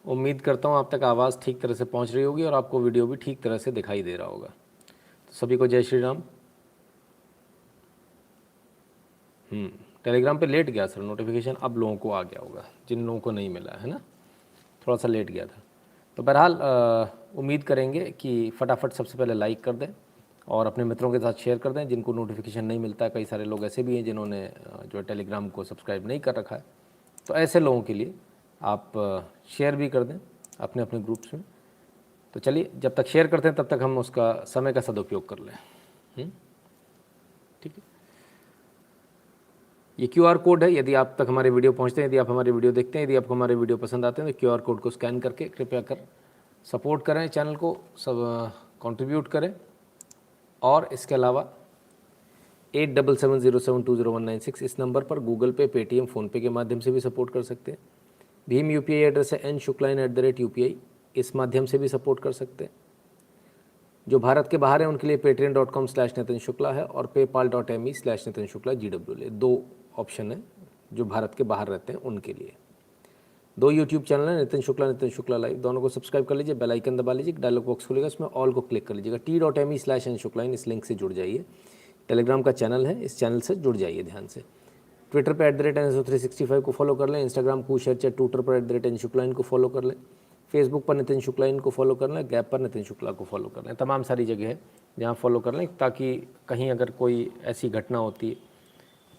उम्मीद करता हूँ आप तक आवाज़ ठीक तरह से पहुँच रही होगी और आपको वीडियो भी ठीक तरह से दिखाई दे रहा होगा। तो सभी को जय श्री राम। टेलीग्राम पे लेट गया सर नोटिफिकेशन, अब लोगों को आ गया होगा, जिन लोगों को नहीं मिला है ना, थोड़ा सा लेट गया था। तो बहरहाल उम्मीद करेंगे कि फटाफट सबसे पहले लाइक कर दें और अपने मित्रों के साथ शेयर कर दें जिनको नोटिफिकेशन नहीं मिलता है। कई सारे लोग ऐसे भी हैं जिन्होंने जो है टेलीग्राम को सब्सक्राइब नहीं कर रखा है, तो ऐसे लोगों के लिए आप शेयर भी कर दें अपने अपने ग्रुप्स में। तो चलिए, जब तक शेयर करते हैं तब तक हम उसका समय का सदुपयोग कर लें। ठीक है, ये QR कोड है, यदि आप तक हमारे वीडियो पहुंचते हैं, यदि आप हमारे वीडियो देखते हैं, यदि आपको हमारे वीडियो पसंद आते हैं, तो QR कोड को स्कैन करके कृपया कर सपोर्ट करें चैनल को, सब कंट्रीब्यूट करें। और इसके अलावा 8770720196 इस नंबर पर गूगल पे, पेटीएम, फ़ोनपे के माध्यम से भी सपोर्ट कर सकते हैं। भीम UPI एड्रेस है n.shukla@UPI, इस माध्यम से भी सपोर्ट कर सकते हैं। जो भारत के बाहर हैं उनके लिए patreon.com/नितिन शुक्ला है और paypal.me/नितिन शुक्ला GWL, 2 ऑप्शन है जो भारत के बाहर रहते हैं उनके लिए। 2 यूट्यूब चैनल है, नितिन शुक्ला लाइव, दोनों को सब्सक्राइब कर लीजिए, बेल आइकन दबा लीजिए, डायलॉग बॉक्स खुलेगा, इसमें ऑल को क्लिक कर लीजिएगा। t.me/nshukla, इस लिंक से जुड़ जाइए। टेलीग्राम का चैनल है, इस चैनल से जुड़ जाइए ध्यान से। ट्विटर पर @NSO365 को फॉलो कर लें, इंस्टाग्राम कूशर्च ट्विटर पर @NShuklain को फॉलो कर लें, फेसबुक पर नितिन शुक्लाइन को फॉलो कर लें, गैप पर नितिन शुक्ला को फॉलो कर लें। तमाम सारी जगह है जहाँ फॉलो कर लें, ताकि कहीं अगर कोई ऐसी घटना होती है,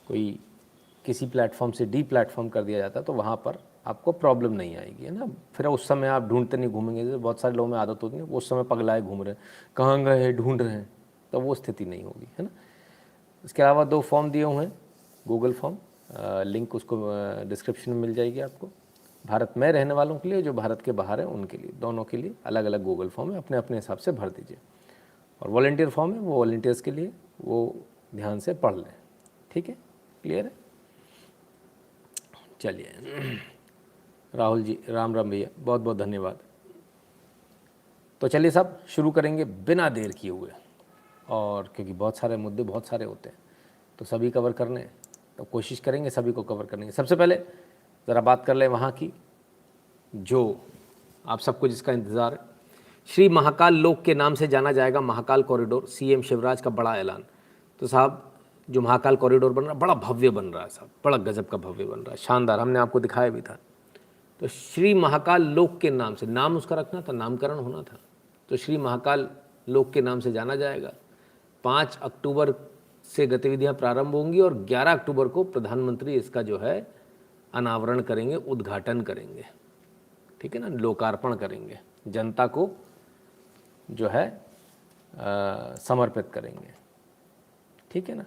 कोई किसी प्लेटफॉर्म से प्लेटफॉर्म कर दिया जाता है, तो वहाँ पर आपको प्रॉब्लम नहीं आएगी, है ना। फिर उस समय आप ढूंढते नहीं घूमेंगे, जैसे बहुत सारे लोगों में आदत होती है, उस समय पगलाए घूम रहे हैं, कहाँ गए हैं, ढूंढ रहे हैं, तो वो स्थिति नहीं होगी, है ना। इसके अलावा 2 फॉर्म दिए हुए हैं, गूगल फॉर्म, लिंक उसको डिस्क्रिप्शन में मिल जाएगी आपको। भारत में रहने वालों के लिए, जो भारत के बाहर हैं उनके लिए, दोनों के लिए अलग अलग गूगल फॉर्म है, अपने अपने हिसाब से भर दीजिए। और वॉलंटियर फॉर्म है, वो वॉलंटियर्स के लिए, वो ध्यान से पढ़ लें। ठीक है, क्लियर है। चलिए, राहुल जी राम राम भैया, बहुत बहुत धन्यवाद। तो चलिए साहब, शुरू करेंगे बिना देर किए हुए, और क्योंकि बहुत सारे मुद्दे बहुत सारे होते हैं तो सभी कवर करने, तो कोशिश करेंगे सभी को कवर करने की। सबसे पहले ज़रा बात कर लें वहाँ की, जो आप सबको जिसका इंतज़ार है। श्री महाकाल लोक के नाम से जाना जाएगा महाकाल कॉरिडोर, CM शिवराज का बड़ा ऐलान। तो साहब, जो महाकाल कॉरिडोर बन रहा है, बड़ा भव्य बन रहा है साहब, बड़ा गजब का भव्य बन रहा है, शानदार, हमने आपको दिखाया भी था। तो श्री महाकाल लोक के नाम से, नाम उसका रखना था, नामकरण होना था, तो श्री महाकाल लोक के नाम से जाना जाएगा। 5 अक्टूबर से गतिविधियां प्रारंभ होंगी और 11 अक्टूबर को प्रधानमंत्री इसका जो है अनावरण करेंगे, उद्घाटन करेंगे, ठीक है ना, लोकार्पण करेंगे, जनता को जो है समर्पित करेंगे, ठीक है ना।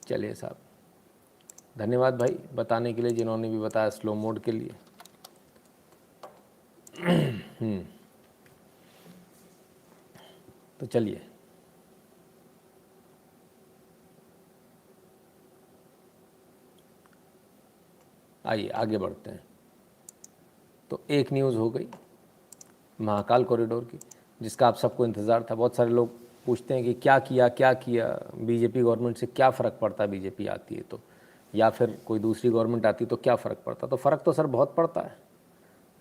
चलिए साहब, धन्यवाद भाई बताने के लिए, जिन्होंने भी बताया स्लो मोड के लिए। तो चलिए, आइए आगे बढ़ते हैं। तो एक न्यूज़ हो गई महाकाल कॉरिडोर की, जिसका आप सबको इंतज़ार था। बहुत सारे लोग पूछते हैं कि क्या किया बीजेपी गवर्नमेंट से क्या फ़र्क पड़ता है, बीजेपी आती है तो, या फिर कोई दूसरी गवर्नमेंट आती तो क्या फ़र्क पड़ता। तो फ़र्क तो सर बहुत पड़ता है,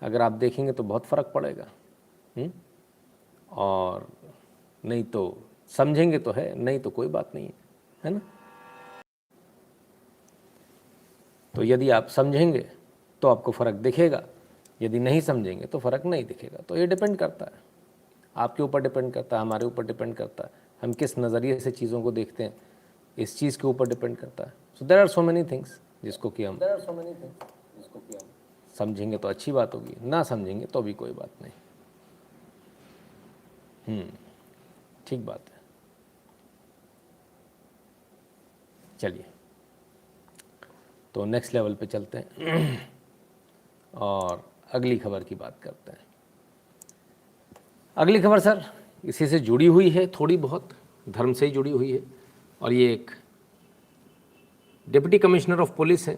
अगर आप देखेंगे तो बहुत फ़र्क पड़ेगा। और नहीं तो समझेंगे तो है, नहीं तो कोई बात नहीं है ना। तो यदि आप समझेंगे तो आपको फ़र्क दिखेगा, यदि नहीं समझेंगे तो फ़र्क नहीं दिखेगा। तो ये डिपेंड करता है, आपके ऊपर डिपेंड करता है, हमारे ऊपर डिपेंड करता है, हम किस नज़रिए से चीज़ों को देखते हैं, इस चीज़ के ऊपर डिपेंड करता है। So there are so many things जिसको कि हम समझेंगे तो अच्छी बात होगी, ना समझेंगे तो भी कोई बात नहीं। ठीक बात है। चलिए, तो नेक्स्ट लेवल पे चलते हैं और अगली खबर की बात करते हैं। अगली खबर सर इसी से जुड़ी हुई है, थोड़ी बहुत धर्म से ही जुड़ी हुई है, और ये एक डिप्टी कमिश्नर ऑफ पुलिस है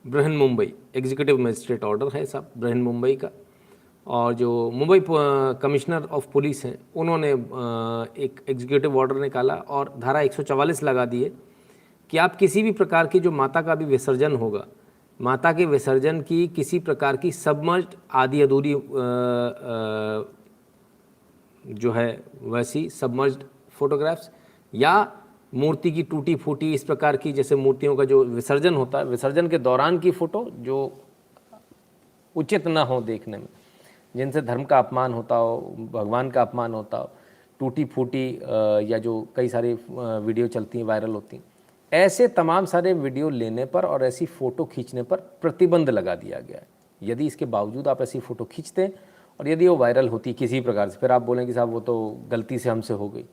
Brihan Mumbai, executive magistrate order है साहब बृहन मुंबई का। और जो मुंबई कमिश्नर ऑफ पुलिस हैं उन्होंने एक एग्जीक्यूटिव ऑर्डर निकाला और धारा 144 लगा दी है कि आप किसी भी प्रकार की जो माता का भी विसर्जन होगा माता के विसर्जन की किसी प्रकार की सबमर्ज्ड आधी अधूरी जो है वैसी सबमर्ज्ड फोटोग्राफ्स, या मूर्ति की टूटी फूटी इस प्रकार की, जैसे मूर्तियों का जो विसर्जन होता है, विसर्जन के दौरान की फ़ोटो जो उचित ना हो देखने में, जिनसे धर्म का अपमान होता हो, भगवान का अपमान होता हो, टूटी फूटी या जो कई सारी वीडियो चलती हैं, वायरल होती हैं, ऐसे तमाम सारे वीडियो लेने पर और ऐसी फ़ोटो खींचने पर प्रतिबंध लगा दिया गया है। यदि इसके बावजूद आप ऐसी फ़ोटो खींचते हैं और यदि वो वायरल होती किसी प्रकार से, फिर आप बोलें कि साहब वो तो गलती से हमसे हो गई,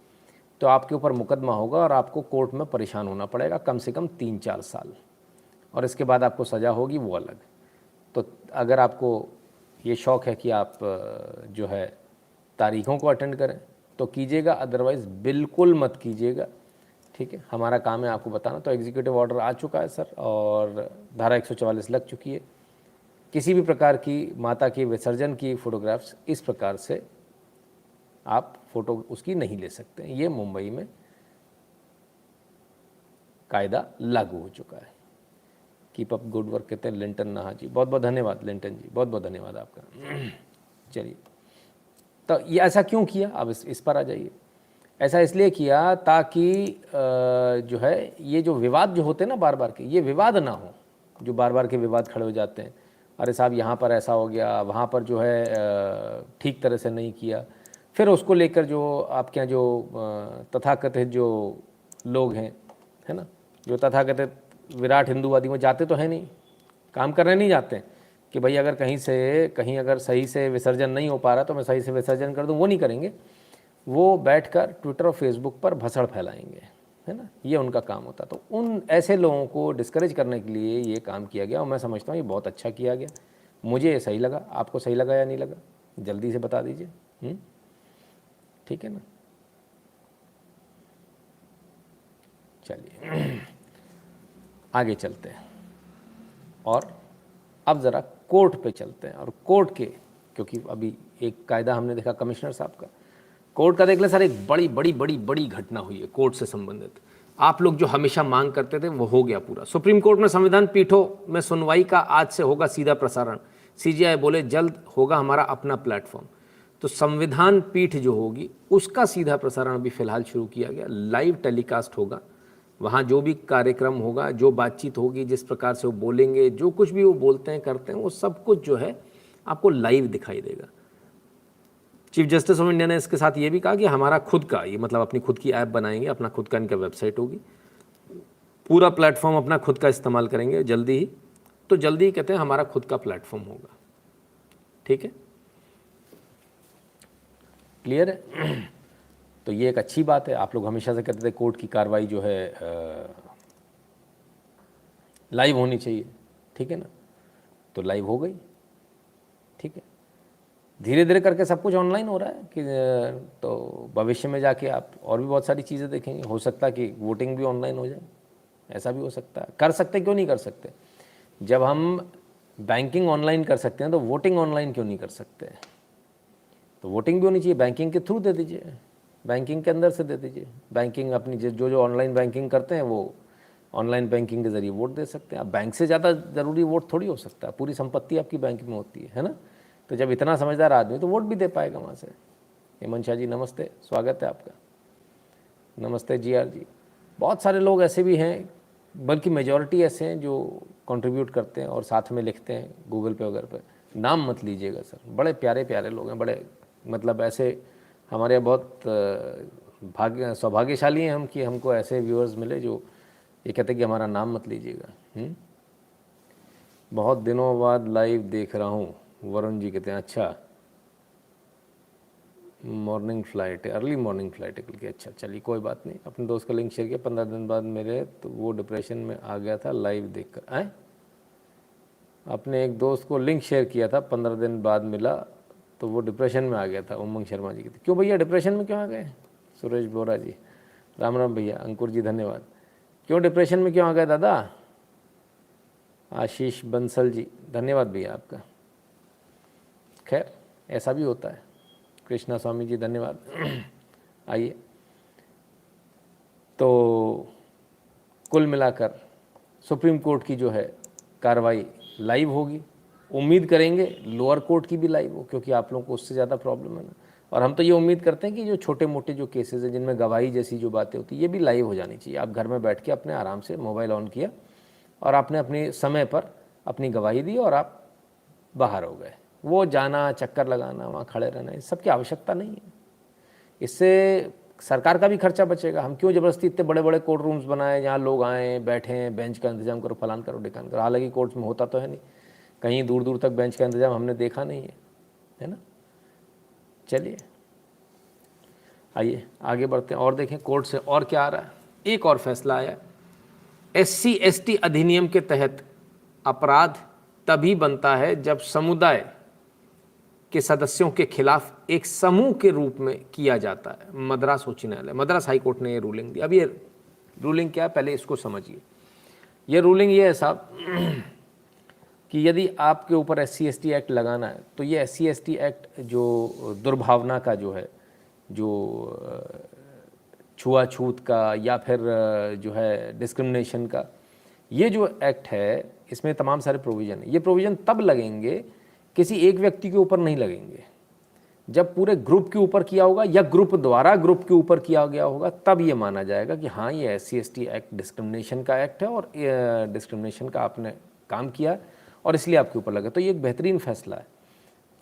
तो आपके ऊपर मुकदमा होगा और आपको कोर्ट में परेशान होना पड़ेगा कम से कम 3-4 साल, और इसके बाद आपको सज़ा होगी, वो अलग। तो अगर आपको ये शौक़ है कि आप जो है तारीख़ों को अटेंड करें तो कीजिएगा, अदरवाइज़ बिल्कुल मत कीजिएगा। ठीक है, हमारा काम है आपको बताना। तो एग्जीक्यूटिव ऑर्डर आ चुका है सर, और धारा 144 लग चुकी है। किसी भी प्रकार की माता के विसर्जन की फ़ोटोग्राफ्स इस प्रकार से आप फ़ोटो उसकी नहीं ले सकते। ये मुंबई में कायदा लागू हो चुका है। कीप अप गुड वर्क कहते हैं लिंटन नाहा जी, बहुत बहुत धन्यवाद लिंटन जी, बहुत बहुत धन्यवाद आपका। चलिए, तो ये ऐसा क्यों किया, अब इस पर आ जाइए। ऐसा इसलिए किया ताकि जो है ये जो विवाद जो होते हैं ना बार बार के, ये विवाद ना हो, जो बार बार के विवाद खड़े हो जाते हैं। अरे साहब यहाँ पर ऐसा हो गया, वहाँ पर जो है ठीक तरह से नहीं किया, फिर उसको लेकर जो आपके यहाँ जो तथाकथित जो लोग हैं, है ना, जो तथाकथित विराट हिंदूवादी में जाते तो है नहीं, काम करने नहीं जाते हैं कि भाई अगर कहीं अगर सही से विसर्जन नहीं हो पा रहा तो मैं सही से विसर्जन कर दूँ, वो नहीं करेंगे। वो बैठकर ट्विटर और फेसबुक पर भसड़ फैलाएंगे, है ना, ये उनका काम होता। तो उन ऐसे लोगों को डिस्करेज करने के लिए ये काम किया गया, और मैं समझता हूँ ये बहुत अच्छा किया गया। मुझे ये सही लगा, आपको सही लगा या नहीं लगा जल्दी से बता दीजिए। ठीक है ना, चलिए आगे चलते हैं, और अब ज़रा कोर्ट पे चलते हैं। और कोर्ट के, क्योंकि अभी एक कायदा हमने देखा कमिश्नर साहब का, कोर्ट का देख लें सर। एक बड़ी बड़ी बड़ी बड़ी घटना हुई है कोर्ट से संबंधित। आप लोग जो हमेशा मांग करते थे वो हो गया पूरा। सुप्रीम कोर्ट में संविधान पीठों में सुनवाई का आज से होगा सीधा प्रसारण। सीजेआई बोले जल्द होगा हमारा अपना प्लेटफॉर्म। तो संविधान पीठ जो होगी उसका सीधा प्रसारण अभी फ़िलहाल शुरू किया गया, लाइव टेलीकास्ट होगा। वहाँ जो भी कार्यक्रम होगा, जो बातचीत होगी, जिस प्रकार से वो बोलेंगे, जो कुछ भी वो बोलते हैं करते हैं, वो सब कुछ जो है आपको लाइव दिखाई देगा। चीफ जस्टिस ऑफ इंडिया ने इसके साथ ये भी कहा कि हमारा खुद का, ये मतलब अपनी खुद की ऐप बनाएंगे, अपना खुद का इनका वेबसाइट होगी, पूरा प्लेटफॉर्म अपना खुद का इस्तेमाल करेंगे जल्दी ही। तो जल्दी ही कहते हैं हमारा खुद का प्लेटफॉर्म होगा। ठीक है, क्लियर है। तो ये एक अच्छी बात है। आप लोग हमेशा से कहते थे कोर्ट की कार्रवाई जो है लाइव होनी चाहिए, ठीक है ना, तो लाइव हो गई। ठीक है, धीरे धीरे करके सब कुछ ऑनलाइन हो रहा है कि तो भविष्य में जाके आप और भी बहुत सारी चीज़ें देखेंगे। हो सकता है कि वोटिंग भी ऑनलाइन हो जाए, ऐसा भी हो सकता है। कर सकते, क्यों नहीं कर सकते। जब हम बैंकिंग ऑनलाइन कर सकते हैं तो वोटिंग ऑनलाइन क्यों नहीं कर सकते। तो वोटिंग भी होनी चाहिए, बैंकिंग के थ्रू दे दीजिए, बैंकिंग के अंदर से दे दीजिए। बैंकिंग अपनी जो ऑनलाइन बैंकिंग करते हैं वो ऑनलाइन बैंकिंग के ज़रिए वोट दे सकते हैं। अब बैंक से ज़्यादा ज़रूरी वोट थोड़ी हो सकता है, पूरी संपत्ति आपकी बैंक में होती है ना। तो जब इतना समझदार आदमी तो वोट भी दे पाएगा वहाँ से। हेमंत शाह जी नमस्ते, स्वागत है आपका। नमस्ते जी आर जी। बहुत सारे लोग ऐसे भी हैं, बल्कि मेजॉरिटी ऐसे हैं जो कंट्रीब्यूट करते हैं और साथ में लिखते हैं गूगल पे वगैरह पे। नाम मत लीजिएगा सर, बड़े प्यारे प्यारे लोग हैं, बड़े मतलब ऐसे हमारे यहाँ बहुत सौभाग्यशाली हैं हम कि हमको ऐसे व्यूअर्स मिले जो ये कहते हैं कि हमारा नाम मत लीजिएगा। बहुत दिनों बाद लाइव देख रहा हूँ, वरुण जी कहते हैं। अच्छा, मॉर्निंग फ्लाइट है, अर्ली मॉर्निंग फ्लाइट है कि अच्छा, चलिए कोई बात नहीं। अपने दोस्त का लिंक शेयर किया, 15 दिन बाद मेरे तो वो डिप्रेशन में आ गया था लाइव देखकर। आए, अपने एक दोस्त को लिंक शेयर किया था, 15 दिन बाद मिला तो वो डिप्रेशन में आ गया था। उमंग शर्मा जी कहते क्यों भैया डिप्रेशन में क्यों आ गए। सुरेश बोरा जी राम राम भैया। अंकुर जी धन्यवाद। क्यों डिप्रेशन में क्यों आ गए दादा। आशीष बंसल जी धन्यवाद भैया आपका। खैर ऐसा भी होता है। कृष्णा स्वामी जी धन्यवाद। आइए, तो कुल मिलाकर सुप्रीम कोर्ट की जो है कार्रवाई लाइव होगी, उम्मीद करेंगे लोअर कोर्ट की भी लाइव हो, क्योंकि आप लोगों को उससे ज़्यादा प्रॉब्लम है ना। और हम तो ये उम्मीद करते हैं कि जो छोटे मोटे जो केसेस हैं जिनमें गवाही जैसी जो बातें होती है ये भी लाइव हो जानी चाहिए। आप घर में बैठ के अपने आराम से मोबाइल ऑन किया और आपने अपने समय पर अपनी गवाही दी और आप बाहर हो गए। वो जाना, चक्कर लगाना, वहाँ खड़े रहना, इस सब की आवश्यकता नहीं है। इससे सरकार का भी खर्चा बचेगा। हम क्यों ज़बरदस्ती इतने बड़े बड़े कोर्ट रूम्स बनाए जहाँ लोग आएँ, बैठें, बेंच का इंतजाम करो, फलान करो, ढिकान करो। हालांकि कोर्ट्स में होता तो है नहीं, कहीं दूर दूर तक बेंच का इंतजाम हमने देखा नहीं है ना। चलिए आइए आगे बढ़ते हैं और देखें कोर्ट से और क्या आ रहा है। एक और फैसला आया, SC/ST अधिनियम के तहत अपराध तभी बनता है जब समुदाय के सदस्यों के खिलाफ एक समूह के रूप में किया जाता है। मद्रास उच्च न्यायालय, मद्रास हाई कोर्ट ने ये रूलिंग दी। अब ये रूलिंग क्या है, पहले इसको समझिए। ये रूलिंग ये है साहब कि यदि आपके ऊपर SC/ST एक्ट लगाना है तो ये SC/ST एक्ट जो दुर्भावना का जो है, जो छुआछूत का या फिर जो है डिस्क्रिमिनेशन का, ये जो एक्ट है इसमें तमाम सारे प्रोविज़न है। ये प्रोविज़न तब लगेंगे, किसी एक व्यक्ति के ऊपर नहीं लगेंगे। जब पूरे ग्रुप के ऊपर किया होगा या ग्रुप द्वारा ग्रुप के ऊपर किया गया होगा तब ये माना जाएगा कि हाँ ये SC/ST एक्ट डिस्क्रिमिनेशन का एक्ट है और डिस्क्रिमिनेशन का आपने काम किया और इसलिए आपके ऊपर लगा। तो ये एक बेहतरीन फैसला है।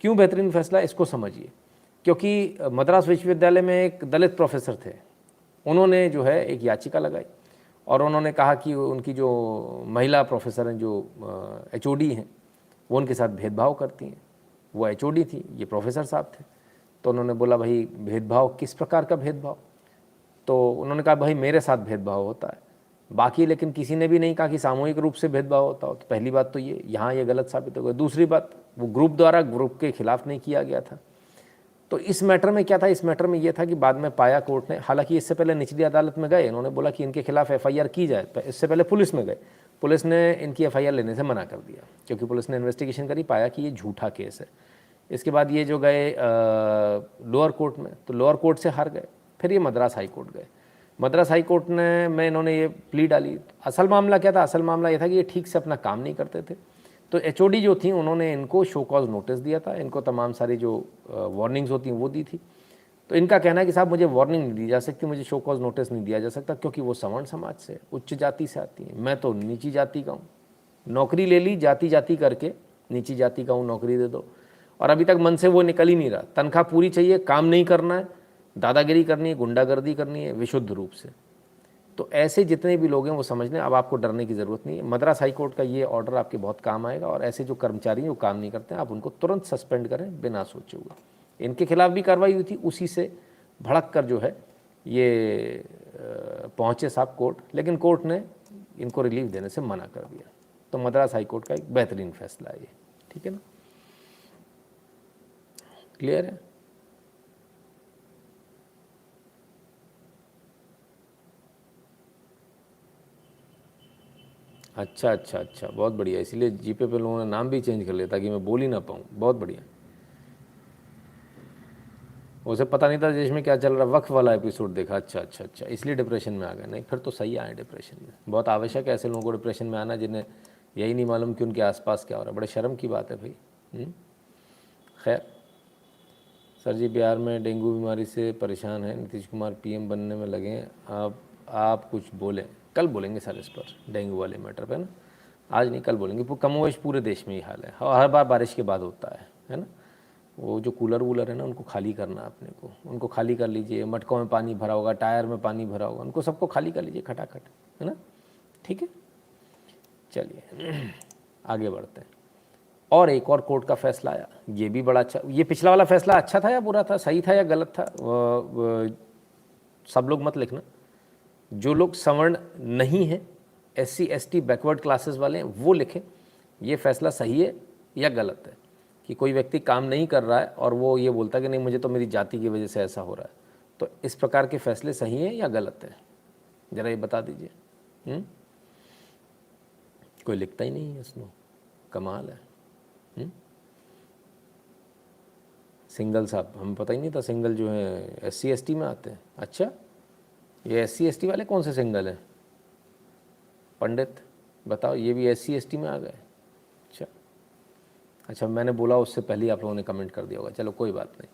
क्यों बेहतरीन फैसला है इसको समझिए। क्योंकि मद्रास विश्वविद्यालय में एक दलित प्रोफेसर थे, उन्होंने जो है एक याचिका लगाई और उन्होंने कहा कि उनकी जो महिला प्रोफेसर हैं, जो HOD हैं, वो उनके साथ भेदभाव करती हैं। वो HOD थी, ये प्रोफेसर साहब थे। तो उन्होंने बोला भाई भेदभाव, किस प्रकार का भेदभाव? तो उन्होंने कहा भाई मेरे साथ भेदभाव होता है, बाकी लेकिन किसी ने भी नहीं कहा कि सामूहिक रूप से भेदभाव होता हो। तो पहली बात तो ये यहाँ ये गलत साबित हो गया। दूसरी बात, वो ग्रुप द्वारा ग्रुप के खिलाफ नहीं किया गया था। तो इस मैटर में क्या था, इस मैटर में ये था कि बाद में पाया कोर्ट ने, हालांकि इससे पहले निचली अदालत में गए, इन्होंने बोला कि इनके खिलाफ FIR की जाए, इससे पहले पुलिस में गए, पुलिस ने इनकी FIR लेने से मना कर दिया क्योंकि पुलिस ने इन्वेस्टिगेशन करी, पाया कि ये झूठा केस है। इसके बाद ये जो गए लोअर कोर्ट में, तो लोअर कोर्ट से हार गए। फिर ये मद्रास हाई कोर्ट गए। मद्रास हाई कोर्ट में इन्होंने ये प्ली डाली। असल मामला क्या था, असल मामला ये था कि ये ठीक से अपना काम नहीं करते थे। तो HOD जो थी उन्होंने इनको शो कॉज नोटिस दिया था, इनको तमाम सारी जो वार्निंग्स होती हैं वो दी थी। तो इनका कहना है कि साहब मुझे वार्निंग नहीं दी जा सकती, मुझे शो कॉज नोटिस नहीं दिया जा सकता, क्योंकि वो सवर्ण समाज से, उच्च जाति से आती हैं, मैं तो नीची जाति का हूँ। नौकरी ले ली जाति जाति करके, नीची जाति का हूँ, नौकरी दे दो। और अभी तक मन से वो निकल ही नहीं रहा। तनख्वाह पूरी चाहिए, काम नहीं करना है, दादागिरी करनी है, गुंडागर्दी करनी है विशुद्ध रूप से। तो ऐसे जितने भी लोग हैं वो समझ लें, अब आपको डरने की ज़रूरत नहीं है। मद्रास हाई कोर्ट का ये ऑर्डर आपके बहुत काम आएगा। और ऐसे जो कर्मचारी हैं वो काम नहीं करते हैं, आप उनको तुरंत सस्पेंड करें बिना सोचे हुए। इनके खिलाफ भी कार्रवाई हुई थी, उसी से भड़क कर जो है ये पहुँचे साहब कोर्ट, लेकिन कोर्ट ने इनको रिलीफ देने से मना कर दिया। तो मद्रास हाई कोर्ट का एक बेहतरीन फैसला है ये, ठीक है ना, क्लियर है। अच्छा अच्छा अच्छा, बहुत बढ़िया। इसीलिए जीपे पे लोगों ने नाम भी चेंज कर लिया ताकि मैं बोल ही ना पाऊँ। बहुत बढ़िया। उसे पता नहीं था देश में क्या चल रहा, वक्फ वाला एपिसोड देखा। अच्छा अच्छा अच्छा, इसलिए डिप्रेशन में आ गए। नहीं फिर तो सही आए डिप्रेशन में। बहुत आवश्यक है ऐसे लोगों को डिप्रेशन में आना जिन्हें यही नहीं मालूम कि उनके आसपास क्या हो रहा है। बड़े शर्म की बात है भाई। खैर सर जी, बिहार में डेंगू बीमारी से परेशान है, नीतीश कुमार PM बनने में लगे हैं। आप कुछ बोलें। कल बोलेंगे सर इस पर, डेंगू वाले मैटर पे ना, आज नहीं कल बोलेंगे। कमोवेश पूरे देश में ही हाल है, हर बार बारिश के बाद होता है ना। वो जो कूलर वूलर है ना उनको खाली करना अपने को, उनको खाली कर लीजिए। मटकों में पानी भरा होगा, टायर में पानी भरा होगा, उनको सबको खाली कर लीजिए खटाखट, है ना। ठीक है, चलिए आगे बढ़ते हैं। और एक और कोर्ट का फैसला आया, ये भी बड़ा अच्छा। ये पिछला वाला फैसला अच्छा था या बुरा था, सही था या गलत था, सब लोग मत लिखना। जो लोग सवर्ण नहीं हैं, SC/ST बैकवर्ड क्लासेस वाले हैं, वो लिखें ये फैसला सही है या गलत है। कि कोई व्यक्ति काम नहीं कर रहा है और वो ये बोलता है कि नहीं मुझे तो मेरी जाति की वजह से ऐसा हो रहा है, तो इस प्रकार के फैसले सही हैं या गलत है, ज़रा ये बता दीजिए। कोई लिखता ही नहीं है इसमें, कमाल है। सिंगल साहब, हमें पता ही नहीं था सिंगल जो है SC/ST में आते हैं। अच्छा, ये SC/ST वाले कौन से सिंगल हैं? पंडित बताओ, ये भी SC/ST में आ गए। अच्छा, अच्छा, मैंने बोला उससे पहले आप लोगों ने कमेंट कर दिया होगा, चलो कोई बात नहीं।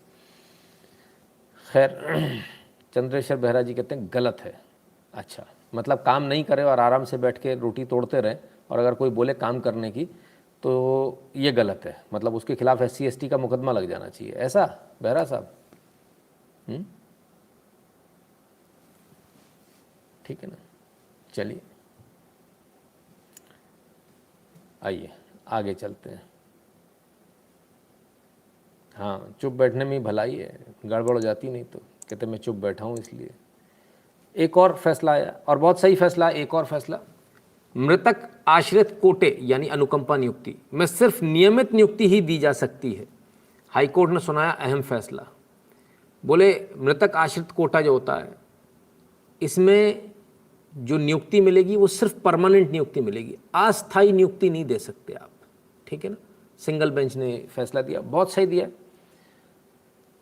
खैर, चंद्रेश्वर बेहरा जी कहते हैं गलत है। अच्छा, मतलब काम नहीं करे और आराम से बैठ के रोटी तोड़ते रहे, और अगर कोई बोले काम करने की तो ये गलत है, मतलब उसके खिलाफ SC ST का मुकदमा लग जाना चाहिए, ऐसा बेहरा साहब? ठीक है ना, चलिए आइए आगे चलते हैं। हाँ, चुप बैठने में ही भलाई है, गड़बड़ हो जाती नहीं तो। कहते मैं चुप बैठा हूँ इसलिए। एक और फैसला आया, और बहुत सही फैसला, एक और फैसला, मृतक आश्रित कोटे यानी अनुकंपा नियुक्ति में सिर्फ नियमित नियुक्ति ही दी जा सकती है। हाईकोर्ट ने सुनाया अहम फैसला। बोले मृतक आश्रित कोटा जो होता है, इसमें जो नियुक्ति मिलेगी वो सिर्फ परमानेंट नियुक्ति मिलेगी, अस्थायी नियुक्ति नहीं दे सकते आप। ठीक है ना, सिंगल बेंच ने फैसला दिया, बहुत सही दिया।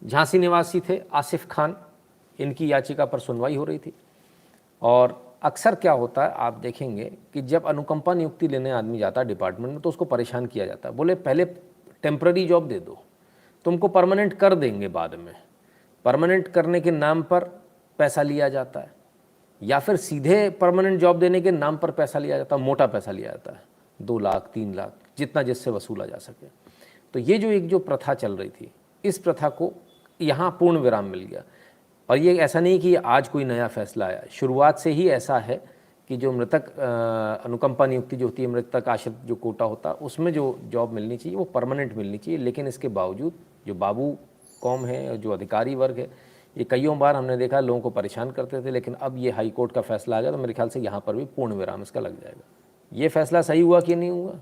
झांसी निवासी थे आसिफ खान, इनकी याचिका पर सुनवाई हो रही थी। और अक्सर क्या होता है, आप देखेंगे कि जब अनुकंपा नियुक्ति लेने आदमी जाता है डिपार्टमेंट में तो उसको परेशान किया जाता है। बोले पहले टेम्पररी जॉब दे दो, तुमको परमानेंट कर देंगे बाद में। परमानेंट करने के नाम पर पैसा लिया जाता है, या फिर सीधे परमानेंट जॉब देने के नाम पर पैसा लिया जाता है, मोटा पैसा लिया जाता है, 2 लाख 3 लाख, जितना जिससे वसूला जा सके। तो ये जो एक जो प्रथा चल रही थी, इस प्रथा को यहाँ पूर्ण विराम मिल गया। और ये ऐसा नहीं कि आज कोई नया फैसला आया, शुरुआत से ही ऐसा है कि जो मृतक अनुकंपा नियुक्ति जो होती है, मृतक आश्रित जो कोटा होता है, उसमें जो जॉब मिलनी चाहिए वो परमानेंट मिलनी चाहिए। लेकिन इसके बावजूद जो बाबू कौम है, जो अधिकारी वर्ग है, ये कईयों बार हमने देखा लोगों को परेशान करते थे, लेकिन अब ये हाई कोर्ट का फैसला आ गया तो मेरे ख्याल से यहाँ पर भी पूर्ण विराम इसका लग जाएगा। ये फैसला सही हुआ कि नहीं हुआ,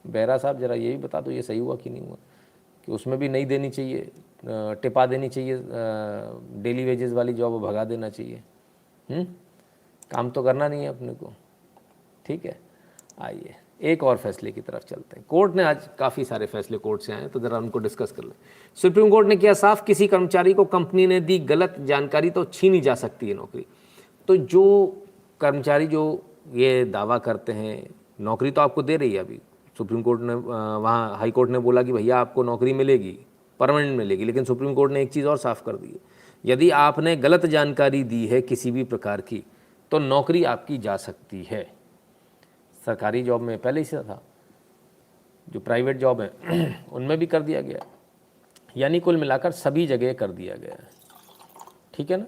बेहरा साहब ज़रा ये भी बता दो, ये सही हुआ कि नहीं हुआ, कि उसमें भी नहीं देनी चाहिए, टिपा देनी चाहिए, डेली वेजेस वाली जॉब भगा देना चाहिए? काम तो करना नहीं है अपने को। ठीक है, आइए एक और फैसले की तरफ चलते हैं। कोर्ट ने आज काफ़ी सारे फैसले कोर्ट से आए हैं, तो ज़रा उनको डिस्कस कर लें। सुप्रीम कोर्ट ने किया साफ, किसी कर्मचारी को कंपनी ने दी गलत जानकारी तो छीनी जा सकती है नौकरी। तो जो कर्मचारी जो ये दावा करते हैं, नौकरी तो आपको दे रही है, अभी सुप्रीम कोर्ट ने वहाँ हाई कोर्ट ने बोला कि भैया आपको नौकरी मिलेगी, परमानेंट मिलेगी, लेकिन सुप्रीम कोर्ट ने एक चीज़ और साफ कर दी है, यदि आपने गलत जानकारी दी है किसी भी प्रकार की तो नौकरी आपकी जा सकती है। सरकारी जॉब में पहले ही से था, जो प्राइवेट जॉब है उनमें भी कर दिया गया, यानी कुल मिलाकर सभी जगह कर दिया गया है। ठीक है ना,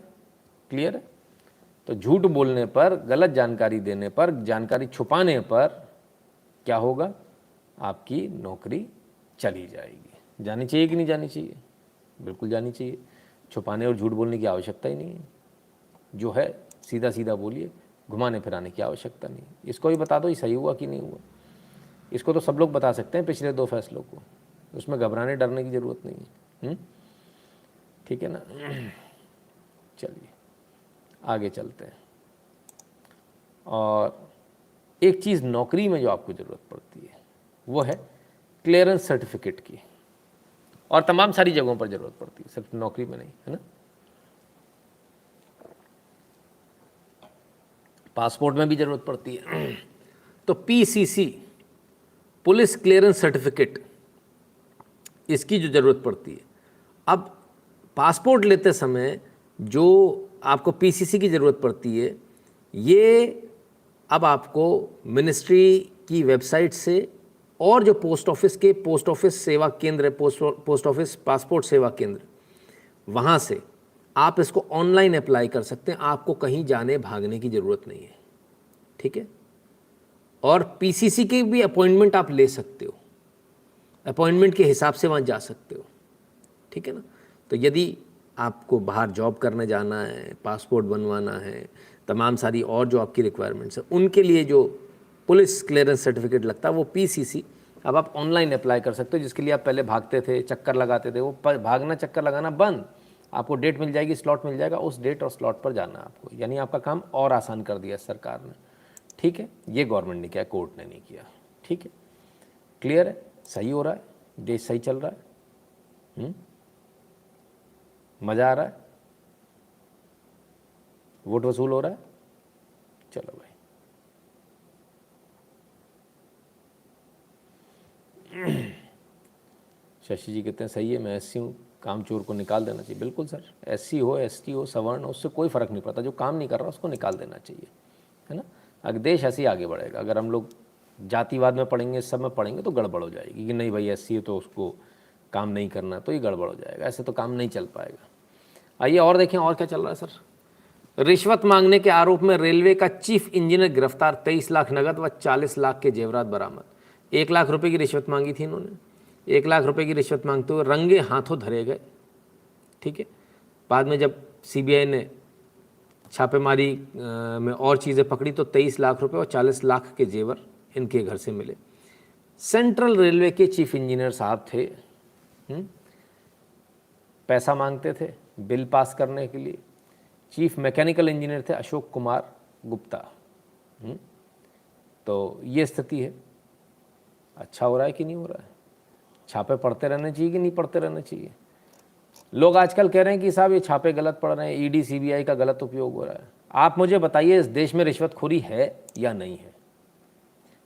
क्लियर है? तो झूठ बोलने पर, गलत जानकारी देने पर, जानकारी छुपाने पर क्या होगा, आपकी नौकरी चली जाएगी। जानी चाहिए कि नहीं जानी चाहिए? बिल्कुल जानी चाहिए। छुपाने और झूठ बोलने की आवश्यकता ही नहीं है, जो है सीधा सीधा बोलिए, घुमाने फिराने की आवश्यकता नहीं। इसको भी बता दो ये सही हुआ कि नहीं हुआ। इसको तो सब लोग बता सकते हैं पिछले 2 फैसलों को, उसमें घबराने डरने की ज़रूरत नहीं है। ठीक है ना, चलिए आगे चलते हैं। और एक चीज़ नौकरी में जो आपको ज़रूरत पड़ती है वो है क्लियरेंस सर्टिफिकेट की, और तमाम सारी जगहों पर ज़रूरत पड़ती है, सिर्फ नौकरी में नहीं, है ना। पासपोर्ट में भी ज़रूरत पड़ती है। तो PCC, पुलिस क्लियरेंस सर्टिफिकेट, इसकी जो ज़रूरत पड़ती है। अब पासपोर्ट लेते समय जो आपको PCC की ज़रूरत पड़ती है, ये अब आपको मिनिस्ट्री की वेबसाइट से और जो पोस्ट ऑफिस के पोस्ट ऑफिस सेवा केंद्र है, पोस्ट ऑफिस पासपोर्ट सेवा केंद्र, वहाँ से आप इसको ऑनलाइन अप्लाई कर सकते हैं। आपको कहीं जाने भागने की ज़रूरत नहीं है। ठीक है, और PCC की भी अपॉइंटमेंट आप ले सकते हो, अपॉइंटमेंट के हिसाब से वहाँ जा सकते हो। ठीक है ना, तो यदि आपको बाहर जॉब करने जाना है, पासपोर्ट बनवाना है, तमाम सारी और जो आपकी रिक्वायरमेंट्स है, उनके लिए जो पुलिस क्लियरेंस सर्टिफिकेट लगता है वो PCC अब आप ऑनलाइन अप्लाई कर सकते हो, जिसके लिए आप पहले भागते थे, चक्कर लगाते थे, वो भागना चक्कर लगाना बंद। आपको डेट मिल जाएगी, स्लॉट मिल जाएगा, उस डेट और स्लॉट पर जाना आपको, यानी आपका काम और आसान कर दिया सरकार ने। ठीक है, ये गवर्नमेंट ने किया, कोर्ट ने नहीं किया। ठीक है, क्लियर है, सही हो रहा है, देश सही चल रहा है। मज़ा आ रहा है, वोट वसूल हो रहा है। चलो भाई, शशि जी कहते हैं सही है, मैं एससी हूँ, काम चोर को निकाल देना चाहिए। बिल्कुल सर, एससी हो, एसटी हो, सवर्ण हो, उससे कोई फ़र्क नहीं पड़ता, जो काम नहीं कर रहा उसको निकाल देना चाहिए, है ना। अगर देश ऐसे ही आगे बढ़ेगा। अगर हम लोग जातिवाद में पढ़ेंगे, इस सब में पढ़ेंगे तो गड़बड़ हो जाएगी कि नहीं भाई एससी है तो उसको काम नहीं करना, तो ये गड़बड़ हो जाएगा, ऐसे तो काम नहीं चल पाएगा। आइए और देखें और क्या चल रहा है सर। रिश्वत मांगने के आरोप में रेलवे का चीफ इंजीनियर गिरफ्तार, 23 लाख नगद व 40 लाख के जेवरात बरामद। 1 लाख रुपए की रिश्वत मांगी थी इन्होंने, 1 लाख रुपए की रिश्वत मांगते हुए रंगे हाथों धरे गए। ठीक है, बाद में जब सीबीआई ने छापेमारी में और चीज़ें पकड़ी तो 23 लाख रुपए और 40 लाख के जेवर इनके घर से मिले। सेंट्रल रेलवे के चीफ इंजीनियर साहब थे, पैसा मांगते थे बिल पास करने के लिए। चीफ मैकेनिकल इंजीनियर थे अशोक कुमार गुप्ता। तो ये स्थिति है। अच्छा हो रहा है कि नहीं हो रहा है? छापे पढ़ते रहने चाहिए कि नहीं पढ़ते रहने चाहिए? लोग आजकल कह रहे हैं कि साहब ये छापे गलत पड़ रहे हैं, ईडी सीबीआई का गलत उपयोग हो रहा है। आप मुझे बताइए, इस देश में रिश्वतखोरी है या नहीं है?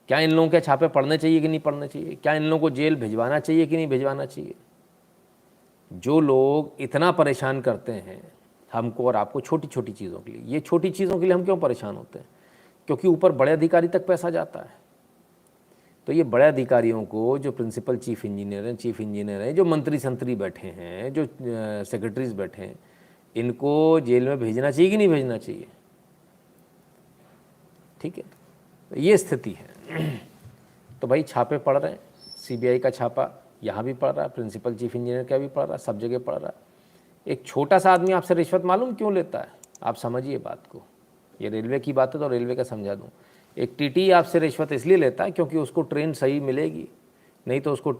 क्या इन लोगों के छापे पढ़ने चाहिए कि नहीं पढ़ने चाहिए? क्या इन लोगों को जेल भिजवाना चाहिए कि नहीं भिजवाना चाहिए? जो लोग इतना परेशान करते हैं हमको और आपको छोटी छोटी चीज़ों के लिए, ये छोटी चीज़ों के लिए हम क्यों परेशान होते हैं? क्योंकि ऊपर बड़े अधिकारी तक पैसा जाता है। तो ये बड़े अधिकारियों को, जो प्रिंसिपल चीफ इंजीनियर हैं, जो मंत्री संतरी बैठे हैं, जो सेक्रेटरीज बैठे हैं, इनको जेल में भेजना चाहिए कि नहीं भेजना चाहिए? ठीक है, तो ये स्थिति है। तो भाई छापे पड़ रहे हैं, सीबीआई का छापा यहाँ भी पड़ रहा है, प्रिंसिपल चीफ इंजीनियर का भी पड़ रहा है, सब जगह पड़ रहा है। एक छोटा सा आदमी आपसे रिश्वत मालूम क्यों लेता है? आप समझिए बात को। ये रेलवे की बात है तो रेलवे का समझा दूँ। एक टीटी आपसे रिश्वत इसलिए लेता है क्योंकि उसको ट्रेन सही मिलेगी, नहीं तो उसको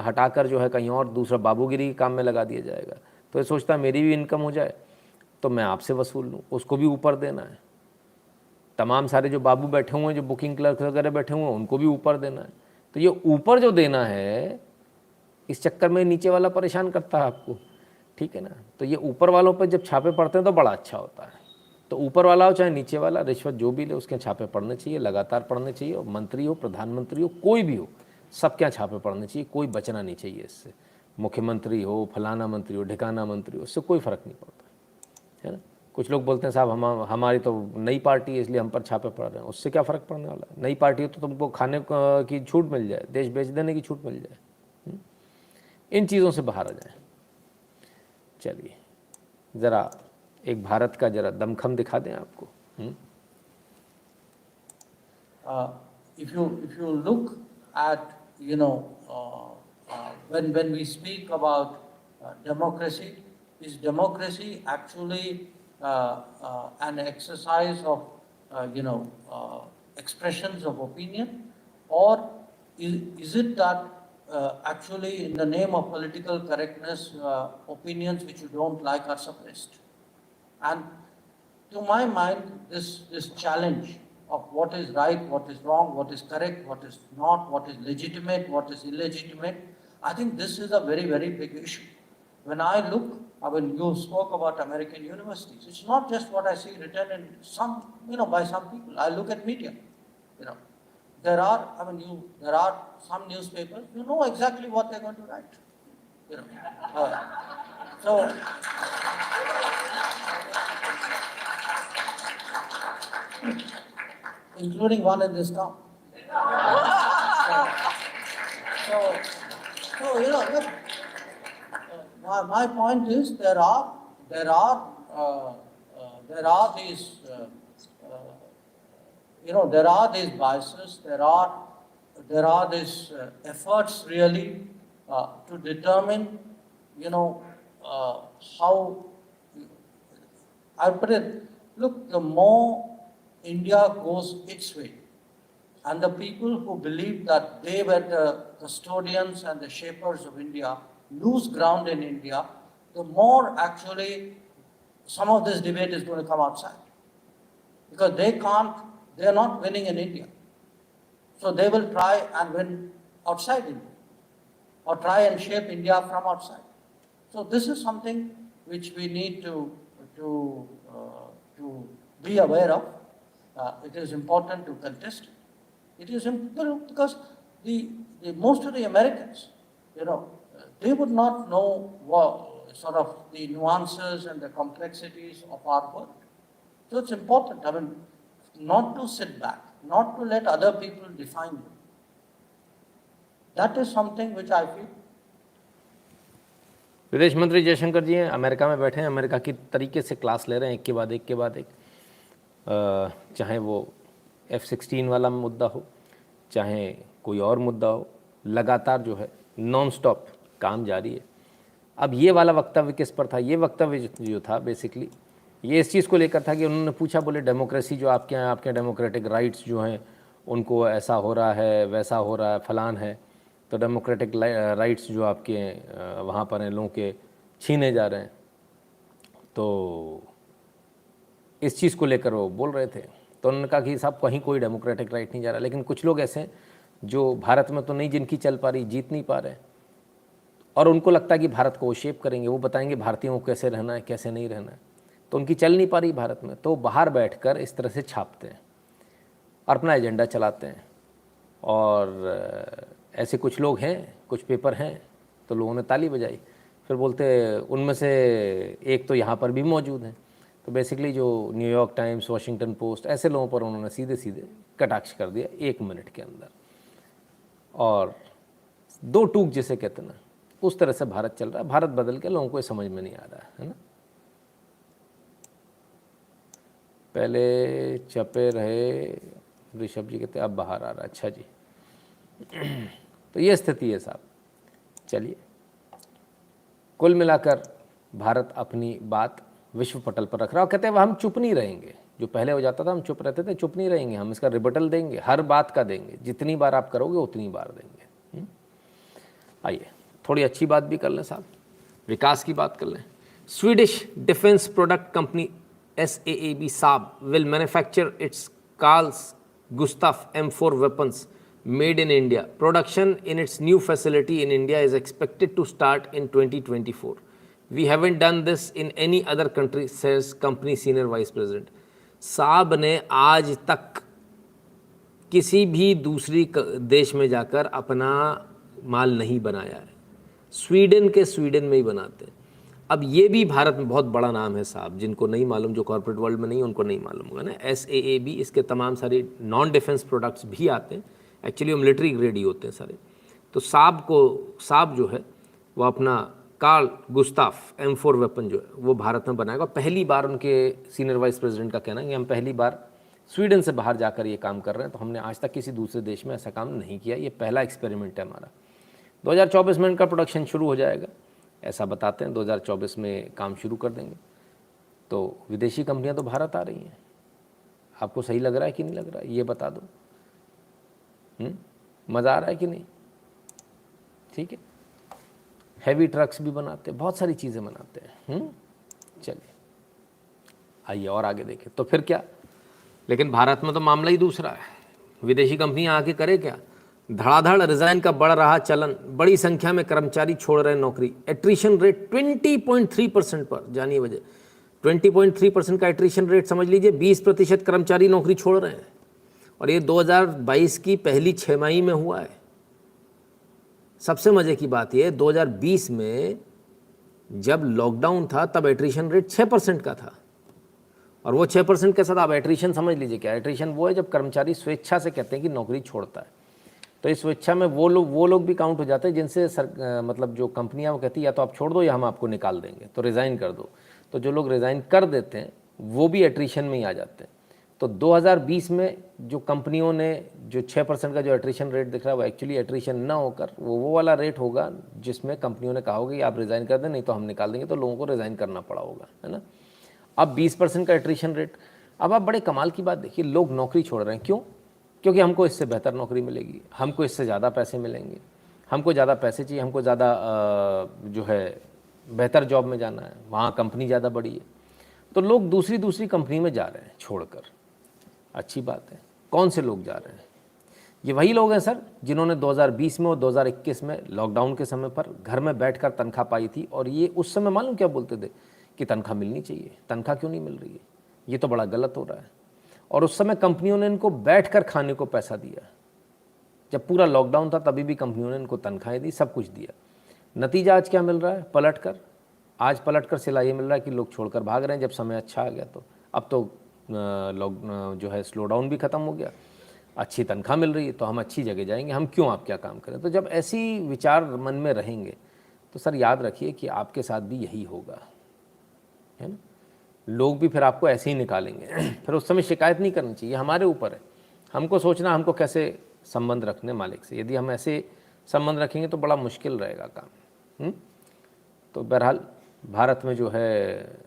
हटाकर जो है कहीं और दूसरा बाबूगिरी के काम में लगा दिया जाएगा। तो ये सोचता है मेरी भी इनकम हो जाए तो मैं आपसे वसूल लूँ, उसको भी ऊपर देना है। तमाम सारे जो बाबू बैठे हुए हैं, जो बुकिंग क्लर्क वगैरह बैठे हुए हैं, उनको भी ऊपर देना है। तो ये ऊपर जो देना है, इस चक्कर में नीचे वाला परेशान करता है आपको। ठीक है ना। तो ये ऊपर वालों पर जब छापे पड़ते हैं तो बड़ा अच्छा होता है। तो ऊपर वाला हो चाहे नीचे वाला, रिश्वत जो भी ले उसके छापे पड़ने चाहिए, लगातार पड़ने चाहिए। और मंत्री हो, प्रधानमंत्री हो, कोई भी हो, सबके यहाँ छापे पड़ने चाहिए, कोई बचना नहीं चाहिए इससे। मुख्यमंत्री हो, फलाना मंत्री हो, ढिकाना मंत्री हो, इससे कोई फ़र्क नहीं पड़ता है ना। कुछ लोग बोलते हैं साहब हमारी तो नई पार्टी है इसलिए हम पर छापे पड़ रहे हैं। उससे क्या फ़र्क पड़ने वाला है? नई पार्टी हो तो तुमको खाने की छूट मिल जाए, देश बेच देने की छूट मिल जाए। इन चीज़ों से बाहर आ जाए। चलिए ज़रा एक भारत का ज़रा दमखम दिखा दें आपको। If you look at, when we speak about democracy, is democracy actually an exercise of expressions of opinion, or is it that actually in the name of political correctness opinions which you don't like are suppressed? And to my mind, this challenge of what is right, what is wrong, what is correct, what is not, what is legitimate, what is illegitimate, I think this is a very, very big issue. When I look, when you spoke about American universities, it's not just what I see written in some, by some people. I look at media, there are, there are some newspapers, you know exactly what they're going to write, so. Including one in this town. So look, my point is there are these there are these biases, there are these efforts really to determine how I put it. Look, the more India goes its way, and the people who believe that they were the custodians and the shapers of India lose ground in India, the more actually some of this debate is going to come outside. Because they are not winning in India. So they will try and win outside India, or try and shape India from outside. So this is something which we need to be aware of. It is important to contest it. It is important because the most of the Americans, they would not know what sort of the nuances and the complexities of our work. So it's important, I mean, not to sit back, not to let other people define you. That is something which I feel. विदेश मंत्री जयशंकर जी हैं, America में बैठे हैं, America की तरीके से class ले रहे हैं, एक के बाद एक के बाद एक। चाहे वो F-16 वाला मुद्दा हो, चाहे कोई और मुद्दा हो, लगातार जो है नॉन स्टॉप काम जारी है। अब ये वाला वक्तव्य किस पर था? ये वक्तव्य जो था बेसिकली ये इस चीज़ को लेकर था कि उन्होंने पूछा, बोले डेमोक्रेसी जो आपके यहाँ, आपके डेमोक्रेटिक राइट्स जो हैं उनको ऐसा हो रहा है, वैसा हो रहा है, फलान है, तो डेमोक्रेटिक राइट्स जो आपके वहाँ पर हैं लोगों के छीने जा रहे हैं। तो इस चीज़ को लेकर वो बोल रहे थे। तो उन्होंने कहा कि साहब कहीं कोई डेमोक्रेटिक राइट नहीं जा रहा, लेकिन कुछ लोग ऐसे हैं जो भारत में तो नहीं, जिनकी चल पा रही, जीत नहीं पा रहे, और उनको लगता है कि भारत को वो शेप करेंगे, वो बताएंगे भारतीयों को कैसे रहना है, कैसे नहीं रहना है, तो उनकी चल नहीं पा रही भारत में, तो बाहर बैठकर इस तरह से छापते हैं और अपना एजेंडा चलाते हैं। और ऐसे कुछ लोग हैं, कुछ पेपर हैं, तो लोगों ने ताली बजाई। फिर बोलते उनमें से एक तो यहाँ पर भी मौजूद हैं। तो बेसिकली जो न्यूयॉर्क टाइम्स, वाशिंगटन पोस्ट, ऐसे लोगों पर उन्होंने सीधे सीधे कटाक्ष कर दिया 1 मिनट के अंदर, और 2 टूक जिसे कहते ना, उस तरह से भारत चल रहा है। भारत बदल के लोगों को ये समझ में नहीं आ रहा है ना। पहले चपे रहे ऋषभ जी, कहते अब बाहर आ रहा है। अच्छा जी, तो ये स्थिति है साहब। चलिए, कुल मिलाकर भारत अपनी बात विश्व पटल पर रख रहा है, और कहते हैं हम चुप नहीं रहेंगे। जो पहले हो जाता था हम चुप रहते थे, चुप नहीं रहेंगे, हम इसका रिबटल देंगे, हर बात का देंगे, जितनी बार आप करोगे उतनी बार देंगे। आइए थोड़ी अच्छी बात भी कर लें साहब, विकास की बात कर लें। Swedish defence product company SAAB Saab will manufacture its Carl Gustaf M4 weapons made in India. Production in its new facility in India is expected to start in 2024. We haven't done this in any other country, says company senior vice president. साब ने आज तक किसी भी दूसरी देश में जाकर अपना माल नहीं बनाया है, स्वीडन के स्वीडन में ही बनाते हैं। अब ये भी भारत में बहुत बड़ा नाम है साहब, जिनको नहीं मालूम, जो कॉर्पोरेट वर्ल्ड में नहीं, उनको नहीं मालूम होगा ना। SAAB, इसके तमाम सारे नॉन डिफेंस प्रोडक्ट्स भी आते हैं, एक्चुअली वो मिलिट्री ग्रेड ही होते हैं सारे। तो साब जो है वो अपना कार्ल गुस्ताफ M4 वेपन जो है वो भारत में बनाएगा। पहली बार उनके सीनियर वाइस प्रेसिडेंट का कहना है कि हम पहली बार स्वीडन से बाहर जाकर ये काम कर रहे हैं, तो हमने आज तक किसी दूसरे देश में ऐसा काम नहीं किया, ये पहला एक्सपेरिमेंट है हमारा। 2024 में इनका प्रोडक्शन शुरू हो जाएगा, ऐसा बताते हैं। 2024 में काम शुरू कर देंगे। तो विदेशी कंपनियां तो भारत आ रही हैं, आपको सही लग रहा है कि नहीं लग रहा है, ये बता दो। मज़ा आ रहा है कि नहीं? ठीक है, हैवी ट्रक्स भी बनाते हैं, बहुत सारी चीज़ें बनाते हैं। चलिए आइए और आगे देखें तो फिर क्या। लेकिन भारत में तो मामला ही दूसरा है। विदेशी कंपनियां आके करे क्या? धड़ाधड़ रिजाइन का बढ़ रहा चलन, बड़ी संख्या में कर्मचारी छोड़ रहे नौकरी। एट्रिशन रेट 20.3% पर, जानिए वजह। 20.3% का एट्रिशन रेट समझ लीजिए, 20% कर्मचारी नौकरी छोड़ रहे हैं, और ये 2022 की पहली 6 माही में हुआ है। सबसे मजे की बात यह, 2020 में जब लॉकडाउन था तब एट्रिशन रेट 6% का था, और वो 6% के साथ आप एट्रिशन समझ लीजिए क्या। एट्रिशन वो है जब कर्मचारी स्वेच्छा से कहते हैं कि नौकरी छोड़ता है। तो इस स्वेच्छा में वो लोग भी काउंट हो जाते हैं जिनसे मतलब जो कंपनियां वो कहती है या तो आप छोड़ दो या हम आपको निकाल देंगे, तो रिज़ाइन कर दो। तो जो लोग रिज़ाइन कर देते हैं वो भी एट्रिशन में ही आ जाते हैं। तो 2020 में जो कंपनियों ने जो 6% का जो एट्रिशन रेट दिख रहा है वो एक्चुअली एट्रिशन ना होकर वो वाला रेट होगा जिसमें कंपनियों ने कहा होगा कि आप रिज़ाइन कर दें, नहीं तो हम निकाल देंगे, तो लोगों को रिज़ाइन करना पड़ा होगा, है ना। अब 20% का एट्रिशन रेट। अब आप बड़े कमाल की बात देखिए, लोग नौकरी छोड़ रहे हैं, क्यों? क्योंकि हमको इससे बेहतर नौकरी मिलेगी, हमको इससे ज़्यादा पैसे मिलेंगे, हमको ज़्यादा पैसे चाहिए, हमको ज़्यादा जो है बेहतर जॉब में जाना है, वहाँ कंपनी ज़्यादा बड़ी है, तो लोग दूसरी कंपनी में जा रहे हैं छोड़कर। अच्छी बात है। कौन से लोग जा रहे हैं? ये वही लोग हैं सर जिन्होंने 2020 में और 2021 में लॉकडाउन के समय पर घर में बैठकर तनख्वाह पाई थी, और ये उस समय मालूम क्या बोलते थे कि तनख्वाह मिलनी चाहिए, तनख्वाह क्यों नहीं मिल रही है, ये तो बड़ा गलत हो रहा है। और उस समय कंपनियों ने इनको बैठकर खाने को पैसा दिया। जब पूरा लॉकडाउन था तभी भी कंपनियों ने इनको तनख्वाहें दी, सब कुछ दिया। नतीजा आज क्या मिल रहा है? आज पलट कर सिला ये मिल रहा है कि लोग छोड़कर भाग रहे हैं। जब समय अच्छा आ गया तो अब तो लॉक जो है स्लो डाउन भी ख़त्म हो गया, अच्छी तनख्वाह मिल रही है, तो हम अच्छी जगह जाएंगे, हम क्यों आप क्या काम करें। तो जब ऐसी विचार मन में रहेंगे तो सर याद रखिए कि आपके साथ भी यही होगा, है ना। लोग भी फिर आपको ऐसे ही निकालेंगे फिर उस समय शिकायत नहीं करनी चाहिए, हमारे ऊपर है, हमको सोचना हमको कैसे संबंध रखने मालिक से। यदि हम ऐसे संबंध रखेंगे तो बड़ा मुश्किल रहेगा काम। तो बहरहाल भारत में जो है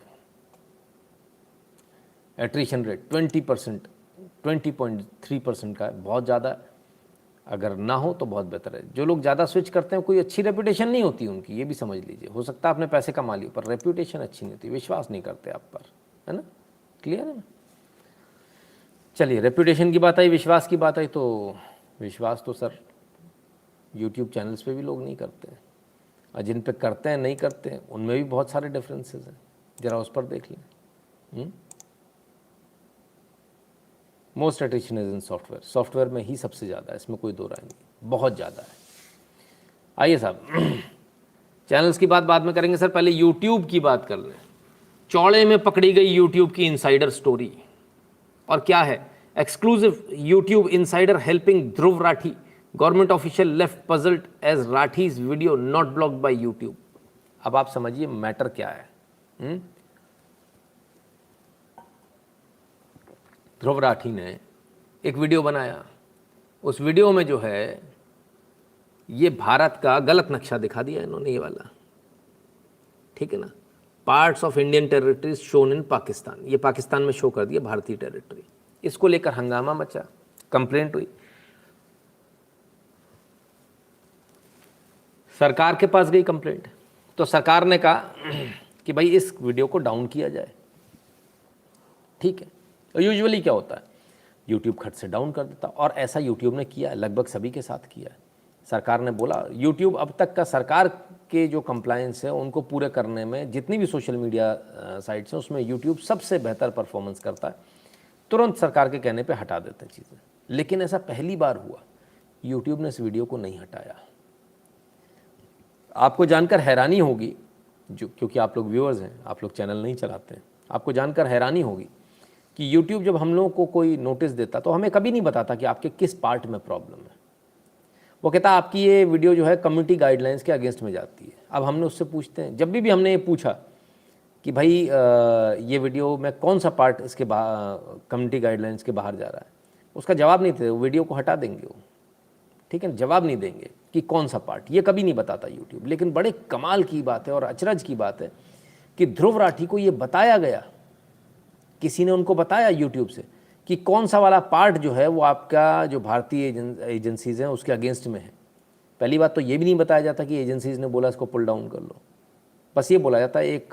एट्रिशन रेट 20.3% का है, बहुत ज़्यादा। अगर ना हो तो बहुत बेहतर है। जो लोग ज़्यादा स्विच करते हैं कोई अच्छी रेपुटेशन नहीं होती उनकी, ये भी समझ लीजिए। हो सकता है आपने पैसे कमा लिए पर रेपुटेशन अच्छी नहीं होती, विश्वास नहीं करते आप पर, है ना। क्लियर है ना। चलिए, रेपुटेशन की बात आई, विश्वास की बात आई, तो विश्वास तो सर यूट्यूब चैनल्स पे भी लोग नहीं करते हैं, और जिन पे करते हैं नहीं करते हैं उनमें भी बहुत सारे डिफरेंसेस हैं, ज़रा उस पर देख लें। Most attrition is in software में ही सबसे ज़्यादा है, इसमें कोई दो राय नहीं, बहुत ज़्यादा है। आइए साहब चैनल्स की बात बाद में करेंगे सर, पहले यूट्यूब की बात कर लें। चौड़े में पकड़ी गई यूट्यूब की इनसाइडर स्टोरी, और क्या है? Exclusive YouTube insider helping Dhruv Rathee, government official left puzzled as Rathee's video not blocked by YouTube. अब आप समझिए मैटर क्या है। ध्रुव राठी ने एक वीडियो बनाया, उस वीडियो में जो है ये भारत का गलत नक्शा दिखा दिया इन्होंने, ये वाला, ठीक है ना। Parts of Indian territories shown in Pakistan, ये पाकिस्तान में शो कर दिया भारतीय टेरिटरी। इसको लेकर हंगामा मचा, कंप्लेंट हुई, सरकार के पास गई कंप्लेंट। तो सरकार ने कहा कि भाई इस वीडियो को डाउन किया जाए, ठीक है। और यूजुअली क्या होता है, यूट्यूब खट से डाउन कर देता, और ऐसा यूट्यूब ने किया है, लगभग सभी के साथ किया है। सरकार ने बोला, यूट्यूब अब तक का सरकार के जो कंप्लायंस है उनको पूरे करने में जितनी भी सोशल मीडिया साइट्स हैं उसमें यूट्यूब सबसे बेहतर परफॉर्मेंस करता है, तुरंत सरकार के कहने पे हटा देते हैं चीज़ें। लेकिन ऐसा पहली बार हुआ, यूट्यूब ने इस वीडियो को नहीं हटाया। आपको जानकर हैरानी होगी, जो क्योंकि आप लोग व्यूअर्स हैं, आप लोग चैनल नहीं चलाते हैं, आपको जानकर हैरानी होगी कि यूट्यूब जब हम लोगों को कोई नोटिस देता तो हमें कभी नहीं बताता कि आपके किस पार्ट में प्रॉब्लम है। वो कहता है आपकी ये वीडियो जो है कम्युनिटी गाइडलाइंस के अगेंस्ट में जाती है। अब हमने उससे पूछते हैं, जब भी हमने ये पूछा कि भाई ये वीडियो में कौन सा पार्ट इसके कम्युनिटी गाइडलाइंस के बाहर जा रहा है, उसका जवाब नहीं थे, वो वीडियो को हटा देंगे वो, ठीक है, जवाब नहीं देंगे कि कौन सा पार्ट, ये कभी नहीं बताता यूट्यूब। लेकिन बड़े कमाल की बात है और अचरज की बात है कि ध्रुव राठी को ये बताया गया, किसी ने उनको बताया यूट्यूब से कि कौन सा वाला पार्ट जो है वो आपका जो भारतीय एजेंसीज़ हैं उसके अगेंस्ट में है। पहली बात तो ये भी नहीं बताया जाता कि एजेंसीज़ ने बोला इसको पुल डाउन कर लो, बस ये बोला जाता है एक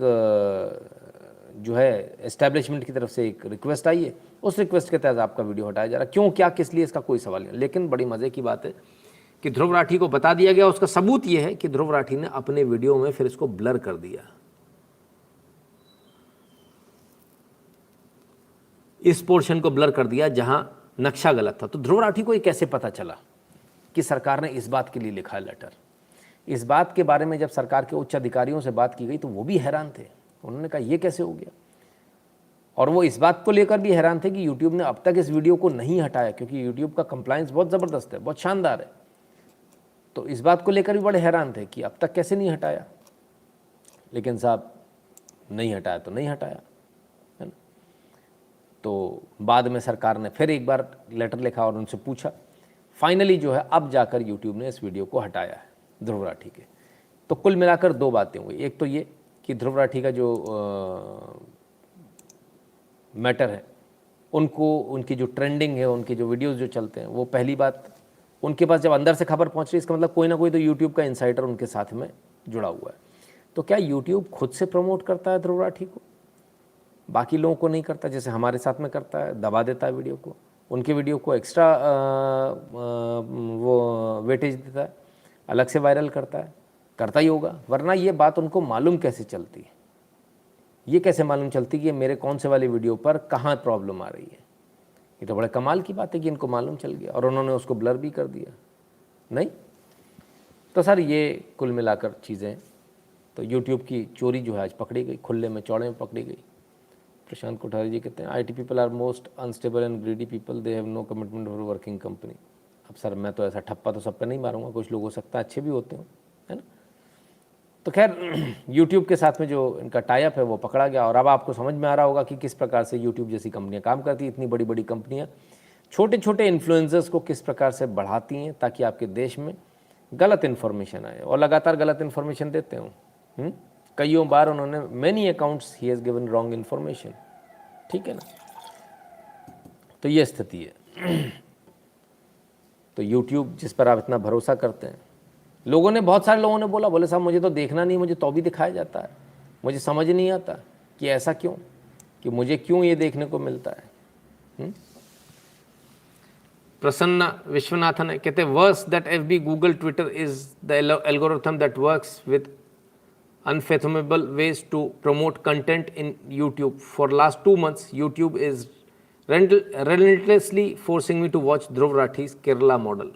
जो है एस्टैब्लिशमेंट की तरफ से एक रिक्वेस्ट आई है, उस रिक्वेस्ट के तहत आपका वीडियो हटाया जा रहा है। क्यों, क्या, किस लिए, इसका कोई सवाल नहीं। लेकिन बड़ी मज़े की बात है कि ध्रुव राठी को बता दिया गया। उसका सबूत ये है कि ध्रुव राठी ने अपने वीडियो में फिर इसको ब्लर कर दिया, इस पोर्शन को ब्लर कर दिया जहां नक्शा गलत था। तो ध्रुव राठी को ये कैसे पता चला कि सरकार ने इस बात के लिए लिखा है लेटर? इस बात के बारे में जब सरकार के उच्च अधिकारियों से बात की गई तो वो भी हैरान थे। उन्होंने कहा ये कैसे हो गया, और वो इस बात को लेकर भी हैरान थे कि यूट्यूब ने अब तक इस वीडियो को नहीं हटाया, क्योंकि यूट्यूब का कंप्लायंस बहुत ज़बरदस्त है, बहुत शानदार है। तो इस बात को लेकर भी बड़े हैरान थे कि अब तक कैसे नहीं हटाया। लेकिन साहब नहीं हटाया तो नहीं हटाया, है ना। तो बाद में सरकार ने फिर एक बार लेटर लिखा और उनसे पूछा, फाइनली जो है अब जाकर यूट्यूब ने इस वीडियो को हटाया है ध्रुव राठी के। तो कुल मिलाकर दो बातें हुई, एक तो ये कि ध्रुव राठी का जो मैटर है, उनको उनकी जो ट्रेंडिंग है, उनके जो वीडियोस जो चलते हैं, वो पहली बात उनके पास जब अंदर से खबर पहुंच रही है, इसका मतलब कोई ना कोई तो यूट्यूब का इनसाइडर उनके साथ में जुड़ा हुआ है। तो क्या यूट्यूब खुद से प्रमोट करता है ध्रुव राठी को, बाकी लोगों को नहीं करता, जैसे हमारे साथ में करता है, दबा देता है वीडियो को, उनके वीडियो को एक्स्ट्रा वो वेटेज देता है, अलग से वायरल करता है, करता ही होगा, वरना ये बात उनको मालूम कैसे चलती है? ये कैसे मालूम चलती कि मेरे कौन से वाले वीडियो पर कहाँ प्रॉब्लम आ रही है? ये तो बड़े कमाल की बात है कि इनको मालूम चल गया और उन्होंने उसको ब्लर भी कर दिया। नहीं, तो सर ये कुल मिलाकर चीज़ें। तो यूट्यूब की चोरी जो है आज पकड़ी गई, खुले में चौड़े में पकड़ी गई। प्रशांत कोठारी जी कहते हैं IT people are most unstable and greedy people, they have no commitment for working company. अब सर मैं तो ऐसा ठप्पा तो सब पे नहीं मारूंगा, कुछ लोग हो सकता है अच्छे भी होते हो, है ना। तो खैर यूट्यूब के साथ में जो इनका टाई अप है वो पकड़ा गया, और अब आपको समझ में आ रहा होगा कि किस प्रकार से यूट्यूब जैसी कंपनियां काम करती हैं। इतनी बड़ी बड़ी कंपनियां छोटे छोटे इन्फ्लुएंसर्स को किस प्रकार से बढ़ाती हैं ताकि आपके देश में गलत इन्फॉर्मेशन आए, और लगातार गलत इन्फॉर्मेशन देते हो। कईयों बार उन्होंने many accounts he has given wrong information, ठीक है ना। तो ये स्थिति है। तो यूट्यूब जिस पर आप इतना भरोसा करते हैं, लोगों ने, बहुत सारे लोगों ने बोला, बोले साहब मुझे तो देखना नहीं, मुझे तो भी दिखाया जाता है, मुझे समझ नहीं आता कि ऐसा क्यों, कि मुझे क्यों ये देखने को मिलता है। प्रसन्न विश्वनाथन कहते हैं worse that FB Google Twitter is the algorithm that works with unfathomable ways to promote content in YouTube. For last 2 months, YouTube is relentlessly forcing me to watch Dhruv Rathi's Kerala model.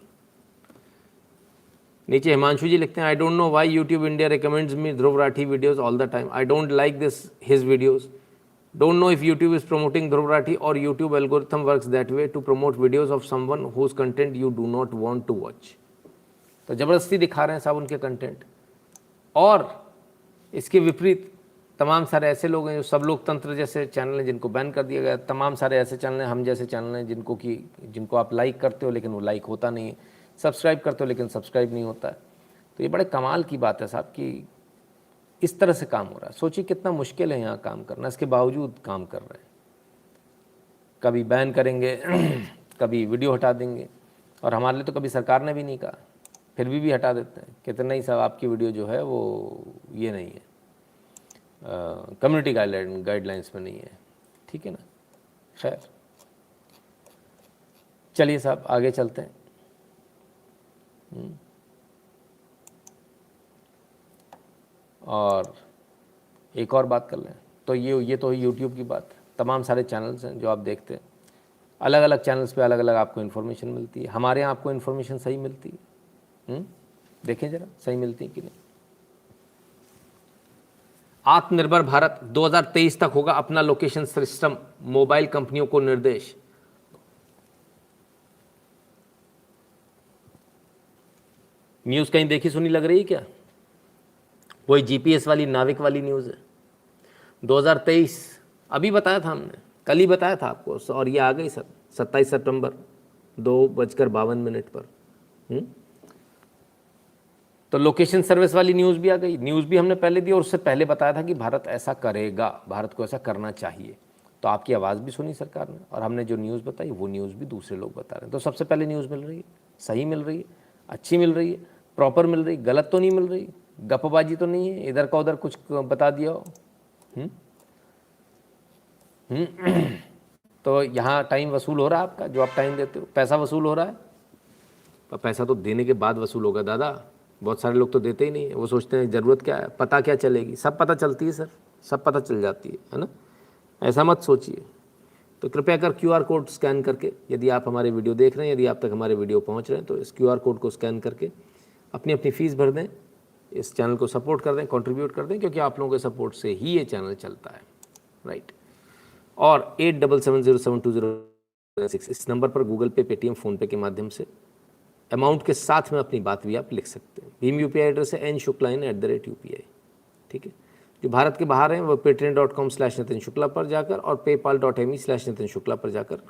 नीचे हिमांशु जी लिखते हैं, I don't know why YouTube India recommends me Dhruv Rathi videos all the time. I don't like his videos. Don't know if YouTube is promoting Dhruv Rathi or YouTube algorithm works that way to promote videos of someone whose content you do not want to watch. तो ज़बरदस्ती दिखा रहे हैं साहब उनके content. और इसके विपरीत तमाम सारे ऐसे लोग हैं जो सब लोग तंत्र जैसे चैनल हैं जिनको बैन कर दिया गया, तमाम सारे ऐसे चैनल हैं, हम जैसे चैनल हैं जिनको आप लाइक करते हो लेकिन वो लाइक होता नहीं है, सब्सक्राइब करते हो लेकिन सब्सक्राइब नहीं होता है। तो ये बड़े कमाल की बात है साहब कि इस तरह से काम हो रहा है। सोचिए कितना मुश्किल है यहाँ काम करना, इसके बावजूद काम कर रहे हैं। कभी बैन करेंगे, कभी वीडियो हटा देंगे, और हमारे लिए तो कभी सरकार ने भी नहीं कहा, फिर भी हटा देते हैं, कहते नहीं साहब आपकी वीडियो जो है वो ये नहीं है, कम्युनिटी गाइडलाइंस में नहीं है, ठीक है ना। खैर चलिए साहब आगे चलते हैं। और एक और बात कर लें तो ये तो यूट्यूब की बात है। तमाम सारे चैनल्स हैं जो आप देखते हैं, अलग अलग चैनल्स पे अलग अलग आपको इन्फॉर्मेशन मिलती है। हमारे यहाँ आपको इन्फॉर्मेशन सही मिलती है? देखें जरा सही मिलती है कि नहीं। आत्मनिर्भर भारत 2023 तक होगा अपना लोकेशन सिस्टम, मोबाइल कंपनियों को निर्देश। न्यूज़ कहीं देखी सुनी लग रही है क्या? वही GPS वाली नाविक वाली न्यूज़ है। 2023 अभी बताया था हमने, कल ही बताया था आपको, और ये आ गई सर 27 सितंबर 2:52 पर। तो लोकेशन सर्विस वाली न्यूज़ भी आ गई। न्यूज़ भी हमने पहले दी और उससे पहले बताया था कि भारत ऐसा करेगा, भारत को ऐसा करना चाहिए। तो आपकी आवाज़ भी सुनी सरकार ने, और हमने जो न्यूज़ बताई वो न्यूज़ भी दूसरे लोग बता रहे हैं। तो सबसे पहले न्यूज़ मिल रही है, सही मिल रही है, अच्छी मिल रही है, प्रॉपर मिल रही, गलत तो नहीं मिल रही, गपबाजी तो नहीं है, इधर का उधर कुछ बता दिया हो। तो यहाँ टाइम वसूल हो रहा है आपका, जो आप टाइम देते हो, पैसा वसूल हो रहा है। पर पैसा तो देने के बाद वसूल होगा दादा, बहुत सारे लोग तो देते ही नहीं है। वो सोचते हैं ज़रूरत क्या है, पता क्या चलेगी, सब पता चलती है सर, सब पता चल जाती है ना। ऐसा मत सोचिए। तो कृपया कर QR कोड स्कैन करके, यदि आप हमारे वीडियो देख रहे हैं, यदि आप तक हमारे वीडियो पहुंच रहे हैं, तो इस QR कोड को स्कैन करके अपनी अपनी फ़ीस भर दें, इस चैनल को सपोर्ट कर दें, कंट्रीब्यूट कर दें, क्योंकि आप लोगों के सपोर्ट से ही ये चैनल चलता है, राइट। और 87707206 इस नंबर पर गूगल पे, पेटीएम, फ़ोनपे के माध्यम से अमाउंट के साथ में अपनी बात भी आप लिख सकते हैं। भीम UPI एड्रेस है n.shukla@UPI, ठीक है। जो भारत के बाहर हैं वो patreon.com/नितिन शुक्ला पर जाकर और paypal.me/नितिन शुक्ला पर जाकर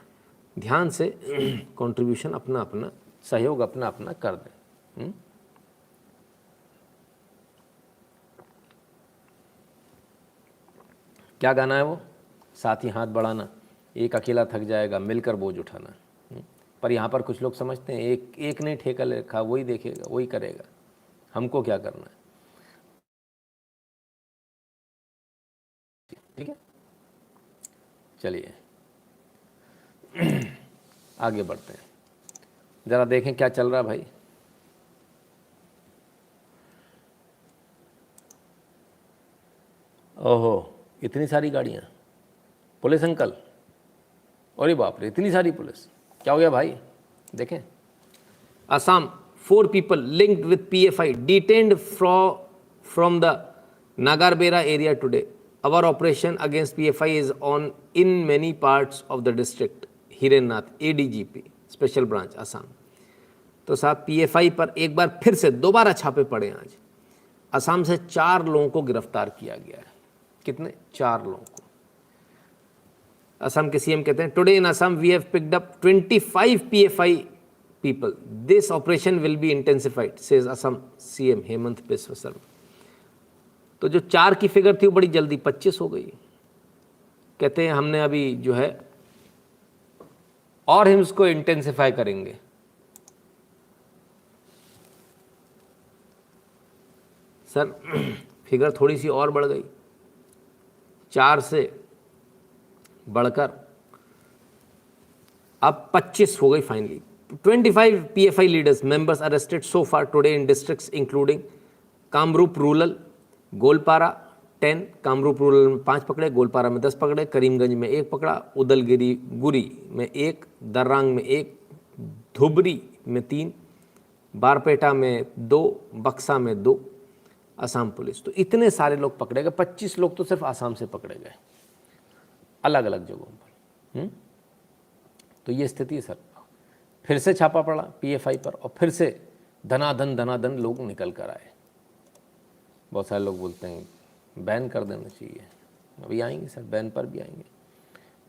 ध्यान से कंट्रीब्यूशन अपना अपना, सहयोग अपना अपना कर दें। क्या गाना है वो? साथ ही हाथ बढ़ाना, एक अकेला थक जाएगा, मिलकर बोझ उठाना। पर यहाँ पर कुछ लोग समझते हैं एक नहीं ठेका ले रखा, वही देखेगा, वही करेगा, हमको क्या करना है, ठीक है। चलिए आगे बढ़ते हैं, ज़रा देखें क्या चल रहा है भाई। ओहो, इतनी सारी गाड़ियाँ, पुलिस अंकल, अरे बाप रे, इतनी सारी पुलिस, क्या हो गया भाई? देखें, Assam 4 people linked with PFI detained from the Nagarbera area today. Our operation against PFI is on in many parts of the district. हिरेननाथ, ADGP, special branch Assam. तो साहब PFI पर एक बार फिर से दोबारा छापे पड़े। आज असम से 4 लोगों को गिरफ्तार किया गया है। कितने? 4 लोगों को। असम के सीएम कहते हैं today in Assam we have picked up 25 PFI people. This operation will be intensified, says Assam CM Himanta Biswa Sarma. तो जो 4 की फिगर थी वो बड़ी जल्दी 25 हो गई। कहते हैं हमने अभी जो है और हम इसको इंटेंसिफाई करेंगे। सर फिगर थोड़ी सी और बढ़ गई, 4 से बढ़कर अब 25 हो गई finally. 25 PFI leaders members arrested so far today in districts including Kamrup rural, Goalpara 10, Kamrup rural में 5 पकड़े, गोलपारा में 10 पकड़े, करीमगंज में 1 पकड़ा, उदलगिरी गुरी में 1, दर्रांग में 1, धुबरी में 3, बारपेटा में 2, बक्सा में 2, असम पुलिस। तो इतने सारे लोग पकड़े गए। 25 लोग तो सिर्फ असम से पकड़े गए अलग अलग जगहों पर। तो ये स्थिति है सर। फिर से छापा पड़ा PFI पर और फिर से धनाधन लोग निकल कर आए। बहुत सारे लोग बोलते हैं बैन कर देना चाहिए। अभी आएंगे सर, बैन पर भी आएंगे।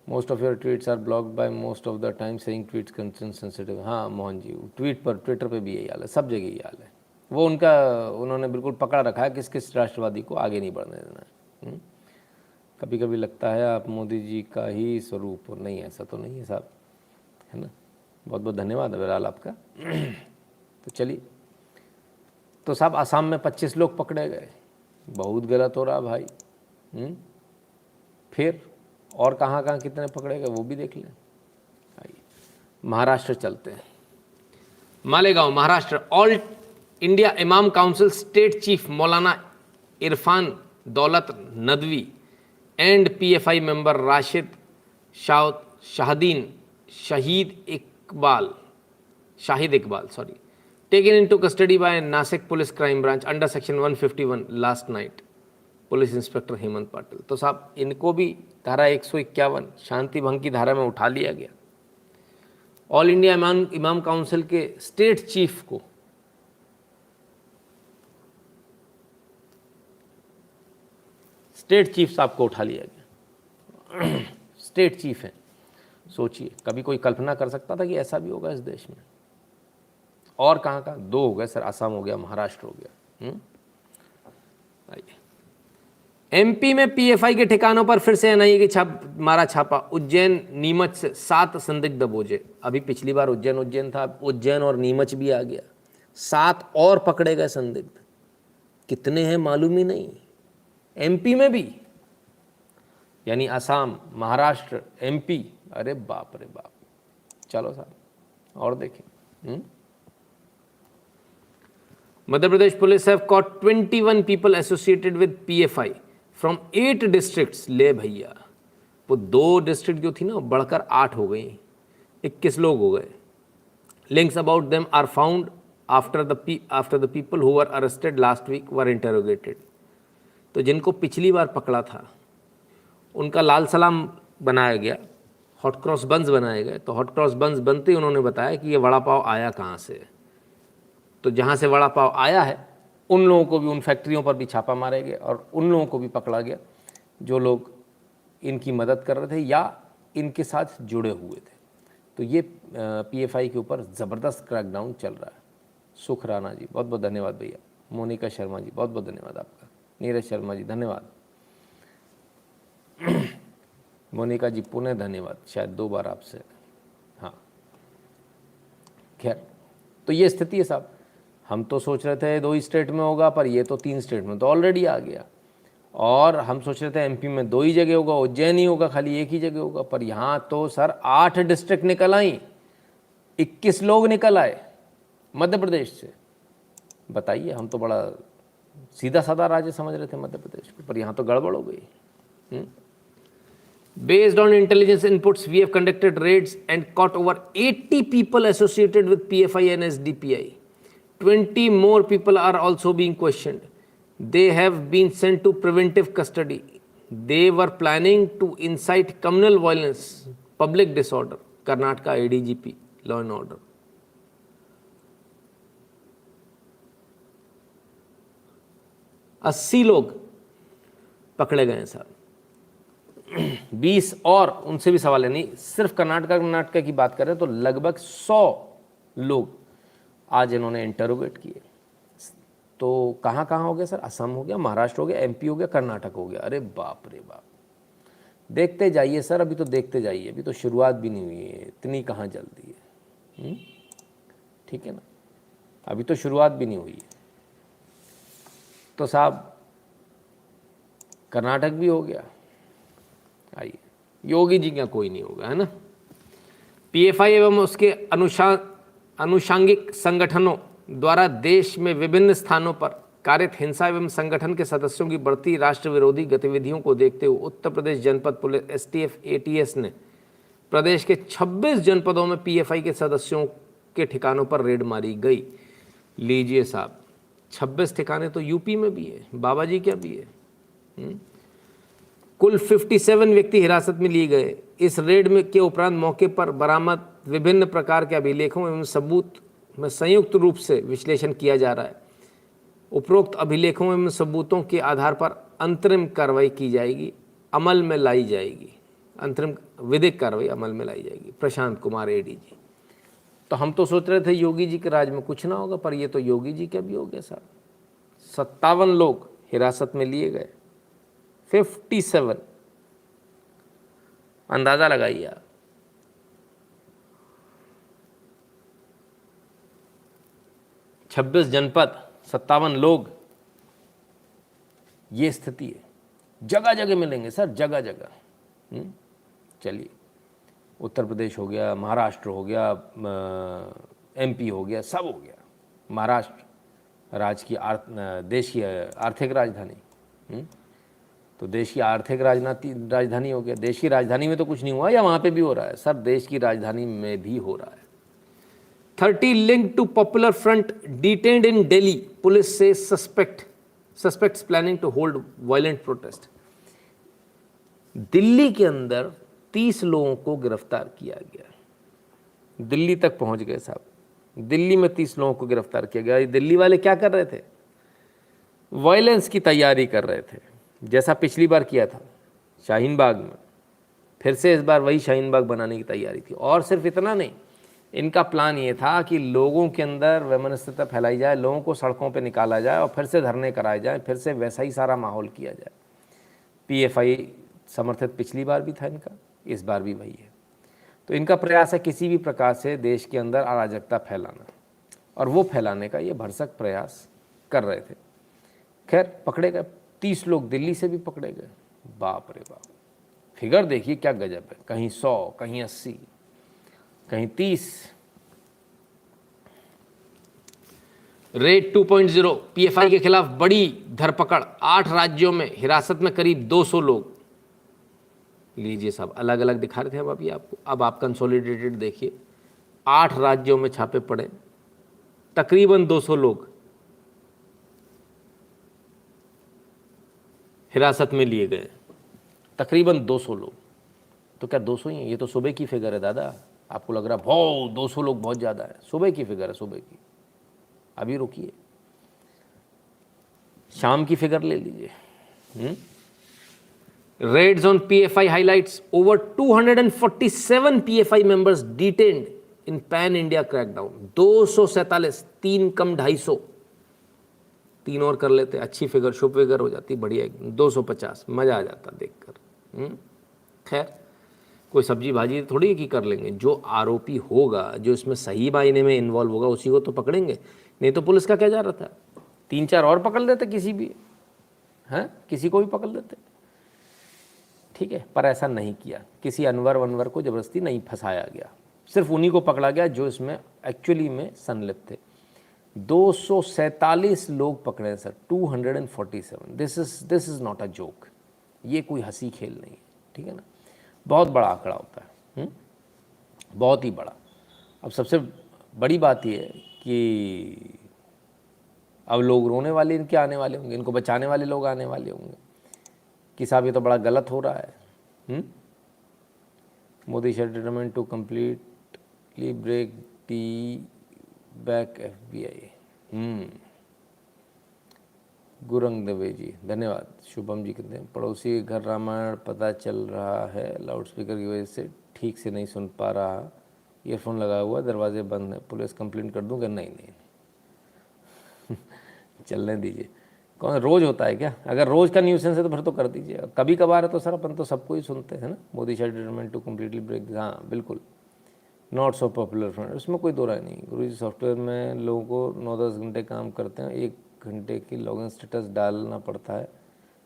Most of your tweets are blocked by most of the time saying tweets content sensitive. हाँ मोहन जी, ट्विटर पे भी यही हाल है, सब जगह यही हाल है। वो उन्होंने बिल्कुल पकड़ा रखा है किस किस राष्ट्रवादी को आगे नहीं बढ़ने देना है। कभी कभी लगता है आप मोदी जी का ही स्वरूप। नहीं, ऐसा तो नहीं है साहब, है ना। बहुत बहुत धन्यवाद बहरहाल आपका। तो चलिए, तो साहब असम में 25 लोग पकड़े गए। बहुत गलत हो रहा भाई। फिर और कहाँ कहाँ कितने पकड़े गए वो भी देख लें। आइए महाराष्ट्र चलते हैं। मालेगांव महाराष्ट्र। ऑल इंडिया इमाम काउंसिल स्टेट चीफ मौलाना इरफान दौलत Nadvi and PFI member Rashid Shahid Iqbal taken into custody by Nasik Police Crime Branch under Section 151 last night. Police inspector Hemant Patil. तो साहब इनको भी धारा 151 शांति भंग की धारा में उठा लिया गया। ऑल इंडिया इमाम काउंसिल के स्टेट चीफ को साहब को उठा लिया गया। स्टेट चीफ है। सोचिए, कभी कोई कल्पना कर सकता था कि ऐसा भी होगा इस देश में। और कहाँ कहाँ? 2 हो गए सर, असम हो गया, महाराष्ट्र हो गया। आइए MP में PFI के ठिकानों पर फिर से NIA की मारा छापा। उज्जैन नीमच से 7 संदिग्ध बोझे। अभी पिछली बार उज्जैन था, उज्जैन और नीमच भी आ गया। 7 और पकड़े गए संदिग्ध। कितने हैं मालूम ही नहीं। MP में भी, यानी असम, महाराष्ट्र, MP। अरे बाप रे बाप। चलो साहब और देखें। Madhya Pradesh police have caught 21 people associated with PFI from 8 districts. ले भैया, वो 2 डिस्ट्रिक्ट जो थी ना बढ़कर 8 हो गई, 21 लोग हो गए। Links about them are found after the people who were arrested last week were interrogated. तो जिनको पिछली बार पकड़ा था उनका लाल सलाम बनाया गया, हॉट क्रॉस बंस बनाए गए। तो हॉट क्रॉस बंस बनते ही उन्होंने बताया कि ये वड़ा पाव आया कहाँ से। तो जहाँ से वड़ा पाव आया है उन लोगों को भी, उन फैक्ट्रियों पर भी छापा मारे गए और उन लोगों को भी पकड़ा गया जो लोग इनकी मदद कर रहे थे या इनके साथ जुड़े हुए थे। तो ये PFI के ऊपर ज़बरदस्त क्रैकडाउन चल रहा है। सुख राणा जी बहुत बहुत धन्यवाद भैया। मोनिका शर्मा जी बहुत बहुत धन्यवाद आपका। नीरज शर्मा जी धन्यवाद। मोनिका जी पुनः धन्यवाद, शायद 2 बार आपसे। हाँ खैर, तो ये स्थिति है साहब। हम तो सोच रहे थे 2 ही स्टेट में होगा, पर ये तो 3 स्टेट में तो ऑलरेडी आ गया। और हम सोच रहे थे MP में 2 ही जगह होगा, उज्जैन ही होगा, खाली 1 ही जगह होगा। पर यहाँ तो सर 8 डिस्ट्रिक्ट निकल आई, 21 लोग निकल आए मध्य प्रदेश से। बताइए, हम तो बड़ा सीधा साधा राज्य समझ रहे थे मध्य प्रदेश को, पर यहाँ तो गड़बड़ हो गई। Based on intelligence inputs, we have conducted raids and caught over 80 people associated with PFI and SDPI. 20 more people are also being questioned. They have been sent to preventive custody. They were planning to incite communal violence, public disorder. Karnataka ADGP, law and order. अस्सी लोग पकड़े गए हैं साहब। 20 और उनसे भी सवाल है, नहीं सिर्फ कर्नाटका की बात करें तो लगभग 100 लोग आज इन्होंने इंटरोगेट किए। तो कहाँ कहाँ हो गया सर? असम हो गया, महाराष्ट्र हो गया, MP हो गया, कर्नाटक हो गया। अरे बाप रे बाप, देखते जाइए सर, अभी तो देखते जाइए, अभी तो शुरुआत भी नहीं हुई है, इतनी कहाँ जल्दी है। ठीक है ना, अभी तो शुरुआत भी नहीं हुई है। तो साहब कर्नाटक भी हो गया, आइए योगी जी का कोई नहीं होगा, है ना। PFI एवं उसके अनुषांगिक संगठनों द्वारा देश में विभिन्न स्थानों पर कारित हिंसा एवं संगठन के सदस्यों की बढ़ती राष्ट्र विरोधी गतिविधियों को देखते हुए उत्तर प्रदेश जनपद पुलिस STF ATS ने प्रदेश के 26 जनपदों में PFI के सदस्यों के ठिकानों पर रेड मारी गई। लीजिए साहब, 26 ठिकाने तो यूपी में भी है, बाबा जी क्या भी है। कुल 57 व्यक्ति हिरासत में लिए गए। इस रेड में के उपरांत मौके पर बरामद विभिन्न प्रकार के अभिलेखों एवं सबूत में संयुक्त रूप से विश्लेषण किया जा रहा है। उपरोक्त अभिलेखों एवं सबूतों के आधार पर अंतरिम कार्रवाई की जाएगी, अमल में लाई जाएगी। अंतरिम विधिक कार्रवाई अमल में लाई जाएगी। प्रशांत कुमार ADG। तो हम तो सोच रहे थे योगी जी के राज में कुछ ना होगा, पर ये तो योगी जी का भी हो गया साहब। 57 लोग हिरासत में लिए गए, 57। अंदाजा लगाइए आप। छब्बीस जनपद, 57 लोग, ये स्थिति है। जगह जगह मिलेंगे सर, जगह जगह। चलिए, उत्तर प्रदेश हो गया, महाराष्ट्र हो गया, MP हो गया, सब हो गया। महाराष्ट्र देश की आर्थिक राजधानी, तो देश की आर्थिक राजधानी हो गया। देश की राजधानी में तो कुछ नहीं हुआ, या वहाँ पे भी हो रहा है सर? देश की राजधानी में भी हो रहा है। 30 linked to Popular Front detained in Delhi. Police says suspects planning to hold violent protest. Delhi के अंदर 30 लोगों को गिरफ्तार किया गया। दिल्ली तक पहुंच गए साहब। दिल्ली में 30 लोगों को गिरफ्तार किया गया। दिल्ली वाले क्या कर रहे थे? वायलेंस की तैयारी कर रहे थे, जैसा पिछली बार किया था शाहीन बाग में। फिर से इस बार वही शाहीन बाग बनाने की तैयारी थी। और सिर्फ इतना नहीं, इनका प्लान ये था कि लोगों के अंदर वैमनस्यता फैलाई जाए, लोगों को सड़कों पे निकाला जाए और फिर से धरने कराए जाए, फिर से वैसा ही सारा माहौल किया जाए। PFI समर्थित पिछली बार भी था इनका, इस बार भी वही है। तो इनका प्रयास है किसी भी प्रकार से देश के अंदर अराजकता फैलाना, और वो फैलाने का ये भरसक प्रयास कर रहे थे। खैर पकड़े गए 30 लोग, दिल्ली से भी पकड़े गए। बाप रे बाप, फिगर देखिए क्या गजब है। कहीं 100, कहीं 80, कहीं 30। रेड 2.0 PFI के खिलाफ बड़ी धरपकड़, 8 राज्यों में हिरासत में करीब 200 लोग। लीजिए साहब, अलग अलग दिखा रहे थे हम अभी आपको, अब आप कंसोलिडेटेड देखिए। 8 राज्यों में छापे पड़े, तकरीबन 200 लोग हिरासत में लिए गए, तकरीबन 200 लोग। तो क्या 200 ही है? ये तो सुबह की फिगर है दादा। आपको लग रहा है बहुत 200 लोग बहुत ज़्यादा है, सुबह की फिगर है, सुबह की। अभी रुकिए, शाम की फिगर ले लीजिए। Raids on PFI highlights over 247 PFI members detained in pan India crackdown. 247, 3 कम 250, 3 और कर लेते, अच्छी फिगर, शुभ फिगर हो जाती, बढ़िया। 250, मजा आ जाता देखकर। खैर कोई सब्जी भाजी थोड़ी की कर लेंगे, जो आरोपी होगा, जो इसमें सही मायने में इन्वॉल्व होगा, उसी को तो पकड़ेंगे। नहीं तो पुलिस का क्या जा रहा था? 3-4 और पकड़ लेते, किसी भी हैं, किसी को भी पकड़ लेते, ठीक है। पर ऐसा नहीं किया, किसी अनवर को जबरदस्ती नहीं फंसाया गया, सिर्फ उन्हीं को पकड़ा गया जो इसमें एक्चुअली में संलिप्त थे। 247 लोग पकड़े sir, 247। This is not a joke, ये कोई हंसी खेल नहीं है, ठीक है ना। बहुत बड़ा आंकड़ा होता है, बहुत ही बड़ा। अब सबसे बड़ी बात यह है कि अब लोग रोने वाले इनके आने वाले होंगे, इनको बचाने वाले लोग आने वाले होंगे कि साहब ये तो बड़ा गलत हो रहा है। Modi shed determined to completely break the back FBI। Gurang Dave ji धन्यवाद। शुभम जी कहते हैं पड़ोसी के घर रामायण पता चल रहा है, लाउडस्पीकर की वजह से ठीक से नहीं सुन पा रहा, ईयरफोन लगा हुआ, दरवाजे बंद है, पुलिस कंप्लेंट कर दूं? नहीं नहीं चलने दीजिए। कौन रोज़ होता है क्या? अगर रोज़ का न्यूसेंस है तो फिर तो कर दीजिए, कभी कभार है तो सर अपन तो सबको ही सुनते हैं ना। मोदी शायद डिटरमाइंड टू कम्प्लीटली ब्रेक, हाँ बिल्कुल, नॉट सो पॉपुलर फ्रेंड, उसमें कोई दो राय नहीं। गुरुजी सॉफ्टवेयर में लोगों को 9-10 घंटे काम करते हैं, 1 घंटे की लॉगिन स्टेटस डालना पड़ता है,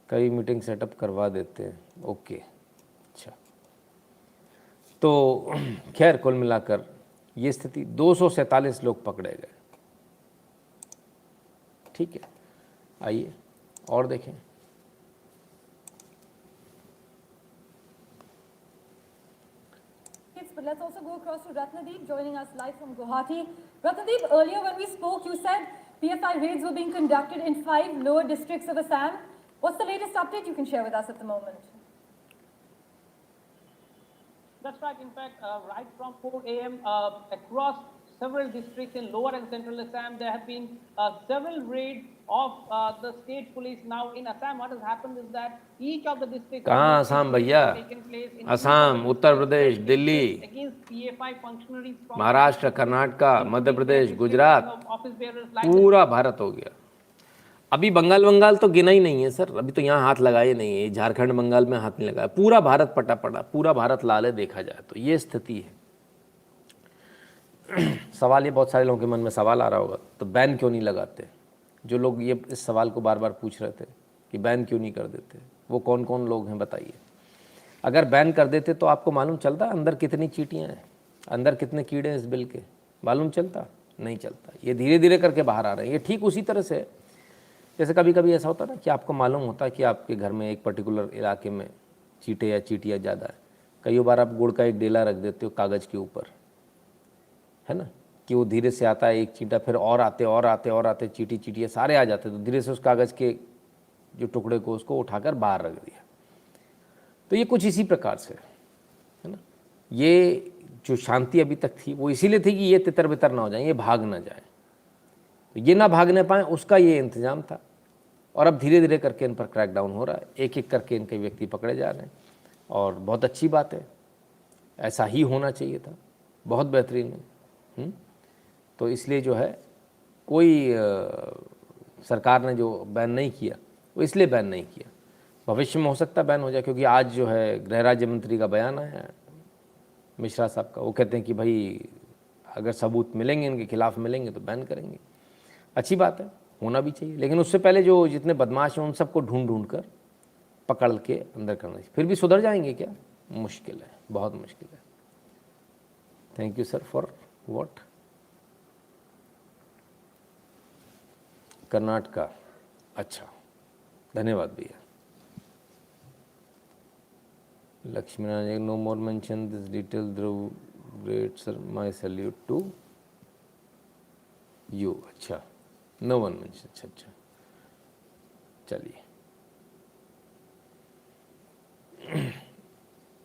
कई मीटिंग सेटअप करवा देते हैं। ओके अच्छा, तो खैर कुल मिलाकर ये स्थिति 247 लोग पकड़े गए। ठीक है, आइए और देखें। But let's also go across to Ratnadeep, joining us live from Guwahati. Ratnadeep, earlier when we spoke, you said PFI raids were being conducted in 5 lower districts of Assam. What's the latest update you can share with us at the moment? That's right. In fact, right from 4 a.m. Across several districts in lower and central Assam, there have been several raids of the state police. Now in Assam, what has happened is that each of the districts कहाँ असम भैया? Assam, Uttar Pradesh, Delhi, against PFI functionaries from Maharashtra, Karnataka, Madhya Pradesh, Gujarat, office bearers like पूरा भारत हो गया। अभी बंगाल तो गिना ही नहीं है सर, अभी तो यहाँ हाथ लगाए नहीं है, झारखंड बंगाल में हाथ नहीं लगाया, पूरा भारत पटा पड़ा, पूरा भारत लाल है देखा जाए तो, ये स्थिति है। सवाल ये बहुत सारे लोगों के मन में सवाल आ रहा होगा, तो बैन क्यों नहीं लगाते? जो लोग ये इस सवाल को बार बार पूछ रहे थे कि बैन क्यों नहीं कर देते, वो कौन कौन लोग हैं बताइए। अगर बैन कर देते तो आपको मालूम चलता अंदर कितनी चींटियाँ हैं, अंदर कितने कीड़े हैं इस बिल के, मालूम चलता? नहीं चलता। ये धीरे धीरे करके बाहर आ रहे हैं। ये ठीक उसी तरह से जैसे कभी कभी ऐसा होता है ना कि आपको मालूम होता है कि आपके घर में एक पर्टिकुलर इलाके में चींटे या चींटियाँ ज़्यादा है, कई बार आप गुड़ का एक डेला रख देते हो कागज़ के ऊपर, है ना, कि वो धीरे से आता है एक चींटा, फिर और आते चींटियाँ सारे आ जाते, तो धीरे से उस कागज़ के जो टुकड़े को उसको उठाकर बाहर रख दिया। तो ये कुछ इसी प्रकार से है ना। ये जो शांति अभी तक थी वो इसीलिए थी कि ये तितर बितर ना हो जाए, ये भाग ना जाए, तो ये ना भागने पाए उसका ये इंतज़ाम था। और अब धीरे धीरे करके इन पर क्रैकडाउन हो रहा है, एक एक करके इनके व्यक्ति पकड़े जा रहे हैं, और बहुत अच्छी बात है, ऐसा ही होना चाहिए था, बहुत बेहतरीन है। तो इसलिए जो है कोई सरकार ने जो बैन नहीं किया वो इसलिए बैन नहीं किया, भविष्य में हो सकता बैन हो जाए, क्योंकि आज जो है गृह राज्य मंत्री का बयान है मिश्रा साहब का, वो कहते हैं कि भाई अगर सबूत मिलेंगे इनके खिलाफ मिलेंगे तो बैन करेंगे। अच्छी बात है, होना भी चाहिए, लेकिन उससे पहले जो जितने बदमाश हैं उन सबको ढूंढ कर पकड़ के अंदर करना चाहिए। फिर भी सुधर जाएंगे क्या? मुश्किल है, बहुत मुश्किल है। Thank you sir for what. Karnataka, अच्छा धन्यवाद भैया। Lakshmi Narayan, no more mention this detail, Dhruv great sir, my salute to you. अच्छा, नो वन मेंशन, अच्छा चलिए।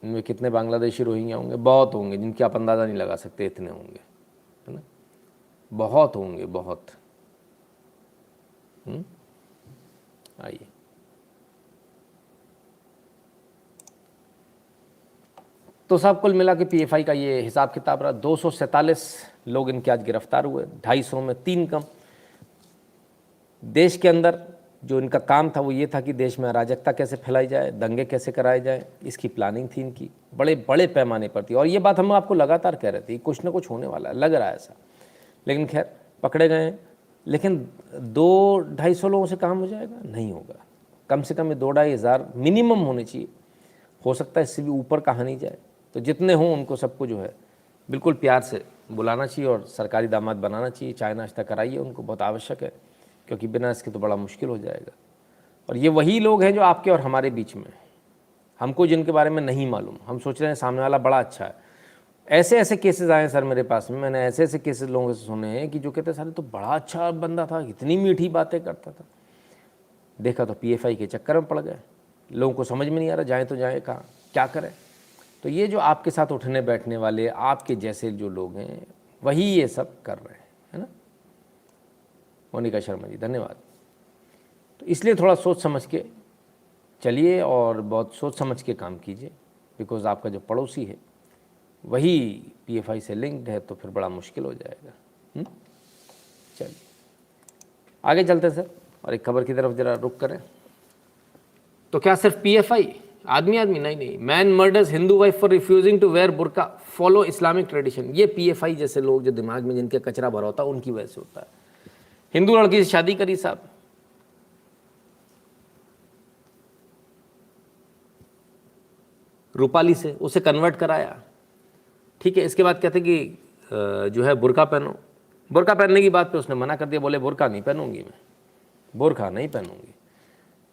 इनमें कितने बांग्लादेशी रोहिंग्या होंगे? बहुत होंगे, जिनके आप अंदाज़ा नहीं लगा सकते, इतने होंगे, है ना, बहुत होंगे, बहुत। आइए, तो साहब कुल मिला के PFI का ये हिसाब किताब रहा। 247 लोग इनके आज गिरफ्तार हुए, 250 में 3 कम। देश के अंदर जो इनका काम था वो ये था कि देश में अराजकता कैसे फैलाई जाए, दंगे कैसे कराए जाए, इसकी प्लानिंग थी इनकी, बड़े बड़े पैमाने पर थी। और ये बात हम आपको लगातार कह रहे थे, कुछ ना कुछ होने वाला है, लग रहा है ऐसा। लेकिन खैर पकड़े गए, लेकिन 200-250 लोगों से काम हो जाएगा? नहीं होगा। कम से कम 2-2.5 हज़ार मिनिमम होने चाहिए, हो सकता है इससे भी ऊपर कहानी जाए। तो जितने हों उनको सबको जो है बिल्कुल प्यार से बुलाना चाहिए और सरकारी दामाद बनाना चाहिए, चाय नाश्ता कराइए उनको, बहुत आवश्यक है, क्योंकि बिना इसके तो बड़ा मुश्किल हो जाएगा। और ये वही लोग हैं जो आपके और हमारे बीच में, हमको जिनके बारे में नहीं मालूम, हम सोच रहे हैं सामने वाला बड़ा अच्छा है, ऐसे ऐसे केसेस आए सर मेरे पास में, मैंने ऐसे ऐसे केसेस लोगों से सुने हैं कि जो कहते हैं सर तो बड़ा अच्छा बंदा था, इतनी मीठी बातें करता था, देखा तो पीएफआई के चक्कर में पड़ गए। लोगों को समझ में नहीं आ रहा जाए तो जाए कहाँ, क्या करें। तो ये जो आपके साथ उठने बैठने वाले आपके जैसे जो लोग हैं वही ये सब कर रहे हैं, है ना। मोनिका शर्मा जी धन्यवाद। तो इसलिए थोड़ा सोच समझ के चलिए और बहुत सोच समझ के काम कीजिए, बिकॉज आपका जो पड़ोसी है वही पीएफआई से लिंक्ड है, तो फिर बड़ा मुश्किल हो जाएगा। चलिए आगे चलते हैं सर, और एक खबर की तरफ जरा रुक करें। तो क्या सिर्फ पीएफआई, आदमी आदमी नहीं, man murders Hindu wife for refusing to wear burqa follow Islamic tradition. ये पीएफआई जैसे लोग जो दिमाग में जिनके कचरा भरा होता है उनकी वजह से होता है। हिंदू लड़की से शादी करी साहब, रूपाली से, उसे कन्वर्ट कराया, ठीक है। इसके बाद कहते कि जो है बुर्का पहनो। बुर्का पहनने की बात पे उसने मना कर दिया, बोले बुर्का नहीं पहनूंगी मैं, बुर्का नहीं पहनूंगी।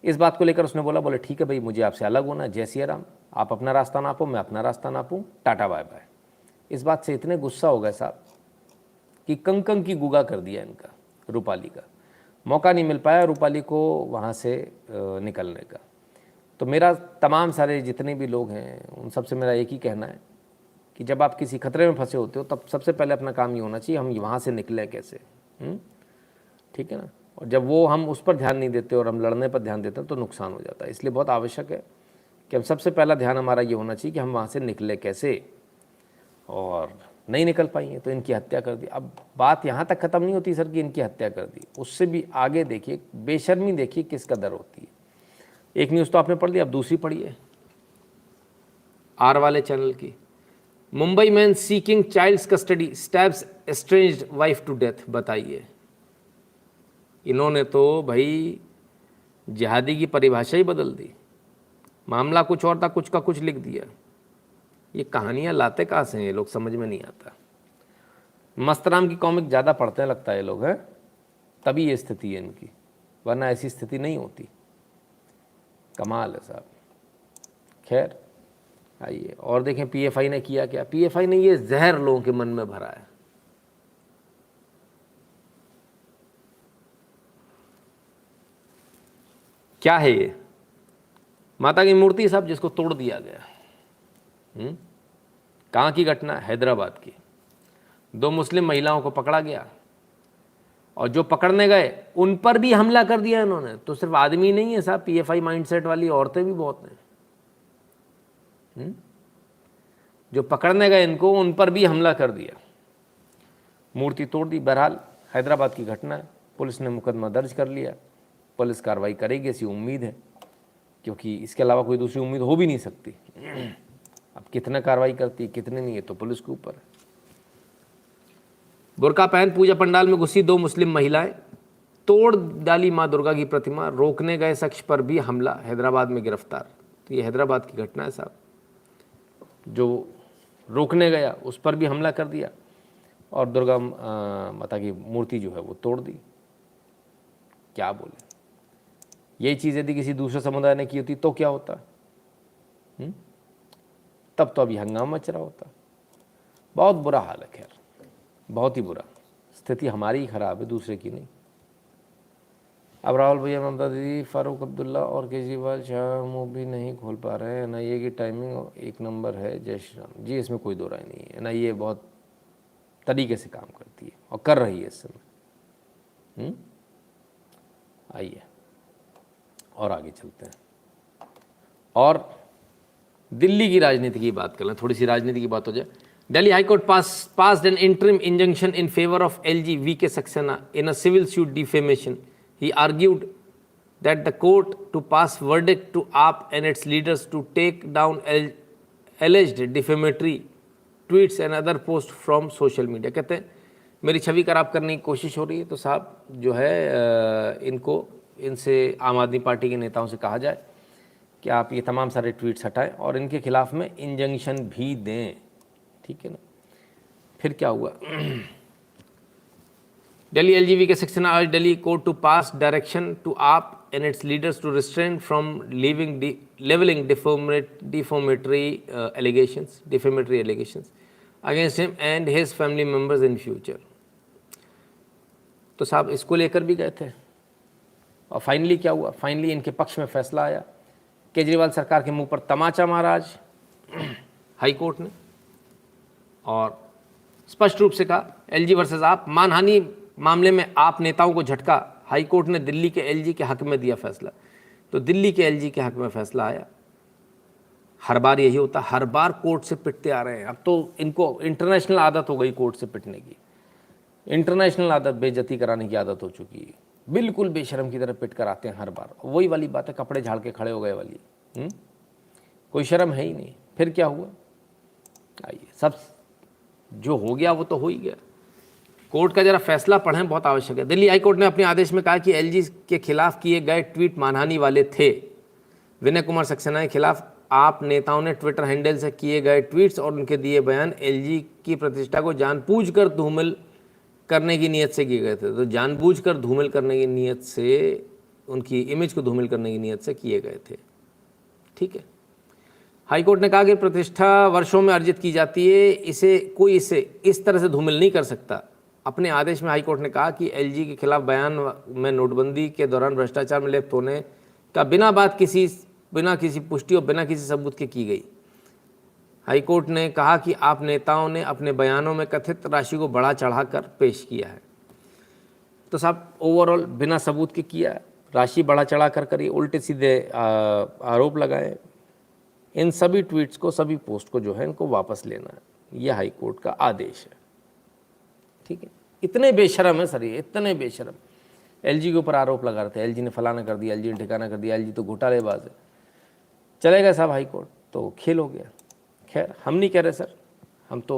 इस बात को लेकर उसने बोले ठीक है भाई, मुझे आपसे अलग होना, जय सिया राम, आप अपना रास्ता नापो, मैं अपना रास्ता नापूं, टाटा बाय बाय। इस बात से इतने गुस्सा हो गए साहब कि कंकं की गुगा कर दिया इनका, रूपाली का। मौका नहीं मिल पाया रूपाली को वहाँ से निकलने का। तो मेरा तमाम सारे जितने भी लोग हैं उन सबसे मेरा एक ही कहना है कि जब आप किसी खतरे में फंसे होते हो तब सबसे पहले अपना काम ये होना चाहिए, हम वहाँ से निकलें कैसे, ठीक है ना। और जब वो हम उस पर ध्यान नहीं देते और हम लड़ने पर ध्यान देते हैं तो नुकसान हो जाता है। इसलिए बहुत आवश्यक है कि हम सबसे पहला ध्यान हमारा ये होना चाहिए कि हम वहाँ से निकले कैसे, और नहीं निकल पाएंगे तो इनकी हत्या कर दी। अब बात यहाँ तक ख़त्म नहीं होती सर कि इनकी हत्या कर दी, उससे भी आगे देखिए, बेशर्मी देखिए किस कदर होती है। एक न्यूज़ तो आपने पढ़ ली, अब दूसरी पढ़िए आर वाले चैनल की। Mumbai man seeking child's custody stabs estranged wife to death. बताइए, इन्होंने तो भाई जिहादी की परिभाषा ही बदल दी। मामला कुछ और था, कुछ का कुछ लिख दिया। ये कहानियाँ लाते कहाँ से हैं ये लोग, समझ में नहीं आता। मस्तराम की कॉमिक ज़्यादा पढ़ते हैं लगता है ये लोग, हैं, तभी ये स्थिति है इनकी, वरना ऐसी स्थिति नहीं होती। कमाल है साहब। खैर आइए और देखें पीएफआई ने किया क्या। पीएफआई ने ये जहर लोगों के मन में भरा है। क्या है ये? माता की मूर्ति साहब जिसको तोड़ दिया गया। कहाँ की घटना? हैदराबाद की। 2 मुस्लिम महिलाओं को पकड़ा गया और जो पकड़ने गए उन पर भी हमला कर दिया इन्होंने। तो सिर्फ आदमी नहीं है साहब, पीएफआई माइंडसेट वाली औरतें भी बहुत हैं। जो पकड़ने गए इनको उन पर भी हमला कर दिया, मूर्ति तोड़ दी। बहरहाल हैदराबाद की घटना है, पुलिस ने मुकदमा दर्ज कर लिया। पुलिस कार्रवाई करेगी ऐसी उम्मीद है, क्योंकि इसके अलावा कोई दूसरी उम्मीद हो भी नहीं सकती। अब कितना कार्रवाई करती है कितने नहीं है तो पुलिस के ऊपर है। बुर्का पहन पूजा पंडाल में घुसी 2 मुस्लिम महिलाएं, तोड़ डाली मां दुर्गा की प्रतिमा, रोकने गए शख्स पर भी हमला, हैदराबाद में गिरफ्तार। तो ये हैदराबाद की घटना है साहब, जो रोकने गया उस पर भी हमला कर दिया और दुर्गा माता की मूर्ति जो है वो तोड़ दी। क्या बोले, यही चीज़ यदि किसी दूसरे समुदाय ने की होती तो क्या होता? तब तो अभी हंगामा मच रहा होता। बहुत बुरा हाल है। खैर बहुत ही बुरा स्थिति, हमारी ही खराब है, दूसरे की नहीं। अब राहुल भैया, ममता दीदी, फारूक अब्दुल्ला और केजरीवाल शाह मूवी नहीं खोल पा रहे हैं। एनआईए की टाइमिंग 1 नंबर है, जय श्री राम जी, इसमें कोई दो राय नहीं है। एनआईए बहुत तरीके से काम करती है और कर रही है इस समय। आइए और आगे चलते हैं और दिल्ली की राजनीति की बात कर लें, थोड़ी सी राजनीति की बात हो जाए। Delhi High Court passed an interim injunction in favor of LG V.K. Saxena in a civil suit defamation. He argued that the court to pass verdict to AAP and its leaders to take down alleged defamatory tweets and other posts from social media. कहते हैं मेरी छवि खराब करने की कोशिश हो रही है, तो साहब जो है इनसे आम आदमी पार्टी के नेताओं से कहा जाए कि आप ये तमाम सारे ट्वीट्स हटाएं और इनके खिलाफ में इंजंक्शन भी दें, ठीक है ना। फिर क्या हुआ? दिल्ली एलजीवी सेक्शन आज Delhi court to pass direction to AAP and its leaders to restrain from levelling defamatory allegations against him and his family members in future. तो साहब इसको लेकर भी गए थे और फाइनली क्या हुआ, फाइनली इनके पक्ष में फैसला आया। केजरीवाल सरकार के मुंह पर तमाचा मारा आज हाई कोर्ट ने और स्पष्ट रूप से कहा एलजी वर्सेस आप, मानहानि मामले में आप नेताओं को झटका। हाई कोर्ट ने दिल्ली के एलजी के हक में दिया फैसला। तो दिल्ली के एलजी के हक में फैसला आया। हर बार यही होता, हर बार कोर्ट से पिटते आ रहे हैं। अब तो इनको इंटरनेशनल आदत हो गई कोर्ट से पिटने की, इंटरनेशनल आदत, बेइज्जती कराने की आदत हो चुकी है। बिल्कुल बेशरम की तरह पिट कर आते हैं हर बार। वही वाली बात है, कपड़े झाड़ के खड़े हो गए वाली। कोई शर्म है ही नहीं। फिर क्या हुआ, आइए, सब जो हो गया वो तो हो ही गया। कोर्ट का जरा फैसला पढ़ें, बहुत आवश्यक है। दिल्ली हाई कोर्ट ने अपने आदेश में कहा कि एलजी के खिलाफ किए गए ट्वीट मानहानि वाले थे। विनय कुमार सक्सेना के खिलाफ आप नेताओं ने ट्विटर हैंडल से किए गए ट्वीट्स और उनके दिए बयान एलजी की प्रतिष्ठा को जानबूझकर धूमिल करने की नीयत से किए गए थे। तो जानबूझकर धूमिल करने की नीयत से, उनकी इमेज को धूमिल करने की नीयत से किए गए थे। ठीक है। हाईकोर्ट ने कहा कि प्रतिष्ठा वर्षों में अर्जित की जाती है, इसे इस तरह से धूमिल नहीं कर सकता। अपने आदेश में हाईकोर्ट ने कहा कि एलजी के खिलाफ बयान में नोटबंदी के दौरान भ्रष्टाचार में लिप्त होने का बिना किसी पुष्टि और बिना किसी सबूत के की गई। हाईकोर्ट ने कहा कि आप नेताओं ने अपने बयानों में कथित राशि को बढ़ा चढ़ाकर पेश किया है। तो साहब ओवरऑल बिना सबूत के किया, राशि बढ़ा चढ़ा कर करिए, उल्टे सीधे आरोप लगाए। इन सभी ट्वीट्स को, सभी पोस्ट को जो है इनको वापस लेना है, यह हाई कोर्ट का आदेश है। ठीक है। इतने बेशरम है सर, ये इतने बेशरम। एलजी के ऊपर आरोप लगा रहे थे, एलजी ने फलाना कर दिया, एलजी ने ठिकाना कर दिया, एलजी तो घोटालेबाज है। चले गए साहब हाई कोर्ट, तो खेल हो गया। खैर हम नहीं कह रहे सर, हम तो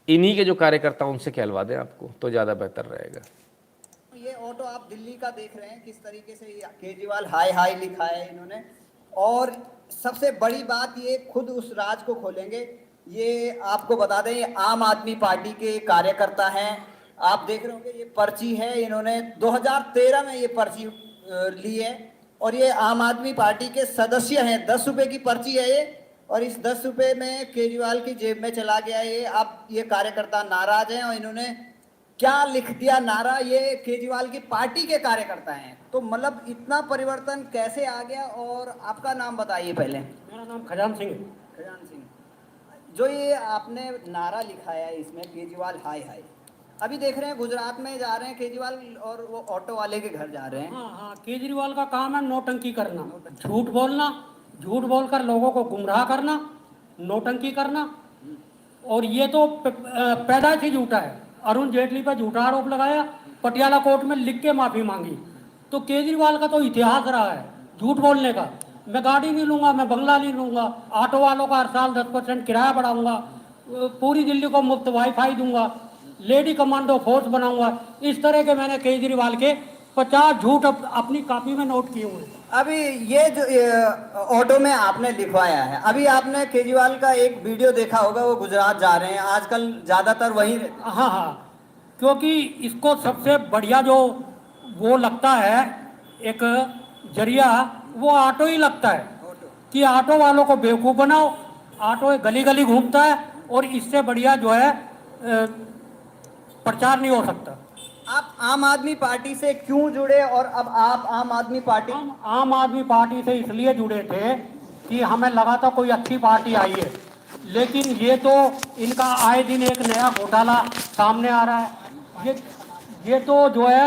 इन्हीं के जो कार्यकर्ता उनसे कहलवा दें आपको, तो ज़्यादा बेहतर रहेगा। ये ऑटो आप दिल्ली का देख रहे हैं, किस तरीके से ये केजरीवाल हाय हाय लिखा है इन्होंने। और सबसे बड़ी बात, ये खुद उस राज को खोलेंगे। ये आपको बता दें, ये आम आदमी पार्टी के कार्यकर्ता हैं। आप देख रहे होंगे ये पर्ची है, इन्होंने 2013 में ये पर्ची ली है और ये आम आदमी पार्टी के सदस्य हैं। 10 रुपए की पर्ची है ये, और इस 10 रुपए में केजरीवाल की जेब में चला गया ये। अब ये कार्यकर्ता नाराज हैं और इन्होंने क्या लिख दिया नारा, ये केजरीवाल की पार्टी के कार्यकर्ता हैं। तो मतलब इतना परिवर्तन कैसे आ गया। और आपका नाम बताइए पहले। मेरा नाम खजान सिंह है। खजान सिंह, जो ये आपने नारा लिखाया है इसमें केजरीवाल हाय हाय, अभी देख रहे हैं गुजरात में जा रहे हैं केजरीवाल और वो ऑटो वाले के घर जा रहे हैं। हाँ, केजरीवाल का काम है नौटंकी करना, झूठ बोलना, झूठ बोलकर लोगों को गुमराह करना, नौटंकी करना। और ये तो पैदा से झूठा है। अरुण जेटली पर झूठा आरोप लगाया, पटियाला कोर्ट में लिख के माफी मांगी। तो केजरीवाल का तो इतिहास रहा है झूठ बोलने का। मैं गाड़ी नहीं लूंगा, मैं बंगला नहीं लूंगा, ऑटो वालों का हर साल 10% किराया बढ़ाऊंगा, पूरी दिल्ली को मुफ्त वाईफाई दूंगा, लेडी कमांडो फोर्स बनाऊंगा। इस तरह के मैंने केजरीवाल के 50 झूठ अपनी कॉपी में नोट किए हुए हैं। अभी ये जो ऑटो में आपने लिखवाया है, अभी आपने केजरीवाल का एक वीडियो देखा होगा, वो गुजरात जा रहे हैं आजकल ज्यादातर वहीं। हाँ, क्योंकि इसको सबसे बढ़िया जो वो लगता है एक जरिया, वो ऑटो ही लगता है कि ऑटो वालों को बेवकूफ़ बनाओ। ऑटो गली गली घूमता है और इससे बढ़िया जो है प्रचार नहीं हो सकता। आप आम आदमी पार्टी से क्यों जुड़े और अब आप आम आदमी पार्टी? हम आम आदमी पार्टी से इसलिए जुड़े थे कि हमें लगा था कोई अच्छी पार्टी आई है, लेकिन ये तो इनका आए दिन एक नया घोटाला सामने आ रहा है। ये तो जो है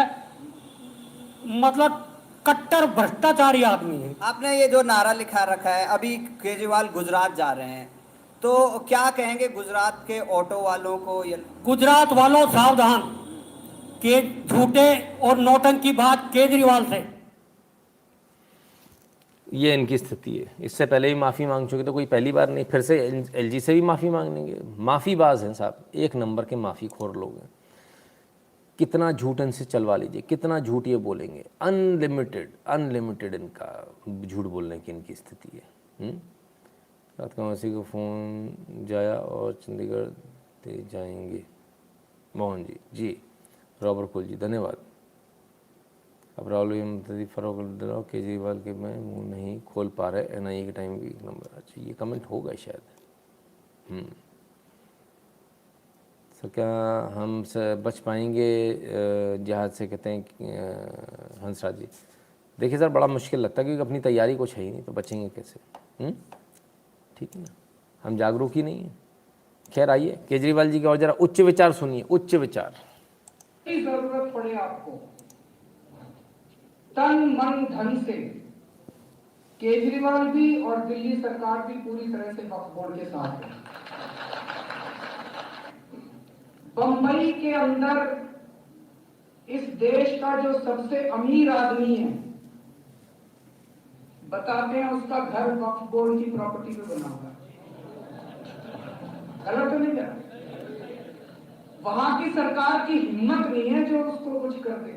मतलब कट्टर भ्रष्टाचारी आदमी है। आपने ये जो नारा लिखा रखा है, अभी केजरीवाल गुजरात जा रहे हैं, तो क्या कहेंगे गुजरात के ऑटो वालों को? गुजरात वालों सावधान, के झूठे और नौटंकी बात केजरीवाल से। ये इनकी स्थिति है। इससे पहले भी माफ़ी मांग चुके, तो कोई पहली बार नहीं, फिर से एलजी से भी माफ़ी मांगेंगे। माफ़ीबाज हैं साहब, एक नंबर के माफ़ीखोर लोग हैं। कितना झूठ इनसे चलवा लीजिए, कितना झूठ ये बोलेंगे। अनलिमिटेड इनका झूठ बोलने की इनकी स्थिति है। रात का मौसी को फ़ोन जाया और चंडीगढ़ दे जाएंगे। मोहन जी रॉबर्ट कुल जी धन्यवाद। अब राहुल फरोख केजरीवाल के मैं मुंह नहीं खोल पा रहे, एनआईए के टाइम भी नंबर। अच्छा, ये कमेंट होगा शायद। सर क्या हम से बच पाएंगे जहाज से, कहते हैं हंसराज जी। देखिए सर, बड़ा मुश्किल लगता है क्योंकि अपनी तैयारी कुछ है ही नहीं, तो बचेंगे कैसे? ठीक है ना, हम जागरूक ही नहीं हैं। खैर आइए केजरीवाल जी के और जरा उच्च विचार सुनिए, उच्च विचार। की जरूरत पड़े आपको तन मन धन से, केजरीवाल भी और दिल्ली सरकार भी पूरी तरह से वक्फ बोर्ड के साथ है। बंबई के अंदर इस देश का जो सबसे अमीर आदमी है, बताते हैं उसका घर वक्फ बोर्ड की प्रॉपर्टी पे बना हुआ है। गलत तो नहीं है? वहां की सरकार की हिम्मत नहीं है जो उसको कुछ कर दे।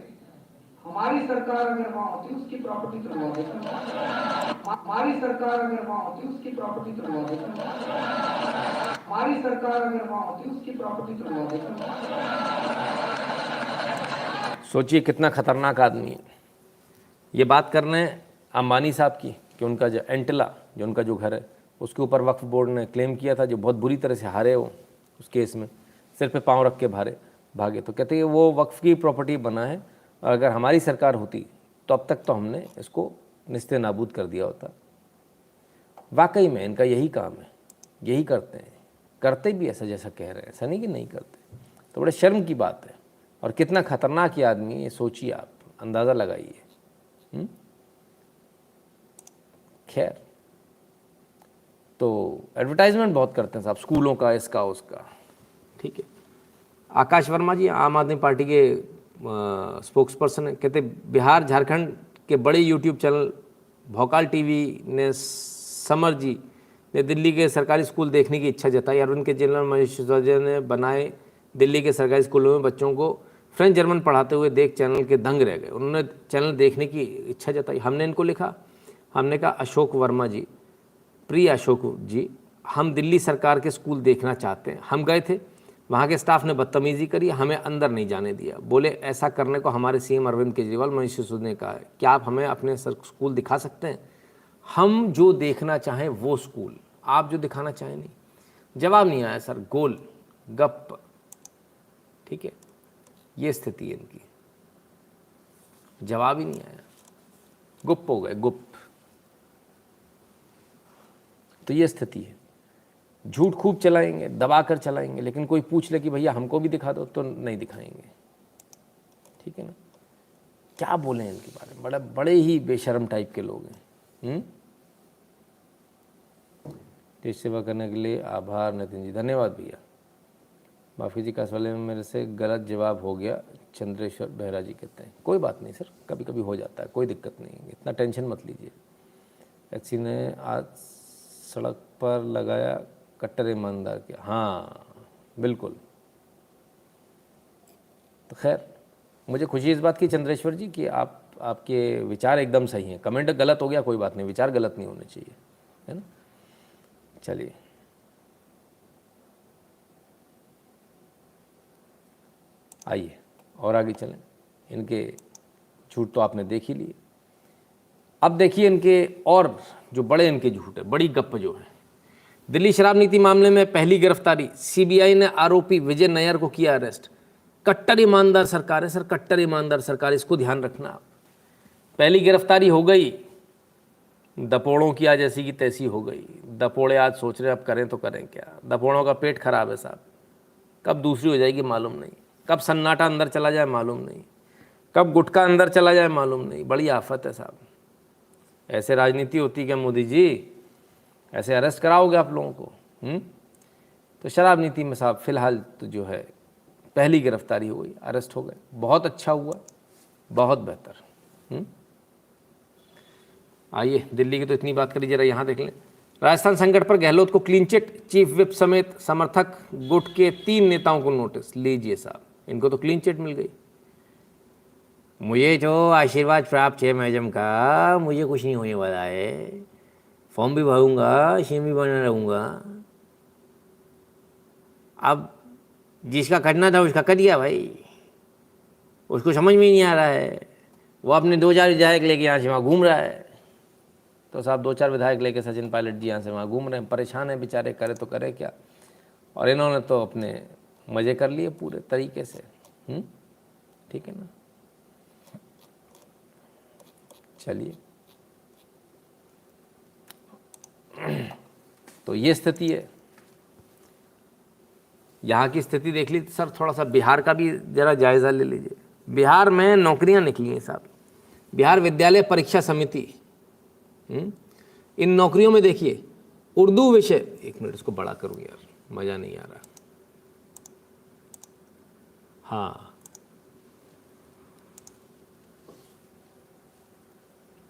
हमारी सरकार अगर वहां होती उसकी प्रॉपर्टी तोड़वा देता। हमारी सरकार अगर वहां होती उसकी प्रॉपर्टी तोड़वा देता। हमारी सरकार अगर वहां होती उसकी प्रॉपर्टी तोड़वा देता। सोचिए कितना खतरनाक आदमी है। ये बात कर रहे हैं अंबानी साहब की कि उनका जो एंटिला, जो उनका जो घर है, उसके ऊपर वक्फ बोर्ड ने क्लेम किया था, जो बहुत बुरी तरह से हारे वो उस केस में, सिर पे पांव रख के भागे। तो कहते हैं वो वक्फ की प्रॉपर्टी बना है, और अगर हमारी सरकार होती तो अब तक तो हमने इसको निस्ते नाबूद कर दिया होता। वाकई में इनका यही काम है, यही करते हैं, करते भी ऐसा जैसा कह रहे हैं, ऐसा नहीं कि नहीं करते। तो बड़े शर्म की बात है। और कितना खतरनाक ये आदमी है, ये सोचिए आप, अंदाज़ा लगाइए। खैर, तो एडवर्टाइजमेंट बहुत करते हैं साहब, स्कूलों का, इसका उसका। ठीक है, आकाश वर्मा जी आम आदमी पार्टी के स्पोक्स पर्सन है, कहते बिहार झारखंड के बड़े यूट्यूब चैनल भोकाल टीवी ने समर जी ने दिल्ली के सरकारी स्कूल देखने की इच्छा जताई। अरविंद केजरीवाल मनीष सिसोदिया ने बनाए दिल्ली के सरकारी स्कूलों में बच्चों को फ्रेंच जर्मन पढ़ाते हुए देख चैनल के दंग रह गए। उन्होंने चैनल देखने की इच्छा जताई। हमने इनको लिखा, हमने कहा अशोक वर्मा जी, प्रिय अशोक जी, हम दिल्ली सरकार के स्कूल देखना चाहते हैं। हम गए थे, वहाँ के स्टाफ ने बदतमीजी करी, हमें अंदर नहीं जाने दिया। बोले ऐसा करने को हमारे सीएम अरविंद केजरीवाल मनीष सिसोदिया ने कहा है, क्या आप हमें अपने स्कूल दिखा सकते हैं? हम जो देखना चाहें वो स्कूल, आप जो दिखाना चाहें नहीं। जवाब नहीं आया सर, गोल गप। ठीक है, ये स्थिति है इनकी, जवाब ही नहीं आया, गुप्त हो गए, गुप्त। तो ये स्थिति है। झूठ खूब चलाएंगे, दबा कर चलाएंगे, लेकिन कोई पूछ ले कि भैया हमको भी दिखा दो तो नहीं दिखाएंगे। ठीक है ना, क्या बोलें इनके बारे में, बड़े ही बेशर्म टाइप के लोग हैं। देश सेवा करने के लिए आभार नितिन जी, धन्यवाद भैया। माफ़ी जी, कासवाले में मेरे से गलत जवाब हो गया, चंद्रेश्वर बेहरा जी कहते हैं। कोई बात नहीं सर, कभी कभी हो जाता है, कोई दिक्कत नहीं है, इतना टेंशन मत लीजिए। एचसी ने आज सड़क पर लगाया कट्टर ईमानदार के, हाँ बिल्कुल। तो खैर, मुझे खुशी इस बात की चंद्रेश्वर जी कि आपके विचार एकदम सही हैं। कमेंट गलत हो गया कोई बात नहीं, विचार गलत नहीं होने चाहिए, है ना। चलिए, आइए और आगे चलें। इनके झूठ तो आपने देख ही लिए, अब देखिए इनके और जो बड़े इनके झूठ है, बड़ी गप जो है। दिल्ली शराब नीति मामले में पहली गिरफ्तारी, सीबीआई ने आरोपी विजय नायर को किया अरेस्ट। कट्टर ईमानदार सरकार है सर, कट्टर ईमानदार सरकार, इसको ध्यान रखना आप। पहली गिरफ्तारी हो गई, दपोड़ों की आज ऐसी की तैसी हो गई। दपोड़े आज सोच रहे अब करें तो करें क्या, दपोड़ों का पेट खराब है साहब, कब दूसरी हो जाएगी मालूम नहीं, कब सन्नाटा अंदर चला जाए मालूम नहीं, कब गुटखा अंदर चला जाए मालूम नहीं। बड़ी आफत है साहब। ऐसे राजनीति होती क्या मोदी जी? ऐसे अरेस्ट कराओगे आप लोगों को? तो शराब नीति में साहब फिलहाल तो जो है पहली गिरफ्तारी हो गई, अरेस्ट हो गए, बहुत अच्छा हुआ, बहुत बेहतर। आइए, दिल्ली की तो इतनी बात करी, जरा यहाँ देख लें। राजस्थान संकट पर गहलोत को क्लीन चिट, चीफ विप समेत समर्थक गुट के 3 नेताओं को नोटिस। लीजिए साहब, इनको तो क्लीन चिट मिल गई। मुझे जो आशीर्वाद प्राप्त है मैडम का, मुझे कुछ नहीं होने वाला है, फॉर्म भी भरूंगा, सीएम भी बना रहूँगा। अब जिसका करना था उसका कर दिया भाई, उसको समझ में नहीं आ रहा है, वो अपने 2-4 विधायक लेके यहाँ से वहाँ घूम रहा है। तो साहब 2-4 विधायक लेके सचिन पायलट जी यहाँ से वहाँ घूम रहे हैं, परेशान हैं बेचारे, करे तो करे क्या। और इन्होंने तो अपने मज़े कर लिए पूरे तरीके से। ठीक है ना। चलिए, तो ये स्थिति है, यहाँ की स्थिति देख ली। सर थोड़ा सा बिहार का भी ज़रा जायज़ा ले लीजिए। बिहार में नौकरियाँ निकली हैं साहब, बिहार विद्यालय परीक्षा समिति। इन नौकरियों में देखिए उर्दू विषय, एक मिनट इसको बड़ा करूँ यार, मज़ा नहीं आ रहा। हाँ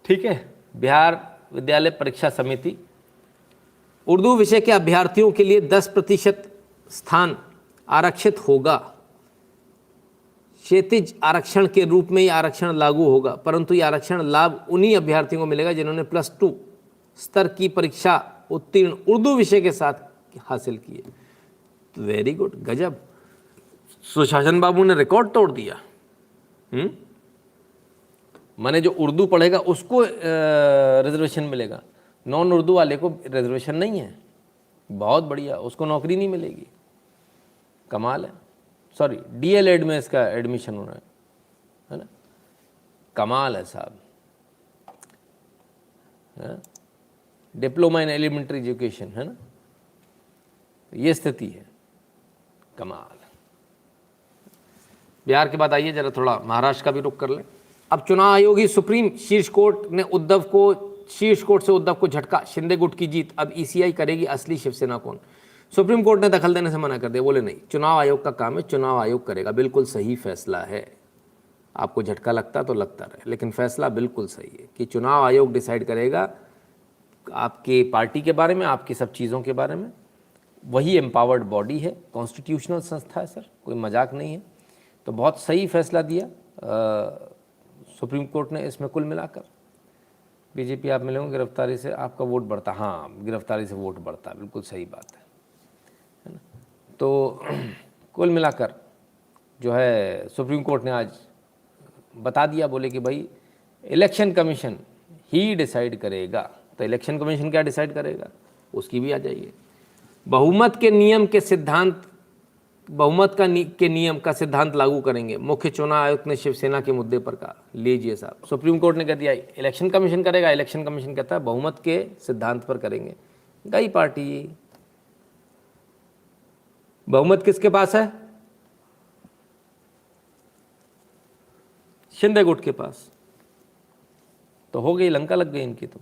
ठीक है, बिहार विद्यालय परीक्षा समिति उर्दू विषय के अभ्यर्थियों के लिए 10% स्थान आरक्षित होगा। क्षैतिज आरक्षण के रूप में ये आरक्षण लागू होगा, परंतु ये आरक्षण लाभ उन्हीं अभ्यर्थियों को मिलेगा जिन्होंने +2 स्तर की परीक्षा उत्तीर्ण उर्दू विषय के साथ हासिल किए। तो वेरी गुड, गजब, सुशासन बाबू ने रिकॉर्ड तोड़ दिया। माने जो उर्दू पढ़ेगा उसको रिजर्वेशन मिलेगा, नॉन उर्दू वाले को रिजर्वेशन नहीं है। बहुत बढ़िया, उसको नौकरी नहीं मिलेगी। कमाल है। सॉरी, डीएलएड में इसका एडमिशन होना है ना। कमाल है साहब। डिप्लोमा इन एलिमेंट्री एजुकेशन है ना, ये स्थिति है। कमाल। बिहार के बाद आइए जरा थोड़ा महाराष्ट्र का भी रुख कर लें। अब चुनाव आयोग ही सुप्रीम, शीर्ष कोर्ट ने शीर्ष कोर्ट से उद्धव को झटका, शिंदे गुट की जीत। अब ईसीआई करेगी असली शिवसेना कौन। सुप्रीम कोर्ट ने दखल देने से मना कर दिया, बोले नहीं, चुनाव आयोग का काम है, चुनाव आयोग करेगा। बिल्कुल सही फैसला है। आपको झटका लगता तो लगता रहे, लेकिन फैसला बिल्कुल सही है कि चुनाव आयोग डिसाइड करेगा आपकी पार्टी के बारे में, आपकी सब चीज़ों के बारे में। वही एम्पावर्ड बॉडी है, कॉन्स्टिट्यूशनल संस्था है सर, कोई मजाक नहीं है। तो बहुत सही फैसला दिया सुप्रीम कोर्ट ने इसमें। कुल मिलाकर बीजेपी आप मिलेंगे, गिरफ्तारी से आपका वोट बढ़ता। हाँ, गिरफ्तारी से वोट बढ़ता, बिल्कुल सही बात है ना। तो कुल मिलाकर जो है सुप्रीम कोर्ट ने आज बता दिया, बोले कि भाई इलेक्शन कमीशन ही डिसाइड करेगा। तो इलेक्शन कमीशन क्या डिसाइड करेगा, उसकी भी आ जाइए। बहुमत के नियम का सिद्धांत लागू करेंगे, मुख्य चुनाव आयुक्त ने शिवसेना के मुद्दे पर कहा। लीजिए साहब, सुप्रीम कोर्ट ने कह दिया इलेक्शन कमीशन करेगा। इलेक्शन कमीशन कहता है बहुमत के सिद्धांत पर करेंगे। गई पार्टी। बहुमत किसके पास है, शिंदे गुट के पास। तो हो गई, लंका लग गई इनकी। तो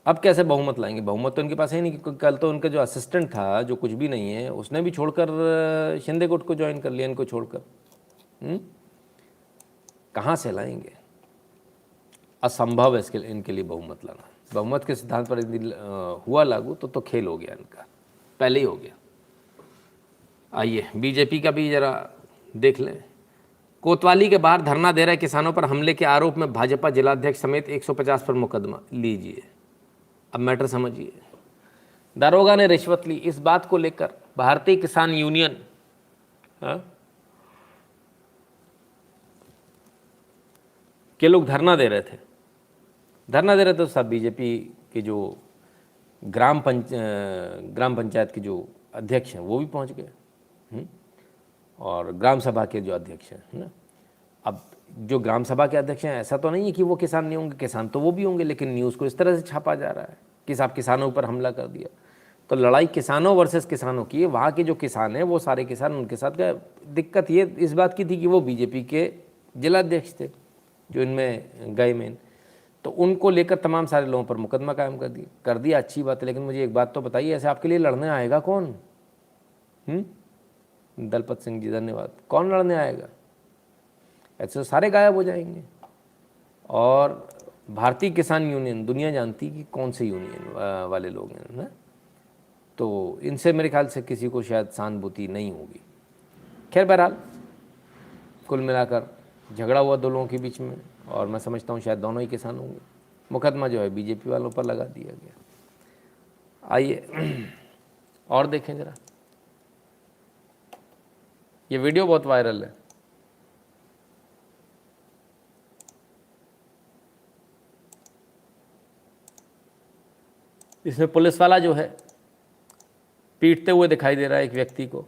अब कैसे बहुमत लाएंगे, बहुमत तो इनके पास है नहीं। क्योंकि कल तो उनका जो असिस्टेंट था, जो कुछ भी नहीं है, उसने भी छोड़कर शिंदे गुट को ज्वाइन कर लिया, इनको छोड़कर। कहाँ से लाएंगे, असंभव है इसके इनके लिए बहुमत लाना। बहुमत के सिद्धांत पर यदि हुआ लागू तो खेल हो गया इनका, पहले ही हो गया। आइए बीजेपी का भी जरा देख लें। कोतवाली के बाहर धरना दे रहे किसानों पर हमले के आरोप में भाजपा जिलाध्यक्ष समेत 150 पर मुकदमा। लीजिए, अब मैटर समझिए। दारोगा ने रिश्वत ली, इस बात को लेकर भारतीय किसान यूनियन के लोग धरना दे रहे थे। तो सब बीजेपी के जो ग्राम पंचायत के जो अध्यक्ष हैं वो भी पहुंच गए, और ग्राम सभा के जो अध्यक्ष हैं ना। अब जो ग्राम सभा के अध्यक्ष हैं, ऐसा तो नहीं है कि वो किसान नहीं होंगे, किसान तो वो भी होंगे, लेकिन न्यूज़ को इस तरह से छापा जा रहा है कि साहब किसानों पर हमला कर दिया। तो लड़ाई किसानों वर्सेस किसानों की है। वहाँ के जो किसान हैं वो सारे किसान उनके साथ गए। दिक्कत ये इस बात की थी कि वो बीजेपी के जिलाध्यक्ष थे जो इनमें गए मेन, तो उनको लेकर तमाम सारे लोगों पर मुकदमा कायम कर दिया। अच्छी बात है, लेकिन मुझे एक बात तो बताइए, ऐसे आपके लिए लड़ने आएगा कौन? दलपत सिंह जी धन्यवाद। कौन लड़ने आएगा? ऐसे तो सारे गायब हो जाएंगे। और भारतीय किसान यूनियन दुनिया जानती कि कौन से यूनियन वाले लोग हैं ना, तो इनसे मेरे ख्याल से किसी को शायद सहानुभूति नहीं होगी। खैर बहरहाल कुल मिलाकर झगड़ा हुआ दो लोगों के बीच में, और मैं समझता हूँ शायद दोनों ही किसान होंगे। मुकदमा जो है बीजेपी वालों पर लगा दिया गया। आइए और देखें जरा, ये वीडियो बहुत वायरल है। इसमें पुलिस वाला जो है पीटते हुए दिखाई दे रहा है एक व्यक्ति को,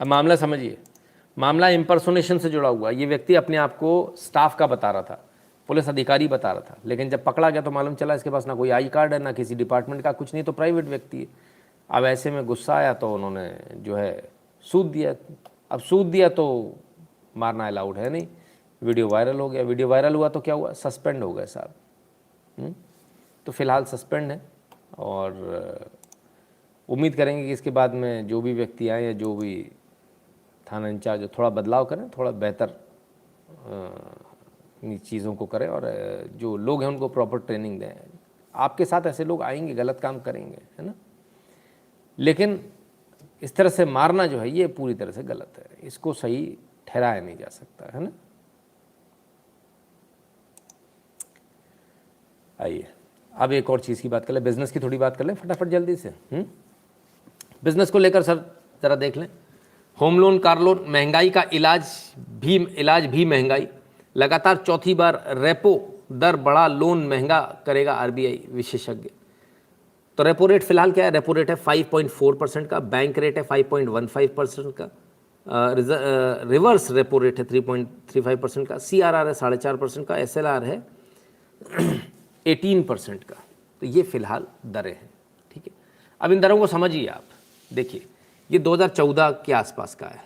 अब मामला समझिए, मामला इम्पर्सोनेशन से जुड़ा हुआ है। ये व्यक्ति अपने आप को स्टाफ का बता रहा था, पुलिस अधिकारी बता रहा था, लेकिन जब पकड़ा गया तो मालूम चला इसके पास ना कोई आई कार्ड है, ना किसी डिपार्टमेंट का, कुछ नहीं, तो प्राइवेट व्यक्ति है। अब ऐसे में गुस्सा आया तो उन्होंने जो है सूद दिया। अब सूद दिया तो मारना अलाउड है नहीं, वीडियो वायरल हो गया। वीडियो वायरल हुआ तो क्या हुआ, सस्पेंड हो गए साहब। तो फिलहाल सस्पेंड है और उम्मीद करेंगे कि इसके बाद में जो भी व्यक्ति आए या जो भी थाना इंचार्ज थोड़ा बदलाव करें, थोड़ा बेहतर चीज़ों को करें और जो लोग हैं उनको प्रॉपर ट्रेनिंग दें। आपके साथ ऐसे लोग आएंगे, गलत काम करेंगे, है ना, लेकिन इस तरह से मारना जो है ये पूरी तरह से गलत है, इसको सही ठहराया नहीं जा सकता, है ना। आइए अब एक और चीज़ की बात कर लें, बिजनेस की थोड़ी बात कर लें फटाफट जल्दी से। बिजनेस को लेकर सर ज़रा देख लें, होम लोन, कार लोन, महंगाई का इलाज भी महंगाई, लगातार चौथी बार रेपो दर बढ़ा, लोन महंगा करेगा आरबीआई विशेषज्ञ। तो रेपो रेट फिलहाल क्या है, रेपो रेट है 5.4% का, बैंक रेट है 5.15% का, रिवर्स रेपो रेट है 3.35% का, CRR है 4.5% का, SLR है 18% का। तो ये फिलहाल दरें हैं, ठीक है। अब इन दरों को समझिए आप, देखिए ये 2014 के आसपास का है,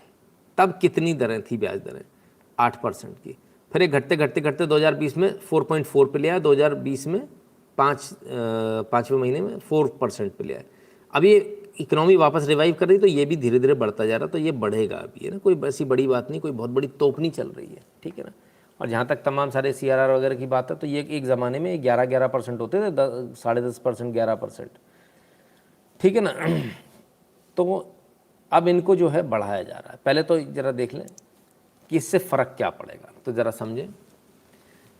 तब कितनी दरें थी, ब्याज दरें 8% की, फिर एक घटते घटते घटते 2020 में 4.4 पे ले आया, 2020 में पाँचवें महीने में 4% पे ले आया। अब ये इकोनॉमी वापस रिवाइव कर रही, तो ये भी धीरे धीरे बढ़ता जा रहा, तो ये बढ़ेगा अभी, है ना, कोई ऐसी बड़ी बात नहीं, कोई बहुत बड़ी तोप नहीं चल रही है, ठीक है ना। और जहाँ तक तमाम सारे CRR वगैरह की बात है, तो ये एक ज़माने में 11% होते थे, 10.5%, 11%, ठीक है ना। तो अब इनको जो है बढ़ाया जा रहा है। पहले तो ज़रा देख लें कि इससे फ़र्क क्या पड़ेगा, तो ज़रा समझें।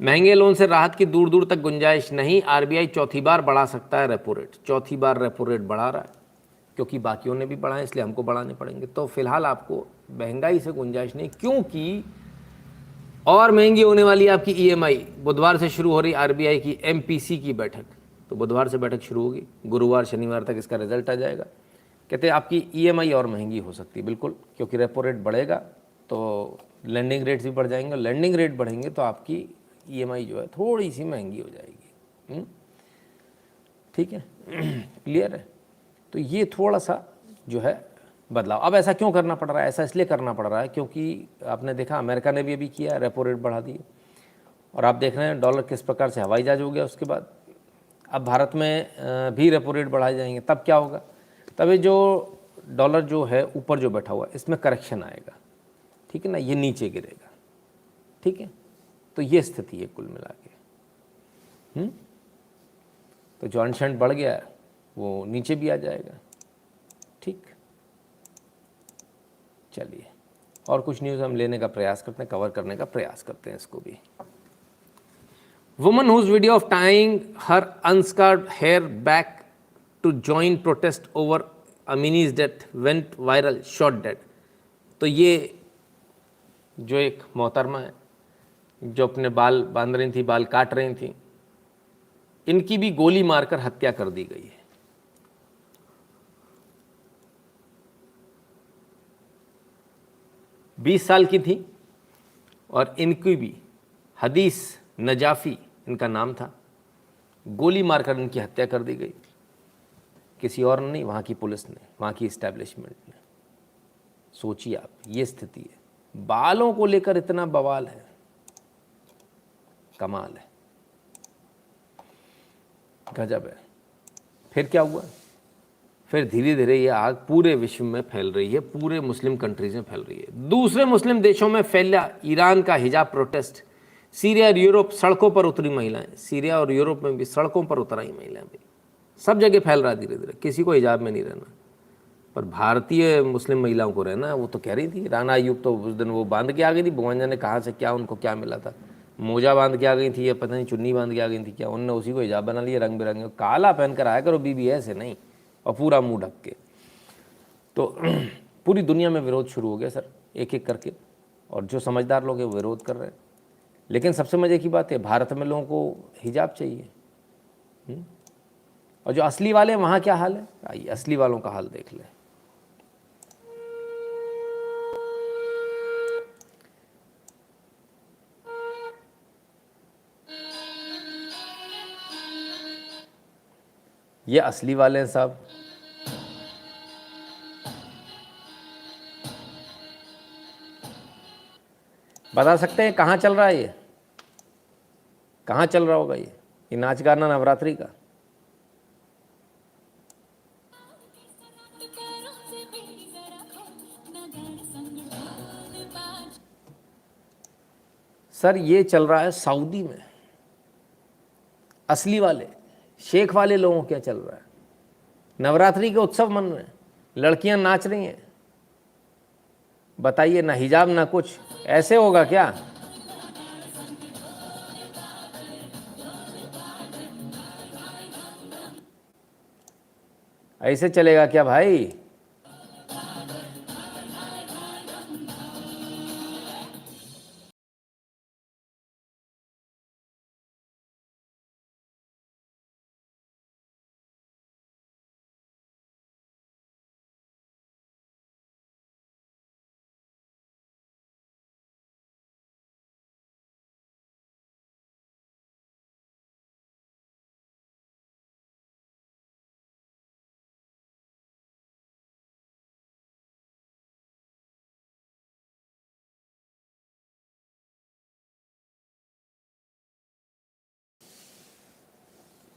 महंगे लोन से राहत की दूर दूर तक गुंजाइश नहीं, आरबीआई चौथी बार बढ़ा सकता है रेपो रेट। चौथी बार रेपो रेट बढ़ा रहा है, क्योंकि बाकियों ने भी बढ़ाए इसलिए हमको बढ़ाने पड़ेंगे। तो फिलहाल आपको महंगाई से गुंजाइश नहीं, क्योंकि और महंगी होने वाली है आपकी EMI। बुधवार से शुरू हो रही आरबीआई की MPC की बैठक, तो बुधवार से बैठक शुरू होगी, गुरुवार शनिवार तक इसका रिजल्ट आ जाएगा। कहते हैं आपकी EMI और महंगी हो सकती है, बिल्कुल, क्योंकि रेपो रेट बढ़ेगा तो लेंडिंग रेट्स भी बढ़ जाएंगे, लेंडिंग रेट बढ़ेंगे तो आपकी EMI जो है थोड़ी सी महंगी हो जाएगी, ठीक है। क्लियर है। तो ये थोड़ा सा जो है बदलाव। अब ऐसा क्यों करना पड़ रहा है, ऐसा इसलिए करना पड़ रहा है क्योंकि आपने देखा अमेरिका ने भी अभी किया, रेपो रेट बढ़ा दिए, और आप देख रहे हैं डॉलर किस प्रकार से हवाई जहाज हो गया। उसके बाद अब भारत में भी रेपो रेट बढ़ाए जाएंगे, तब क्या होगा, तब ये जो डॉलर जो है ऊपर जो बैठा हुआ है इसमें करेक्शन आएगा, ठीक है ना, ये नीचे गिरेगा, ठीक है। तो ये स्थिति है कुल मिला के। तो जो अनशंट बढ़ गया है वो नीचे भी आ जाएगा, ठीक। चलिए और कुछ न्यूज़ हम लेने का प्रयास करते हैं, कवर करने का प्रयास करते हैं इसको भी। Woman whose video of tying her unscarfed hair back to join protest over Amini's death went viral, shot dead. तो ये जो एक मोहतरमा है जो अपने बाल बांध रही थी, बाल काट रही थी, इनकी भी गोली मारकर हत्या कर दी गई है। बीस साल की थी और इनकी भी हदीस नजाफी इनका नाम था, गोली मारकर इनकी हत्या कर दी गई। किसी और ने नहीं, वहाँ की पुलिस ने, वहाँ की इस्टेब्लिशमेंट ने। सोचिए आप, ये स्थिति है, बालों को लेकर इतना बवाल है, कमाल है, गजब है। फिर क्या हुआ, फिर धीरे धीरे ये आग पूरे विश्व में फैल रही है, पूरे मुस्लिम कंट्रीज में फैल रही है, दूसरे मुस्लिम देशों में फैला ईरान का हिजाब प्रोटेस्ट, सीरिया और यूरोप सड़कों पर उतरी महिलाएं, सीरिया और यूरोप में भी सड़कों पर उतर आई महिलाएं, भी सब जगह फैल रहा है धीरे धीरे। किसी को हिजाब में नहीं रहना, पर भारतीय मुस्लिम महिलाओं को रहना। वो तो कह रही थी, राना अयूब तो उस दिन वो बांध के आ गई थी, भगवान जाने कहाँ से क्या उनको क्या मिला था, मोजा बांध के आ गई थी या पता नहीं चुन्नी बांध के आ गई थी क्या, उन्होंने उसी को हिजाब बना लिया, रंग बिरंगे काला पहन कर आया करो बीबी, ऐसे नहीं, और पूरा मुंह ढक के। तो पूरी दुनिया में विरोध शुरू हो गया सर, एक एक करके, और जो समझदार लोग हैं वो विरोध कर रहे हैं। लेकिन सबसे मज़े की बात है, भारत में लोगों को हिजाब चाहिए, और जो असली वाले हैं वहाँ क्या हाल है, आइए असली वालों का हाल देख लें। ये असली वाले हैं साहब। बता सकते हैं कहाँ चल रहा है ये, कहाँ चल रहा होगा ये नाच गाना नवरात्रि का? सर ये चल रहा है सऊदी में, असली वाले शेख वाले लोगों क्या चल रहा है? नवरात्रि के उत्सव मन रहे हैं, लड़कियां नाच रही हैं, बताइए, ना हिजाब ना कुछ, ऐसे होगा क्या? ऐसे चलेगा क्या भाई?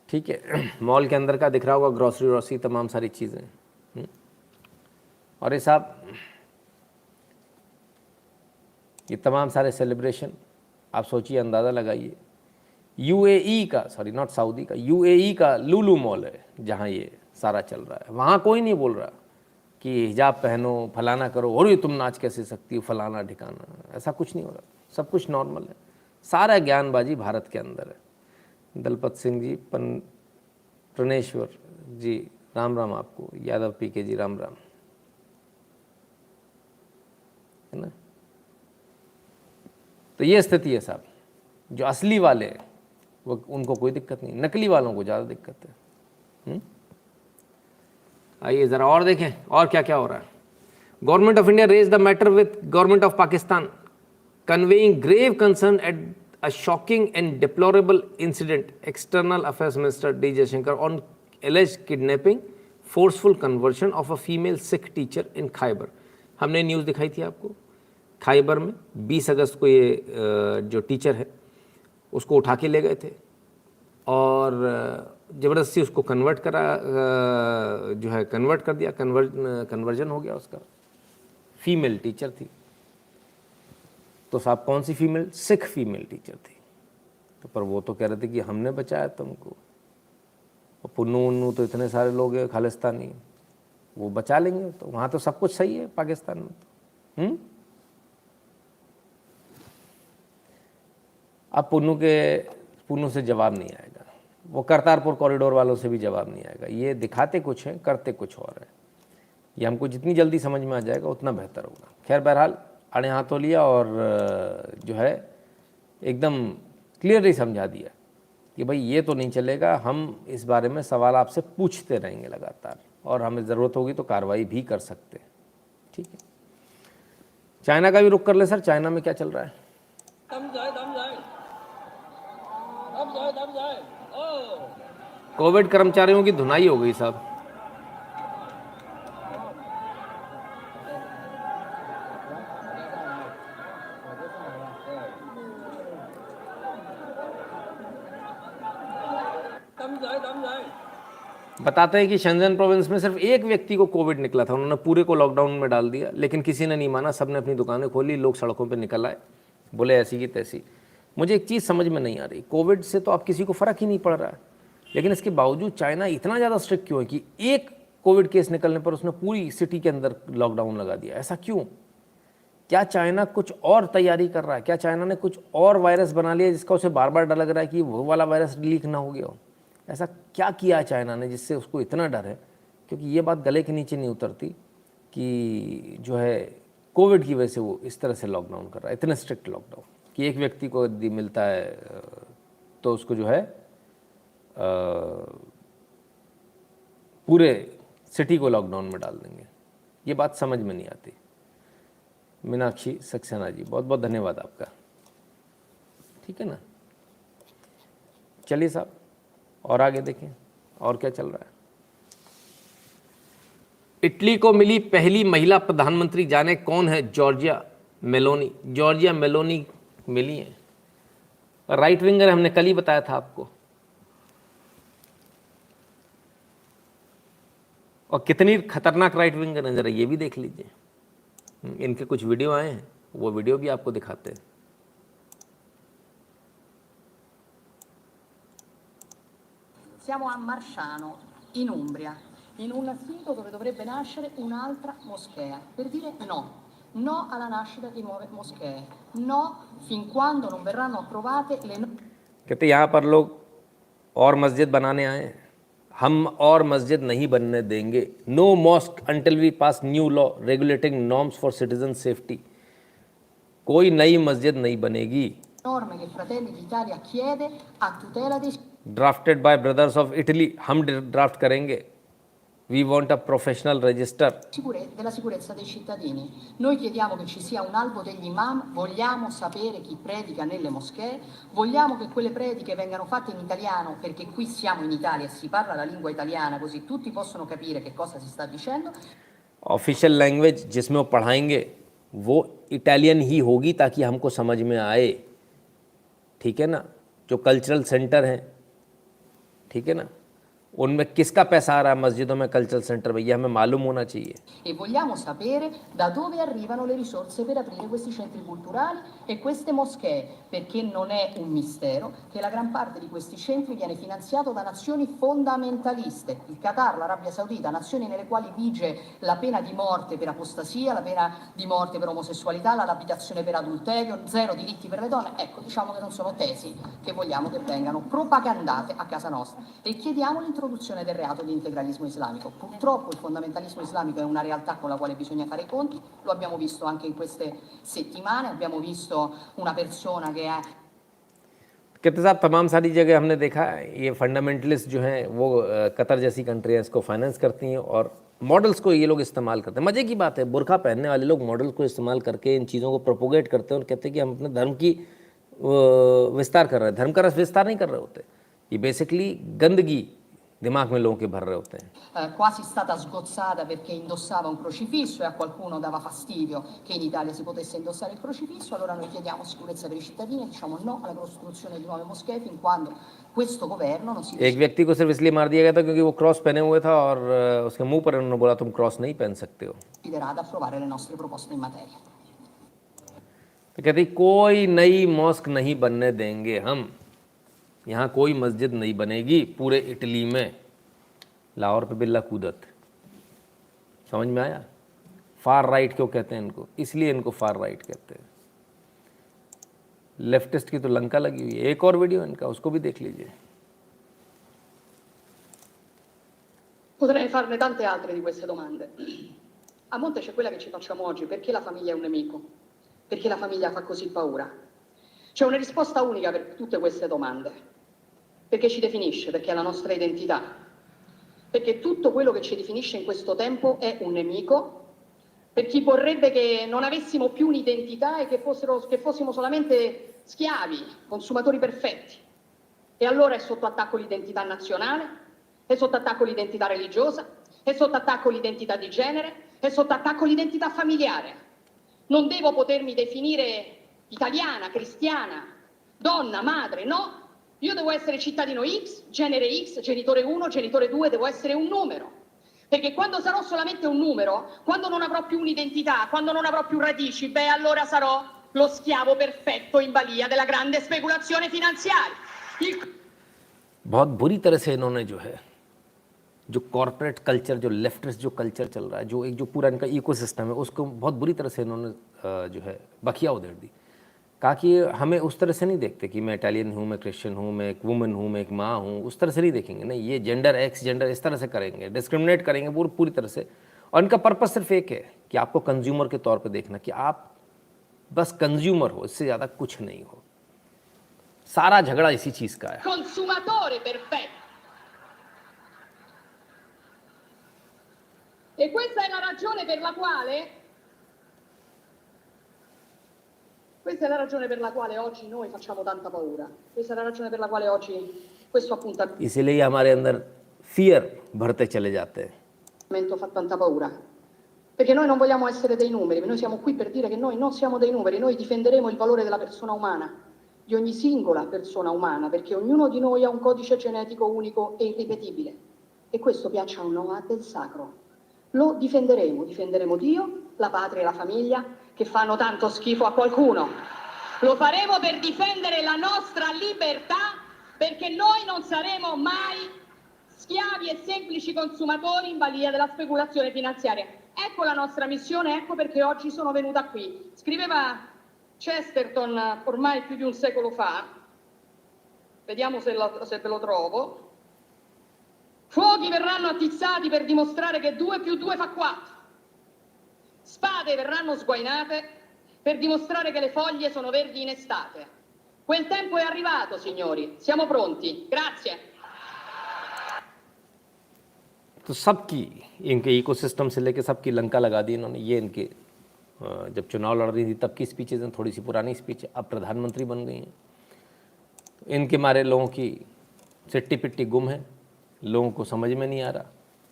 ठीक है, मॉल के अंदर का दिख रहा होगा, ग्रॉसरी व्रॉसरी तमाम सारी चीज़ें। और ये साहब ये तमाम सारे सेलिब्रेशन आप सोचिए, अंदाज़ा लगाइए। यूएई का, सॉरी नॉट सऊदी का, यूएई का लुलु मॉल है जहाँ ये सारा चल रहा है। वहाँ कोई नहीं बोल रहा कि हिजाब पहनो, फलाना करो, और ये तुम नाच कैसे सकती हो, फलाना ठिकाना, ऐसा कुछ नहीं हो रहा। सब कुछ नॉर्मल है, सारा ज्ञानबाजी भारत के अंदर है। दलपत सिंह जी, प्रणेश्वर जी, राम राम आपको। यादव पीके जी, राम राम, है ना। तो ये स्थिति है साहब। जो असली वाले हैं वो, उनको कोई दिक्कत नहीं, नकली वालों को ज़्यादा दिक्कत है। आइए ज़रा और देखें और क्या क्या हो रहा है। Government of India raise the matter with government of Pakistan, conveying grave concern at a shocking and deplorable incident. External Affairs Minister D. Jaishankar on alleged kidnapping, forceful conversion of a female Sikh teacher in Khyber. हमने news दिखाई थी आपको, खाइबर में 20 अगस्त को ये जो teacher है उसको उठा के ले गए थे और ज़बरदस्ती उसको कन्वर्ट करा, जो है कन्वर्ट कर दिया, कन्वर्जन हो गया उसका। फीमेल टीचर थी। तो साहब कौन सी फीमेल? सिख फीमेल टीचर थी। तो पर वो तो कह रहे थे कि हमने बचाया तुमको, और पुन्नू उन्नू तो इतने सारे लोग हैं खालिस्तानी, वो बचा लेंगे। तो वहाँ तो सब कुछ सही है पाकिस्तान में तो। अब पुन्नू से जवाब नहीं आएगा, वो करतारपुर कॉरिडोर वालों से भी जवाब नहीं आएगा। ये दिखाते कुछ हैं, करते कुछ और है। ये हमको जितनी जल्दी समझ में आ जाएगा उतना बेहतर होगा। खैर बहरहाल अड़े हाथों लिया और जो है एकदम क्लियरली समझा दिया कि भाई ये तो नहीं चलेगा, हम इस बारे में सवाल आपसे पूछते रहेंगे लगातार, और हमें ज़रूरत होगी तो कार्रवाई भी कर सकते हैं। ठीक है, चाइना का भी रुख कर ले सर। चाइना में क्या चल रहा है? दम जाए। कोविड कर्मचारियों की धुनाई हो गई साहब। बताते हैं कि शेंजन प्रोविंस में सिर्फ एक व्यक्ति को कोविड निकला था, उन्होंने पूरे को लॉकडाउन में डाल दिया, लेकिन किसी ने नहीं माना, सबने अपनी दुकानें खोली, लोग सड़कों पे निकल आए, बोले ऐसी की तैसी। मुझे एक चीज़ समझ में नहीं आ रही, कोविड से तो आप किसी को फ़र्क ही नहीं पड़ रहा है, लेकिन इसके बावजूद चाइना इतना ज़्यादा स्ट्रिक्ट क्यों है कि एक कोविड केस निकलने पर उसने पूरी सिटी के अंदर लॉकडाउन लगा दिया? ऐसा क्यों? क्या चाइना कुछ और तैयारी कर रहा है? क्या चाइना ने कुछ और वायरस बना लिया जिसका उसे बार बार डर लग रहा है कि वो वाला वायरस लीक ना हो गया हो? ऐसा क्या किया है चाइना ने जिससे उसको इतना डर है? क्योंकि ये बात गले के नीचे नहीं उतरती कि जो है कोविड की वजह से वो इस तरह से लॉकडाउन कर रहा है, इतने स्ट्रिक्ट लॉकडाउन कि एक व्यक्ति को यदि मिलता है तो उसको जो है पूरे सिटी को लॉकडाउन में डाल देंगे। ये बात समझ में नहीं आती। मीनाक्षी सक्सेना जी, बहुत बहुत धन्यवाद आपका। ठीक है ना, चलिए साहब और आगे देखें और क्या चल रहा है। इटली को मिली पहली महिला प्रधानमंत्री, जाने कौन है? Giorgia Meloni. जॉर्जिया मेलोनी मिली हैं, राइट विंगर, हमने कल ही बताया था आपको। और कितनी खतरनाक राइट विंगर है, जरा ये भी देख लीजिए। इनके कुछ वीडियो आए हैं, वो वीडियो भी आपको दिखाते हैं। Siamo a Marsciano, in Umbria, in un sito dove dovrebbe nascere un'altra moschea, per dire no. No alla nascita di nuove moschee. No fin quando non verranno approvate le... कहते यहाँ पर लोग और मस्जिद बनाने आए हैं, हम और मस्जिद नहीं बनने देंगे। No mosque until we pass new law regulating norms for citizen safety. कोई नई मस्जिद नहीं बनेगी। norme che Fratelli d'Italia chiede a tutela dei drafted by brothers of Italy, हम ड्राफ्ट करेंगे। We want a professional register. della sicurezza dei cittadini. Noi chiediamo che ci sia un albo degli imam, vogliamo sapere chi predica nelle moschee, vogliamo che quelle prediche vengano fatte in italiano, perché qui siamo in Italia e si parla la lingua italiana, così tutti possono capire che cosa si sta dicendo. Official language जिसमें वो पढ़ाएंगे वो Italian ही होगी, ताकि हमको समझ में आए, ठीक है ना। जो कल्चरल सेंटर हैं, ठीक है ना, उनमें किसका पैसा आ रहा है मस्जिदों में, कल्चरल सेंटर में, ये हमें मालूम होना चाहिए। E vogliamo sapere da dove arrivano le risorse per aprire questi centri culturali e queste moschee, perché non è un mistero che la gran parte di questi centri viene finanziato da nazioni fondamentaliste, il Qatar, l'Arabia Saudita, nazioni nelle quali vige la pena di morte per apostasia, la pena di morte per omosessualità, la lapidazione per adulterio, zero diritti per le donne. Ecco, diciamo che non sono tesi che vogliamo che vengano propagandate a casa nostra e chiediamo l'introduzione del reato di integralismo islamico. Purtroppo il fondamentalismo islamico è una realtà con la quale bisogna fare i conti, lo abbiamo visto anche in queste settimane, abbiamo visto una persona che è कहते साहब तमाम सारी जगह हमने देखा है, ये fundamentalist जो हैं वो कतर जैसी कंट्री है इसको फाइनेंस करती हैं और मॉडल्स को ये लोग इस्तेमाल करते हैं। मज़े की बात है, बुर्का पहनने वाले लोग मॉडल्स को इस्तेमाल करके इन चीज़ों को प्रोपोगेट करते हैं और कहते हैं कि हम अपने धर्म की विस्तार कर रहे हैं। धर्म का विस्तार नहीं कर रहे होते, ये बेसिकली गंदगी दिमाग में लोगों के भर रहे होते हैं। quasi stata sgozzata perché indossava un crocifisso e a qualcuno dava fastidio che in Italia si potesse indossare il crocifisso, allora noi chiediamo sicurezza per i cittadini e diciamo no alla costruzione di nuove moschee fin quando questo governo non si एक व्यक्ति को सिर्फ इसलिए मार दिया गया था क्योंकि वो क्रॉस पहने हुए था और उसके मुंह पर उन्होंने बोला तुम क्रॉस नहीं पहन सकते हो। deciderà ad approvare le nostre proposte in materia. तो कहती कोई नई मॉस्क नहीं बनने देंगे हम, यहाँ कोई मस्जिद नहीं बनेगी पूरे इटली में। लाहौर पे बिल्ला कूदत, समझ में आया? फार राइट क्यों कहते हैं इनको? इसलिए इनको फार राइट कहते हैं। लेफ्टिस्ट की तो लंका लगी हुई है। एक और वीडियो इनका, उसको भी देख लीजिए। Potrei farne tante altre di queste domande. A monte c'è quella che ci facciamo oggi, perché la famiglia è un nemico? Perché la famiglia fa così paura? C'è una risposta unica per tutte queste domande, perché ci definisce, perché è la nostra identità, perché tutto quello che ci definisce in questo tempo è un nemico, per chi vorrebbe che non avessimo più un'identità e che fossimo solamente schiavi, consumatori perfetti. E allora è sotto attacco l'identità nazionale, è sotto attacco l'identità religiosa, è sotto attacco l'identità di genere, è sotto attacco l'identità familiare. Non devo potermi definire italiana, cristiana, donna, madre, no. Io devo essere cittadino X, genere X, genitore 1, genitore 2, devo essere un numero. Perché quando sarò solamente un numero, quando non avrò più un'identità, quando non avrò più radici, beh allora sarò lo schiavo perfetto in balia della grande speculazione finanziaria. बहुत बुरी तरह से इन्होंने जो corporate culture, जो leftist जो culture चल रहा है, जो पूरा इनका इकोसिस्टम है, उसको बहुत बुरी तरह से इन्होंने बखिया उधेड़ दी। कहा कि हमें उस तरह से नहीं देखते कि मैं इटालियन हूँ, मैं क्रिश्चियन हूँ, मैं एक वुमन हूँ, मैं एक माँ हूँ, उस तरह से नहीं देखेंगे। नहीं, ये जेंडर एक्स जेंडर इस तरह से करेंगे, डिस्क्रिमिनेट करेंगे पूरी तरह से। और इनका पर्पस सिर्फ एक है कि आपको कंज्यूमर के तौर पे देखना, कि आप बस कंज्यूमर हो, इससे ज़्यादा कुछ नहीं हो। सारा झगड़ा इसी चीज़ का है। Consumatore perfetto. E questa è la ragione per la quale oggi noi facciamo tanta paura. Questa è la ragione per la quale oggi questo appuntamento. इसीलिए हमारे अंदर फियर भरते चले जाते हैं। fa tanta paura. Perché noi non vogliamo essere dei numeri, noi siamo qui per dire che noi non siamo dei numeri, noi difenderemo il valore della persona umana, di ogni singola persona umana, perché ognuno di noi ha un codice genetico unico e irripetibile. E questo, piaccia o no, ha del sacro. Lo difenderemo, difenderemo Dio, la patria e la famiglia, che fanno tanto schifo a qualcuno. Lo faremo per difendere la nostra libertà, perché noi non saremo mai schiavi e semplici consumatori in balia della speculazione finanziaria. Ecco la nostra missione, ecco perché oggi sono venuta qui. Scriveva Chesterton ormai più di un secolo fa, vediamo se ve lo trovo: fuochi verranno attizzati per dimostrare che 2 più 2 fa 4. Spade verranno sguainate per dimostrare che le foglie sono verdi in estate. Quel tempo è arrivato, signori. Siamo pronti. Grazie. तो सबकी, इनके ecosystem से लेके सबकी लंका लगा दी इन्होंने। ये इनके जब चुनाव लड़ रही थी तब की स्पीचेज हैं, थोड़ी सी पुरानी स्पीच है, अब प्रधानमंत्री बन गई हैं। इनके मारे लोगों की सिट्टी पिट्टी गुम है, लोगों को समझ में नहीं आ रहा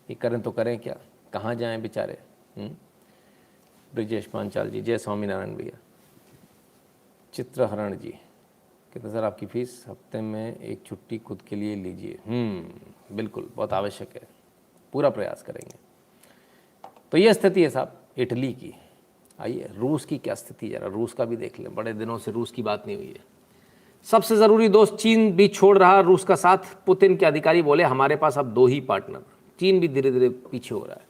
कि करें तो करें क्या, कहाँ जाएं बेचारे। ब्रिजेश पांचाल जी, जय स्वामीनारायण भैया। चित्रहरण जी कहते सर आपकी फ़ीस हफ्ते में एक छुट्टी खुद के लिए लीजिए। बिल्कुल, बहुत आवश्यक है, पूरा प्रयास करेंगे। तो ये स्थिति है साहब इटली की। आइए रूस की क्या स्थिति, जरा रूस का भी देख लें। बड़े दिनों से रूस की बात नहीं हुई है। सबसे ज़रूरी दोस्त चीन भी छोड़ रहा रूस का साथ। पुतिन के अधिकारी बोले हमारे पास अब 2 ही पार्टनर। चीन भी धीरे धीरे पीछे हो रहा है।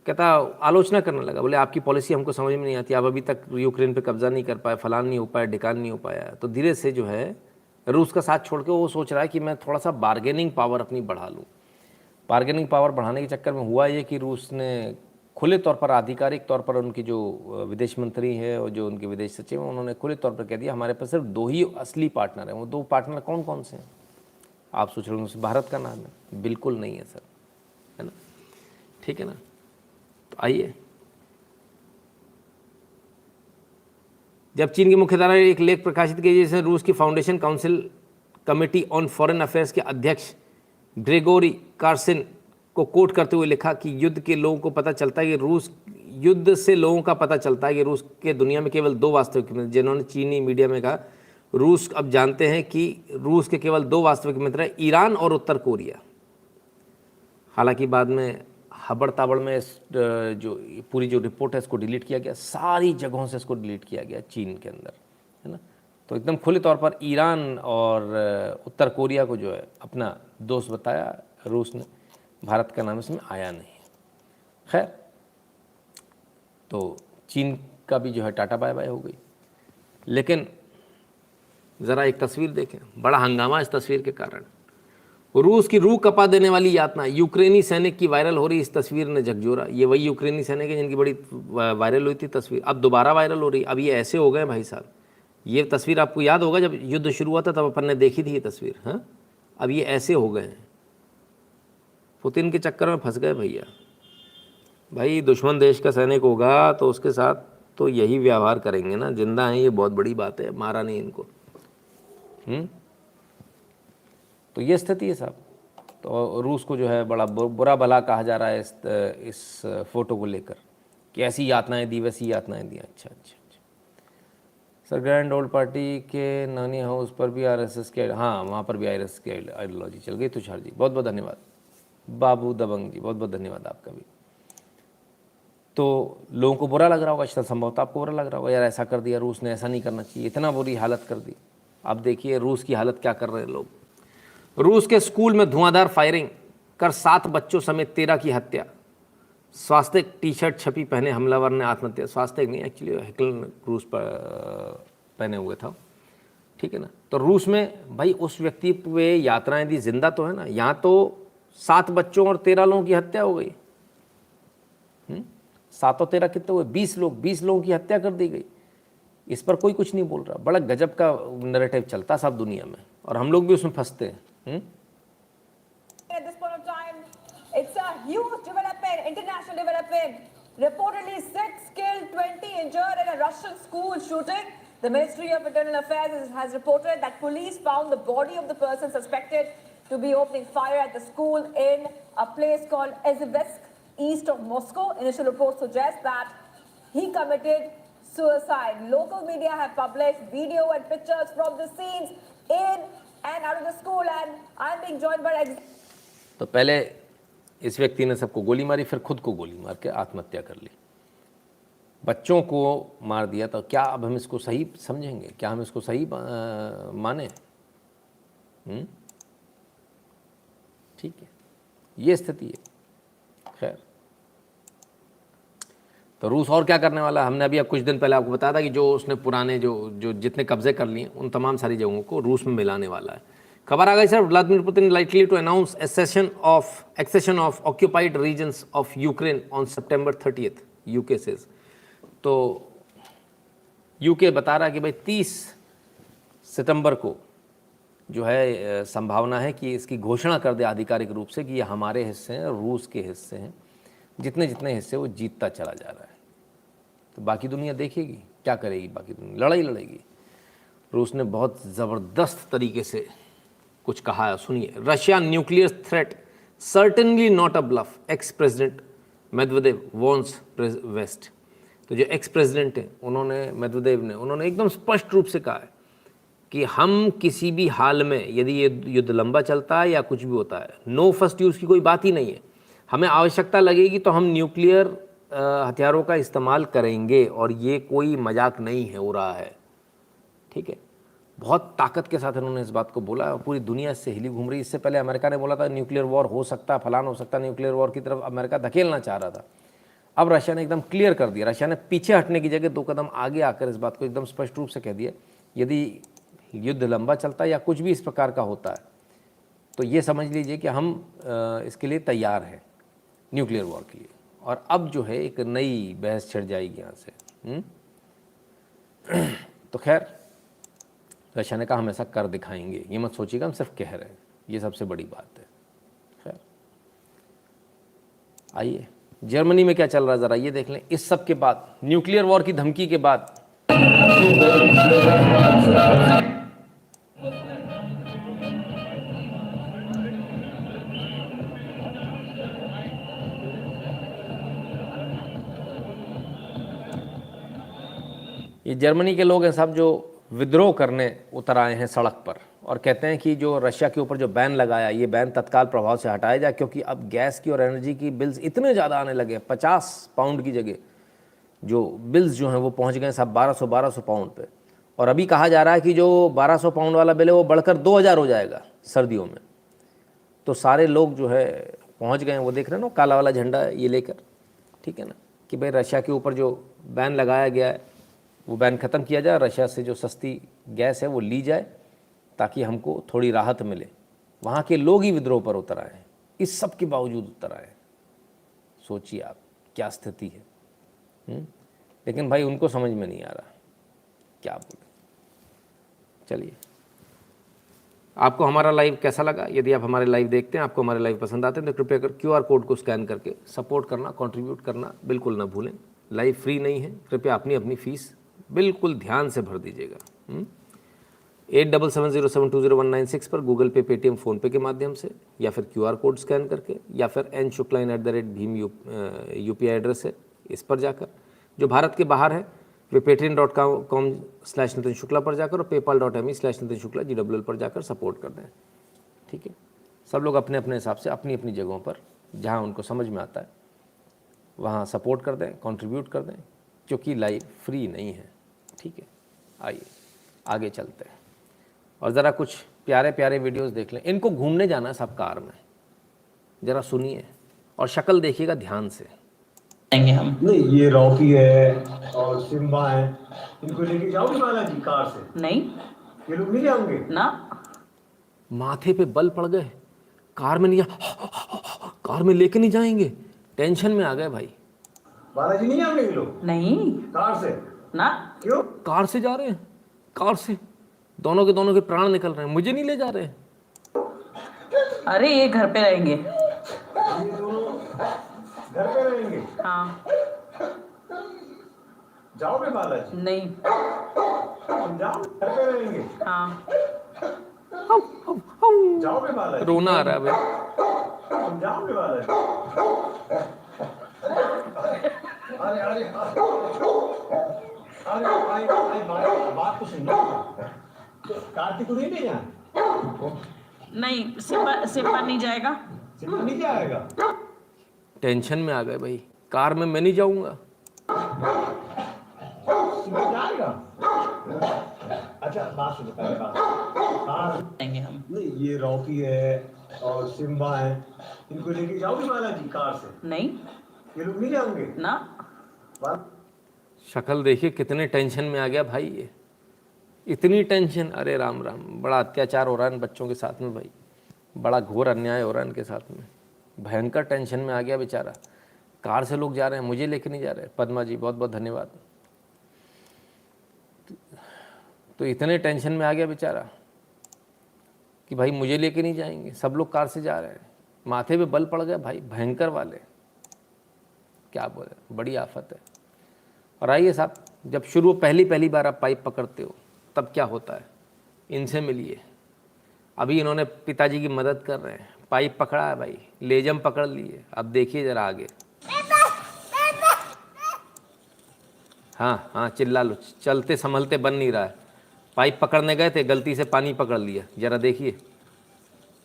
कहता आलोचना करने लगा, बोले आपकी पॉलिसी हमको समझ में नहीं आती, आप अभी तक यूक्रेन पे कब्जा नहीं कर पाए, फलान नहीं हो पाया, ढिकान नहीं हो पाया। तो धीरे से जो है रूस का साथ छोड़ के वो सोच रहा है कि मैं थोड़ा सा बार्गेनिंग पावर अपनी बढ़ा लूँ। बार्गेनिंग पावर बढ़ाने के चक्कर में हुआ ये कि रूस ने खुले तौर पर, आधिकारिक तौर पर उनकी जो विदेश मंत्री है और जो उनके विदेश सचिव हैं, उन्होंने खुले तौर पर कह दिया हमारे पास सिर्फ 2 ही असली पार्टनर हैं। वो 2 पार्टनर कौन कौन से हैं? आप सोच रहे हो उसमें भारत का नाम है? बिल्कुल नहीं है सर, है ना? ठीक है ना? तो आइए, जब चीन की मुख्यधारा ने एक लेख प्रकाशित किया जिसमें रूस की foundation council committee on foreign affairs के अध्यक्ष ग्रेगोरी कार्सिन को कोट करते हुए लिखा कि युद्ध के लोगों को पता चलता है कि रूस युद्ध से लोगों का पता चलता है कि रूस के दुनिया में केवल 2 वास्तविक मित्र, जिन्होंने चीनी मीडिया में कहा रूस अब जानते हैं कि रूस के केवल 2 वास्तविक मित्र हैं, ईरान और उत्तर कोरिया। हालांकि बाद में हबड़ ताबड़ में जो पूरी जो रिपोर्ट है इसको डिलीट किया गया, सारी जगहों से इसको डिलीट किया गया चीन के अंदर, है ना। तो एकदम खुले तौर पर ईरान और उत्तर कोरिया को जो है अपना दोस्त बताया रूस ने। भारत का नाम इसमें आया नहीं। खैर, तो चीन का भी जो है टाटा बाय बाय हो गई। लेकिन ज़रा एक तस्वीर देखें, बड़ा हंगामा इस तस्वीर के कारण। रूस की रूह कपा देने वाली यातना यूक्रेनी सैनिक की वायरल हो रही। इस तस्वीर ने झकझोरा। ये वही यूक्रेनी सैनिक है जिनकी बड़ी वायरल हुई थी तस्वीर, अब दोबारा वायरल हो रही। अब ये ऐसे हो गए भाई साहब। ये तस्वीर आपको याद होगा जब युद्ध शुरू हुआ था तब अपन ने देखी थी ये तस्वीर। हाँ, अब ये ऐसे हो गए हैं। पुतिन के चक्कर में फंस गए भैया। भाई दुश्मन देश का सैनिक होगा तो उसके साथ तो यही व्यवहार करेंगे ना। जिंदा हैं ये बहुत बड़ी बात है, मारा नहीं इनको। तो ये स्थिति है साहब। तो रूस को जो है बड़ा बुरा भला कहा जा रहा है इस फोटो को लेकर कि ऐसी यातनाएं दी वैसी यातनाएं दी। अच्छा अच्छा अच्छा सर, ग्रैंड ओल्ड पार्टी के नानी हाउस पर भी आरएसएस के, हाँ वहाँ पर भी आरएसएस की आइडियोलॉजी चल गई। तुषार जी बहुत बहुत धन्यवाद। बाबू दबंग जी बहुत बहुत धन्यवाद आपका भी। तो लोगों को बुरा लग रहा होगा, शायद संभवतः आपको बुरा लग रहा होगा, यार ऐसा कर दिया रूस ने, ऐसा नहीं करना चाहिए, इतना बुरी हालत कर दी। अब देखिए रूस की हालत क्या कर रहे हैं लोग। रूस के स्कूल में धुआंधार फायरिंग कर 7 बच्चों समेत 13 की हत्या। स्वास्तिक टी शर्ट छपी पहने हमलावर ने आत्महत्या। स्वास्तिक नहीं, एक्चुअली हेकल रूस पर पहने हुए था, ठीक है ना। तो रूस में भाई उस व्यक्ति पे यात्राएं दी, जिंदा तो है ना। यहाँ तो 7 बच्चों और 13 लोगों की हत्या हो गई। 7 और 13 कितने हुए? 20 लोगों की हत्या कर दी गई। इस पर कोई कुछ नहीं बोल रहा। बड़ा गजब का नैरेटिव चलता सब दुनिया में और हम लोग भी उसमें फंसते हैं। At this point of time, it's a huge development, international development. Reportedly 6 killed, 20 injured in a Russian school shooting. The Ministry of Internal Affairs has reported that police found the body of the person suspected to be opening fire at the school in a place called Ezebsk east of Moscow. Initial reports suggest that he committed suicide. Local media have published video and pictures from the scenes in and out of the school, and I'm being joined by तो पहले इस व्यक्ति ने सबको गोली मारी, फिर खुद को गोली मार के आत्महत्या कर ली, बच्चों को मार दिया। तो क्या अब हम इसको सही समझेंगे? क्या हम इसको सही माने? ठीक है, ये स्थिति है। खैर, तो रूस और क्या करने वाला? हमने अभी अब कुछ दिन पहले आपको बताया था कि जो उसने पुराने जो जितने कब्जे कर लिए उन तमाम सारी जगहों को रूस में मिलाने वाला है। खबर आ गई sir, Vladimir Putin likely to announce accession of occupied regions of Ukraine on September 30th, UK says. तो यूके बता रहा है कि भाई 30 सितंबर को जो है संभावना है कि इसकी घोषणा कर दे आधिकारिक रूप से कि ये हमारे हिस्से हैं, रूस के हिस्से हैं। जितने जितने हिस्से वो जीतता चला जा रहा है। तो बाकी दुनिया देखेगी क्या करेगी, बाकी दुनिया लड़ाई लड़ेगी। रूस ने बहुत ज़बरदस्त तरीके से कुछ कहा है, सुनिए। Russia nuclear threat certainly not a bluff, ex president Medvedev warns west. तो जो एक्स प्रेसिडेंट हैं उन्होंने, मेदवेदेव ने, उन्होंने एकदम स्पष्ट रूप से कहा है कि हम किसी भी हाल में, यदि ये युद्ध लंबा चलता है या कुछ भी होता है, नो फर्स्ट यूज़ की कोई बात ही नहीं है। हमें आवश्यकता लगेगी तो हम न्यूक्लियर हथियारों का इस्तेमाल करेंगे, और ये कोई मजाक नहीं है हो रहा है। ठीक है, बहुत ताकत के साथ इन्होंने इस बात को बोला, पूरी दुनिया इससे हिली घूम रही। इससे पहले अमेरिका ने बोला था न्यूक्लियर वॉर हो सकता है, फलान हो सकता है, न्यूक्लियर वॉर की तरफ अमेरिका धकेलना चाह रहा था। अब रशिया ने एकदम क्लियर कर दिया, रशिया ने पीछे हटने की जगह 2 कदम आगे आकर इस बात को एकदम स्पष्ट रूप से कह दिया, यदि युद्ध लंबा चलता है या कुछ भी इस प्रकार का होता है तो ये समझ लीजिए कि हम इसके लिए तैयार हैं, न्यूक्लियर वॉर के लिए। और अब जो है एक नई बहस छिड़ जाएगी यहाँ से। तो खैर, रशिया ने कहा हम ऐसा कर दिखाएंगे, ये मत सोचिएगा हम सिर्फ कह रहे हैं, ये सबसे बड़ी बात है। खैर, आइए जर्मनी में क्या चल रहा है ज़रा ये देख लें। इस सब के बाद, न्यूक्लियर वॉर की धमकी के बाद, ये जर्मनी के लोग हैं साहब जो विद्रोह करने उतर आए हैं सड़क पर, और कहते हैं कि जो रशिया के ऊपर जो बैन लगाया, ये बैन तत्काल प्रभाव से हटाया जाए, क्योंकि अब गैस की और एनर्जी की बिल्स इतने ज़्यादा आने लगे। 50 पाउंड की जगह जो बिल्स जो हैं वो पहुंच गए साहब 1200 पाउंड पे। और अभी कहा जा रहा है कि जो 1200 पाउंड वाला बिल है वो बढ़कर 2000 हो जाएगा सर्दियों में। तो सारे लोग जो है पहुँच गए हैं, वो देख रहे हैं ना काला वाला झंडा ये लेकर, ठीक है ना, कि भाई रशिया के ऊपर जो बैन लगाया गया है वो बैन ख़त्म किया जाए, रशिया से जो सस्ती गैस है वो ली जाए, ताकि हमको थोड़ी राहत मिले। वहाँ के लोग ही विद्रोह पर उतर आए हैं, इस सब के बावजूद उतर आए हैं। सोचिए आप क्या स्थिति है। लेकिन भाई उनको समझ में नहीं आ रहा, क्या बोले। चलिए, आपको हमारा लाइव कैसा लगा? यदि आप हमारे लाइव देखते हैं, आपको हमारे लाइव पसंद आते हैं तो कृपया कर QR कोड को स्कैन करके सपोर्ट करना, कंट्रीब्यूट करना बिल्कुल ना भूलें। लाइव फ्री नहीं है, कृपया अपनी अपनी फीस बिल्कुल ध्यान से भर दीजिएगा। 8770720196 पर गूगल पे, पेटीएम, फ़ोनपे के माध्यम से, या फिर QR कोड स्कैन करके, या फिर n.shukla@bhim UPI एड्रेस है, इस पर जाकर। जो भारत के बाहर है वे patreon.com/नितिन शुक्ला पर जाकर और paypal.me/नितिन शुक्ला GWL पर जाकर सपोर्ट कर दें। ठीक है, सब लोग अपने अपने हिसाब से अपनी अपनी जगहों पर जहां उनको समझ में आता है वहां सपोर्ट कर दें, कंट्रीब्यूट कर दें, क्योंकि लाइव फ्री नहीं है। ठीक है, आइए आगे चलते हैं और ज़रा कुछ प्यारे प्यारे वीडियोस देख लें। इनको घूमने जाना है सब कार में, ज़रा सुनिए और शक्ल देखिएगा ध्यान से। हम नहीं, ये रॉकी है और सिम्बा है, इनको लेके जाओगे बालाजी कार से? नहीं, ये लोग नहीं जाओगे ना। माथे पे बल पड़ गए, कार में नहीं कार में लेके नहीं जाएंगे, टेंशन में आ गए भाई। बालाजी नहीं जाओगे ये लोग? नहीं, कार से ना। क्यों? कार से जा रहे हैं, कार से दोनों के प्राण निकल रहे हैं, मुझे नहीं ले जा रहे हैं। अरे ये घर पे रहेंगे। ये दोनों घर पे रहेंगे? हाँ। जाओगे बालाजी? नहीं। तुम जाओ, घर पे रहेंगे? हाँ। जाओगे बालाजी? रोना आ रहा है भाई। तुम जाओगे बालाजी? अरे अरे अरे भाई बात तो सुनो। कार्तिक को नहीं भेजा? नहीं, सिपा नहीं जाएगा। सिर्फ नहीं जाएगा। टेंशन में आ गए भाई, कार में मैं नहीं जाऊंगा। सिर्फ जाएगा। अच्छा बात सुनो, पहले बात कार जाएंगे हम। नहीं, ये रॉकी है और सिम्बा है, इनको लेके जाओगे माला जी कार से? नहीं ये लोग नहीं जाओगे ना। शक्ल देखिए कितने टेंशन में आ गया भाई, ये इतनी टेंशन। अरे राम राम, बड़ा अत्याचार हो रहा है इन बच्चों के साथ में भाई, बड़ा घोर अन्याय हो रहा है इनके साथ में। भयंकर टेंशन में आ गया बेचारा। कार से लोग जा रहे हैं, मुझे लेके नहीं जा रहे। पद्मा जी बहुत बहुत धन्यवाद। तो इतने टेंशन में आ गया बेचारा कि भाई मुझे लेके नहीं जाएंगे, सब लोग कार से जा रहे हैं। माथे पे बल पड़ गया भाई, भयंकर वाले, क्या बोले, बड़ी आफत है। और आइए साहब, जब शुरू पहली बार आप पाइप पकड़ते हो तब क्या होता है, इनसे मिलिए। अभी इन्होंने पिताजी की मदद कर रहे हैं, पाइप पकड़ा है भाई, लेजम पकड़ लिए। अब देखिए जरा आगे। हाँ हाँ चिल्ला लो, चलते संभलते बन नहीं रहा है। पाइप पकड़ने गए थे, गलती से पानी पकड़ लिया, जरा देखिए।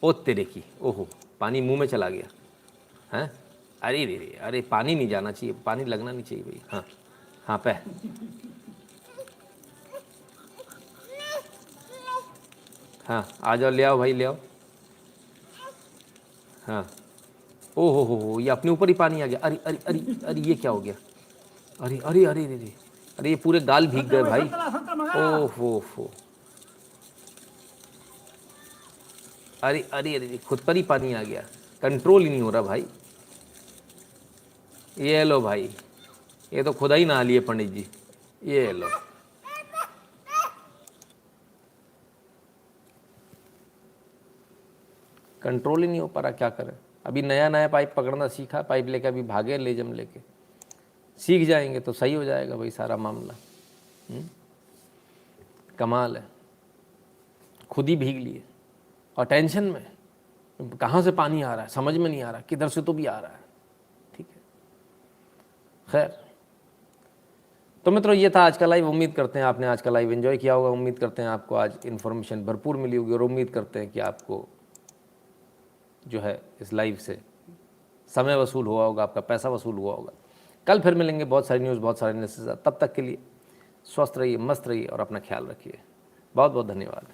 ओ तेरे की, ओहो, पानी मुंह में चला गया। हैं, अरे रे रे, अरे पानी नहीं जाना चाहिए, पानी लगना नहीं चाहिए भाई। हाँ हाँ पे हाँ आ जाओ, ले आओ भाई, ले आओ। हाँ, ओ हो, ये अपने ऊपर ही पानी आ गया। अरे अरे अरे अरे, ये क्या हो गया? अरे अरे अरे अरे अरे, ये पूरे गाल भीग गए भाई। ओ हो, अरे अरे अरे, खुद पर ही पानी आ गया, कंट्रोल ही नहीं हो रहा भाई। ये लो भाई, ये तो खुदा ही नहा लिए पंडित जी, ये लो। कंट्रोल ही नहीं हो पा रहा, क्या करें। अभी नया पाइप पकड़ना सीखा, पाइप लेके अभी भागे लेजम लेके। सीख जाएंगे तो सही हो जाएगा भाई सारा मामला। कमाल है, खुद ही भीग लिए और टेंशन में। कहाँ से पानी आ रहा है समझ में नहीं आ रहा, किधर से तो भी आ रहा है। ठीक है, खैर। तो मित्रों, ये था आज का लाइव। उम्मीद करते हैं आपने आज का लाइव एंजॉय किया होगा। उम्मीद करते हैं आपको आज इन्फॉर्मेशन भरपूर मिली होगी, और उम्मीद करते हैं कि आपको जो है इस लाइव से समय वसूल हुआ होगा, आपका पैसा वसूल हुआ होगा। कल फिर मिलेंगे बहुत सारी न्यूज़, बहुत सारे न्यूज़ के साथ। तब तक के लिए स्वस्थ रहिए, मस्त रहिए और अपना ख्याल रखिए। बहुत बहुत धन्यवाद।